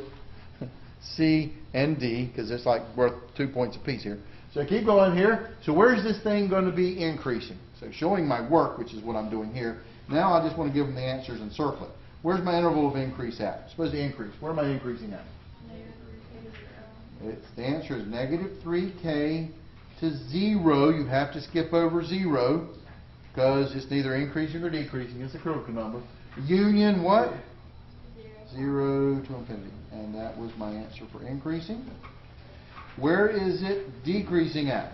C and D, because it's like worth 2 points apiece here. So keep going here. So where's this thing going to be increasing? So showing my work, which is what I'm doing here. Now I just want to give them the answers and circle it. Where's my interval of increase at? Suppose the increase. Where am I increasing at? The answer is negative 3k to 0. You have to skip over 0 because it's neither increasing or decreasing. It's a critical number. Union what? 0 to infinity. And that was my answer for increasing. Where is it decreasing at?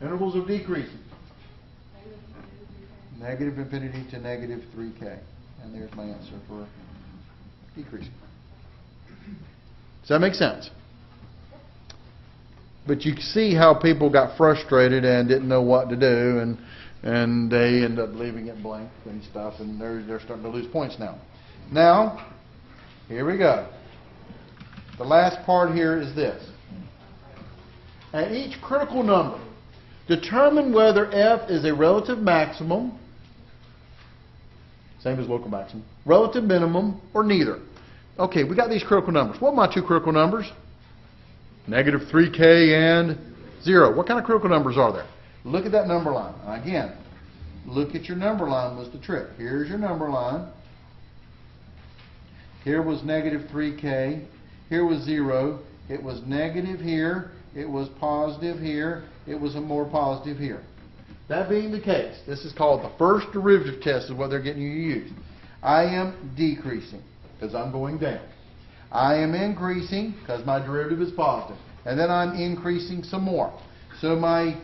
Intervals of decreasing. Negative infinity to negative 3k. And there's my answer for decreasing. Does that make sense? But you see how people got frustrated and didn't know what to do, and they end up leaving it blank and stuff, and they're starting to lose points now. Now, here we go. The last part here is this. At each critical number, determine whether f is a relative maximum, same as local maximum, relative minimum, or neither. Okay, we got these critical numbers. What are my 2 critical numbers? Negative 3k and 0. What kind of critical numbers are there? Look at that number line. Again, look at your number line was the trick. Here's your number line. Here was negative 3k. Here was 0. It was negative here. It was positive here. It was a more positive here. That being the case, this is called the first derivative test, is what they're getting you to use. I am decreasing because I'm going down. I am increasing because my derivative is positive. And then I'm increasing some more. So my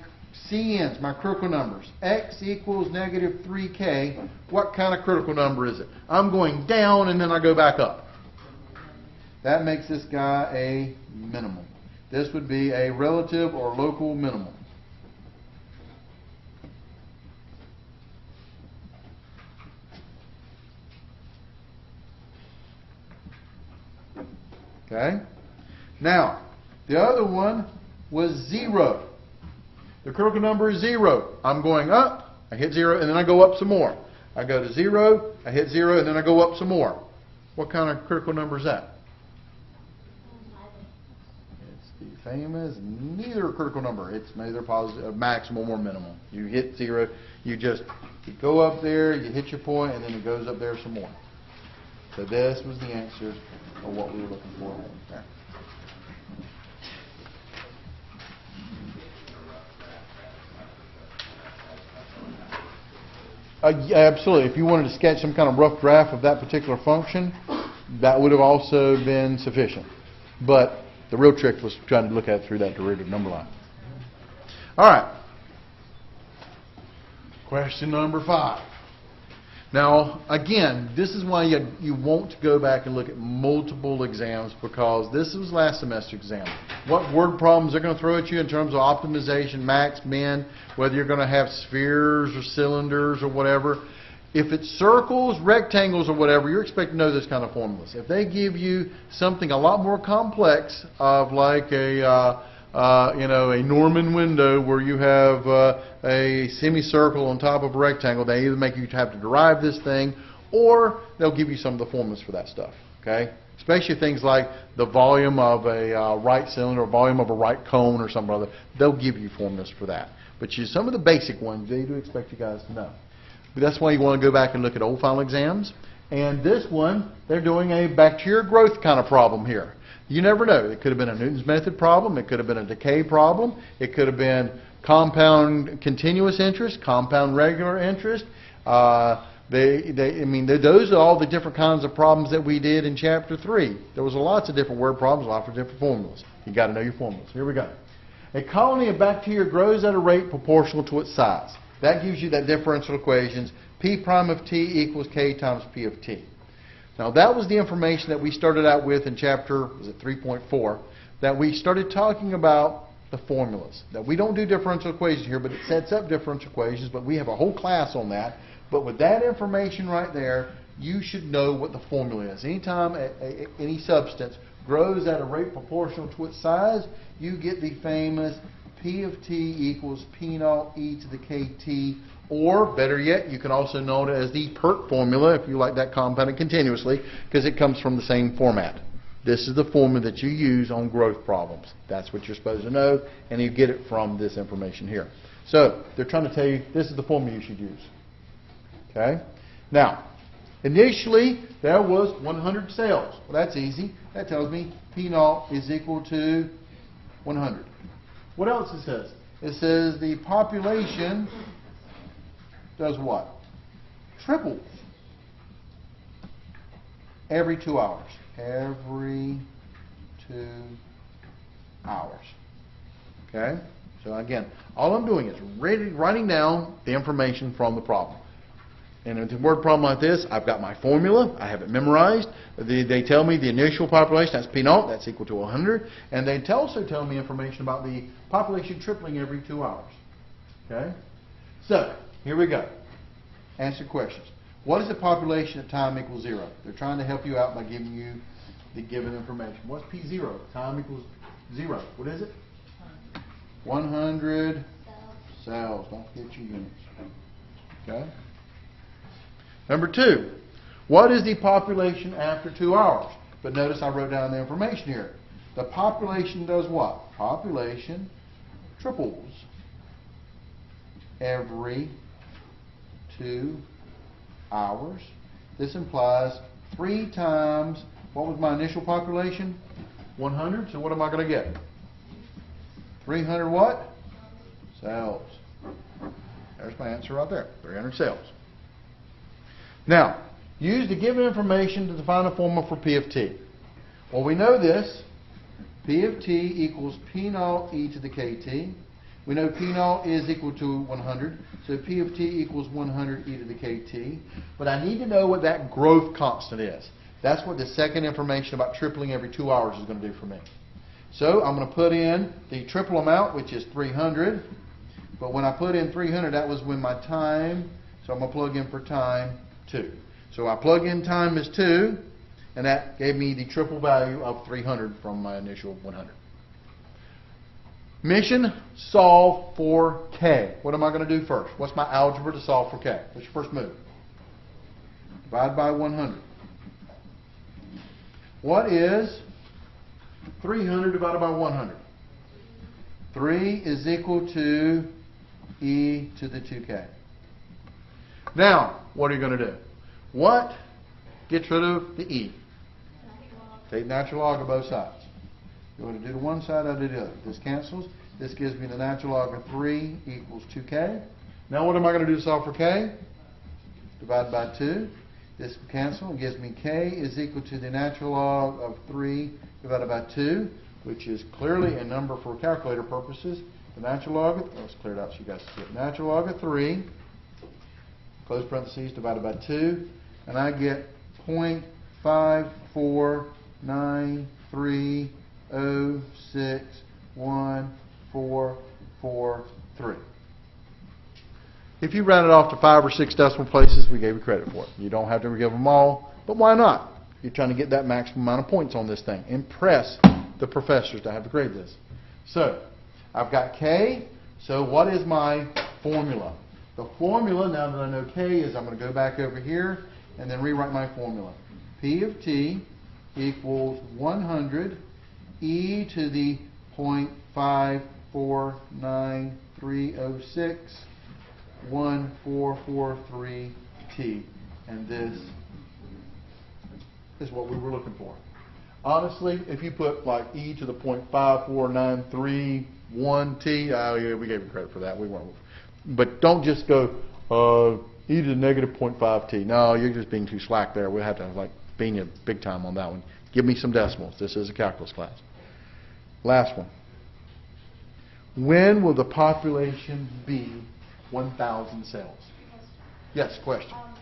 CNs, my critical numbers, x equals negative 3k, what kind of critical number is it? I'm going down and then I go back up. That makes this guy a minimum. This would be a relative or local minimum. Okay? Now, the other one was 0. The critical number is 0. I'm going up, I hit 0, and then I go up some more. I go to 0, I hit 0, and then I go up some more. What kind of critical number is that? It's the famous neither critical number. It's neither positive, maximum or minimum. You hit 0, you go up there, you hit your point, and then it goes up there some more. So this was the answer of what we were looking for there. Yeah, absolutely. If you wanted to sketch some kind of rough draft of that particular function, that would have also been sufficient. But the real trick was trying to look at it through that derivative number line. All right. Question number 5. Now, again, this is why you want to go back and look at multiple exams, because this was last semester exam. What word problems they're going to throw at you in terms of optimization, max, min, whether you're going to have spheres or cylinders or whatever. If it's circles, rectangles, or whatever, you're expected to know this kind of formulas. If they give you something a lot more complex, of like a Norman window where you have a semicircle on top of a rectangle, they either make you have to derive this thing, or they'll give you some of the formulas for that stuff. Okay, especially things like the volume of a right cylinder, or volume of a right cone, or something other. They'll give you formulas for that. But some of the basic ones they do expect you guys to know. But that's why you want to go back and look at old final exams. And this one, they're doing a bacteria growth kind of problem here. You never know. It could have been a Newton's method problem. It could have been a decay problem. It could have been compound continuous interest, compound regular interest. Those are all the different kinds of problems that we did in Chapter 3. There was lots of different word problems, lots of different formulas. You got to know your formulas. Here we go. A colony of bacteria grows at a rate proportional to its size. That gives you that differential equations. P prime of t equals k times p of t. Now that was the information that we started out with in chapter, was it 3.4, that we started talking about the formulas. That we don't do differential equations here, but it sets up differential equations, but we have a whole class on that. But with that information right there, you should know what the formula is. Anytime any substance grows at a rate proportional to its size, you get the famous P of t equals P naught e to the kt, or better yet, you can also know it as the PERT formula if you like that compounded continuously, because it comes from the same format. This is the formula that you use on growth problems. That's what you're supposed to know, and you get it from this information here. So they're trying to tell you this is the formula you should use. Okay? Now, initially there was 100 cells. Well, that's easy. That tells me P naught is equal to 100. What else it says? It says the population does what? Triples every 2 hours. Every 2 hours. Okay? So again, all I'm doing is writing down the information from the problem. And in a word problem like this, I've got my formula. I have it memorized. They tell me the initial population, that's P naught, that's equal to 100. And they also tell me information about the population tripling every 2 hours. Okay? So, here we go. Answer questions. What is the population at time equals 0? They're trying to help you out by giving you the given information. What's P0? Time equals 0. What is it? 100 cells. Don't forget your units. Okay? Number 2, what is the population after 2 hours? But notice I wrote down the information here. The population does what? Population triples every 2 hours. This implies 3 times, what was my initial population? 100. So what am I going to get? 300 what? Cells. There's my answer right there. 300 cells. Now, use the given information to define a formula for P of t. Well, we know this. P of t equals P naught e to the kt. We know P naught is equal to 100. So P of t equals 100 e to the kt. But I need to know what that growth constant is. That's what the second information about tripling every 2 hours is going to do for me. So I'm going to put in the triple amount, which is 300. But when I put in 300, that was when my time, so I'm going to plug in for time 2. So I plug in time as 2, and that gave me the triple value of 300 from my initial 100. Mission, solve for K. What am I going to do first? What's my algebra to solve for K? What's your first move? Divide by 100. What is 300 divided by 100? 3 is equal to e to the 2k. Now, what are you going to do? What gets rid of the e? Take natural log of both sides. You want to do the one side, I do the other. This cancels. This gives me the natural log of 3 equals 2k. Now what am I going to do to solve for k? Divide by 2. This will cancel and gives me k is equal to the natural log of 3 divided by 2, which is clearly a number for calculator purposes. The natural log of, let's clear it out so you guys see it. Natural log of 3, close parentheses, divided by 2, and I get 0.54930614443. If you round it off to 5 or 6 decimal places, we gave you credit for it. You don't have to give them all, but why not? You're trying to get that maximum amount of points on this thing. Impress the professors to have to grade this. So, I've got K, so what is my formula? The formula, now that I know K, is I'm going to go back over here and then rewrite my formula. P of T equals 100 e to the 0.5493061443t, and this is what we were looking for. Honestly, if you put like e to the 0.54931t, yeah, we gave you credit for that. We weren't, but don't just go e to the negative 0.5t. No, you're just being too slack there. We'll have to like bean you big time on that one. Give me some decimals. This is a calculus class. Last one. When will the population be 1,000 cells? Yes, question. On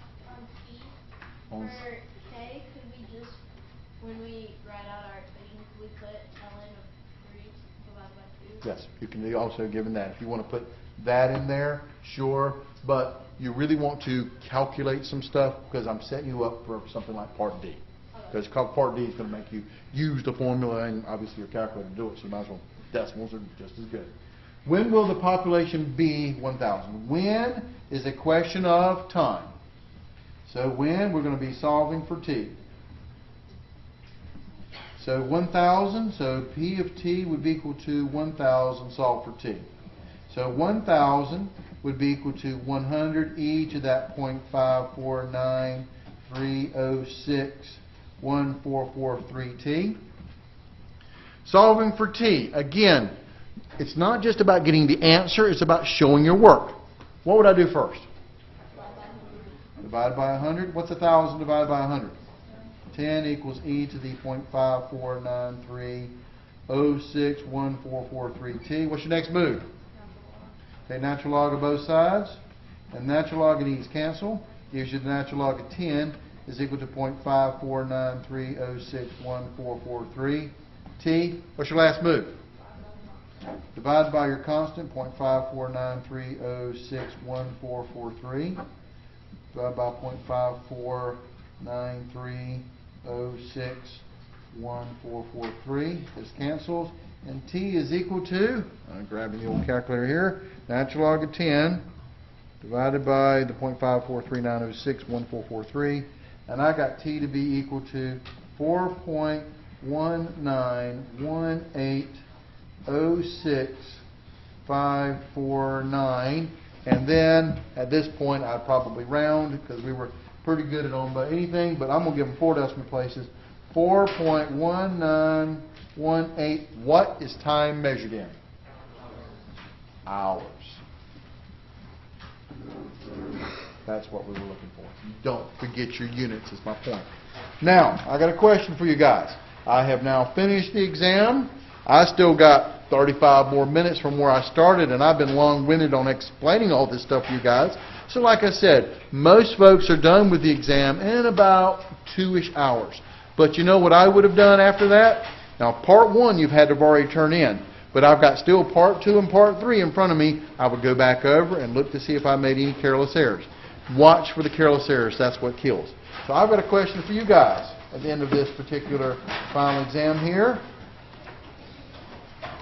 P, for K, could we just, when we write out our equation, could we put ln of 3 divided by 2? Yes, you can also given that. If you want to put that in there, sure, but you really want to calculate some stuff because I'm setting you up for something like Part D. Because Part D is going to make you use the formula and obviously your calculator to do it, so you might as well, decimals are just as good. When will the population be 1,000? When is a question of time. So when, we're going to be solving for t. So 1,000, so P of t would be equal to 1,000 solved for t. So 1,000 would be equal to 100 e to that 0.54930614443t. Solving for t, again, it's not just about getting the answer, it's about showing your work. What would I do first? Divide by 100. What's 1,000 divided by 100? 10 equals e to the 0.54930614443t. What's your next move? Okay, natural log of both sides. And natural log of these cancel. Gives you the natural log of 10 is equal to 0.54930614443t. What's your last move? Divide by your constant, 0.54930614443. Divide by 0.54930614443. This cancels. And t is equal to, I'm grabbing the old calculator here, natural log of 10 divided by the 0.54390614443. And I got t to be equal to 4.191806549. And then at this point I'd probably round because we were pretty good at on anything, but I'm going to give them 4 decimal places. 4.1918. What is time measured in? Hours. That's what we were looking for. Don't forget your units is my point. Now, I got a question for you guys. I have now finished the exam. I still got 35 more minutes from where I started, and I've been long-winded on explaining all this stuff to you guys. So like I said, most folks are done with the exam in about 2-ish hours. But you know what I would have done after that? Now, part 1 you've had to have already turned in, but I've got still part 2 and part 3 in front of me. I would go back over and look to see if I made any careless errors. Watch for the careless errors. That's what kills. So I've got a question for you guys at the end of this particular final exam here.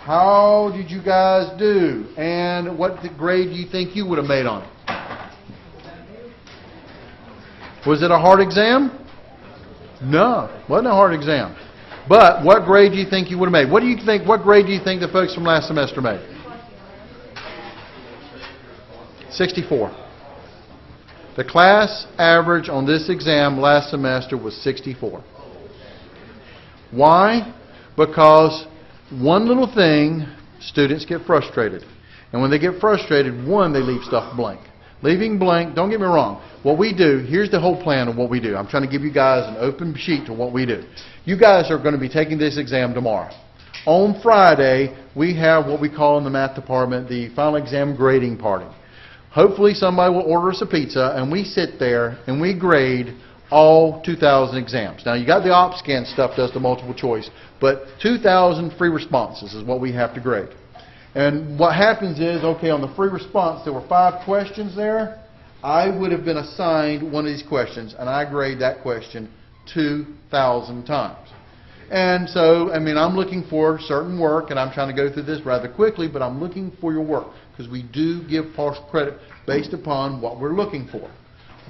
How did you guys do? And what grade do you think you would have made on it? Was it a hard exam? No, wasn't a hard exam. But what grade do you think you would have made? What grade do you think the folks from last semester made? 64. The class average on this exam last semester was 64. Why? Because one little thing, students get frustrated. And when they get frustrated, one, they leave stuff blank. Leaving blank, don't get me wrong, what we do, here's the whole plan of what we do. I'm trying to give you guys an open sheet to what we do. You guys are going to be taking this exam tomorrow. On Friday, we have what we call in the math department the final exam grading party. Hopefully somebody will order us a pizza and we sit there and we grade all 2,000 exams. Now you got the OpScan stuff, does the multiple choice, but 2,000 free responses is what we have to grade. And what happens is, okay, on the free response, there were 5 questions there. I would have been assigned one of these questions, and I grade that question 2,000 times. And so, I mean, I'm looking for certain work, and I'm trying to go through this rather quickly, but I'm looking for your work, because we do give partial credit based upon what we're looking for.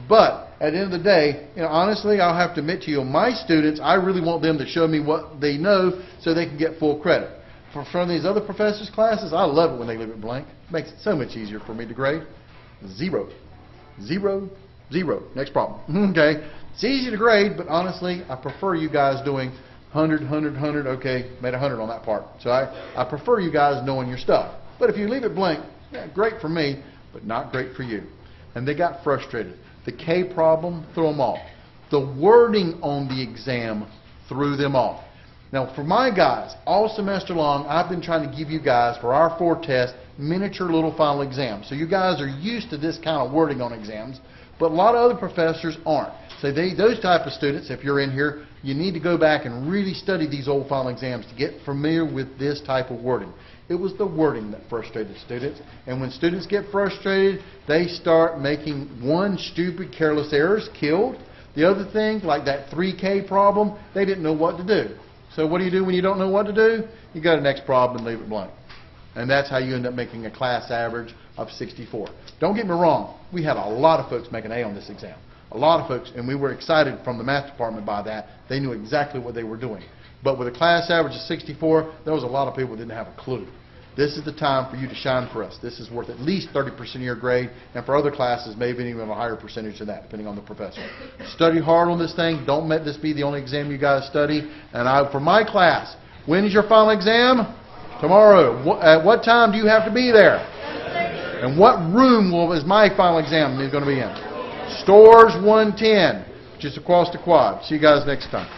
But at the end of the day, you know, honestly, I'll have to admit to you, my students, I really want them to show me what they know so they can get full credit. For some of these other professors' classes, I love it when they leave it blank. It makes it so much easier for me to grade. 0, 0, 0. Next problem. Okay. It's easy to grade, but honestly, I prefer you guys doing 100, 100, 100. Okay, made 100 on that part. So I prefer you guys knowing your stuff. But if you leave it blank, yeah, great for me, but not great for you. And they got frustrated. The K problem threw them off. The wording on the exam threw them off. Now, for my guys, all semester long, I've been trying to give you guys, for our 4 tests, miniature little final exams. So you guys are used to this kind of wording on exams, but a lot of other professors aren't. So those type of students, if you're in here, you need to go back and really study these old final exams to get familiar with this type of wording. It was the wording that frustrated students. And when students get frustrated, they start making one stupid, careless errors, killed. The other thing, like that 3K problem, they didn't know what to do. So what do you do when you don't know what to do? You go to the next problem and leave it blank. And that's how you end up making a class average of 64. Don't get me wrong. We had a lot of folks make an A on this exam. A lot of folks, and we were excited from the math department by that. They knew exactly what they were doing. But with a class average of 64, there was a lot of people who didn't have a clue. This is the time for you to shine for us. This is worth at least 30% of your grade, and for other classes, maybe even a higher percentage than that, depending on the professor. Study hard on this thing. Don't let this be the only exam you guys study. And for my class, when is your final exam? Tomorrow. At what time do you have to be there? And what room is my final exam going to be in? Stores 110, just across the quad. See you guys next time.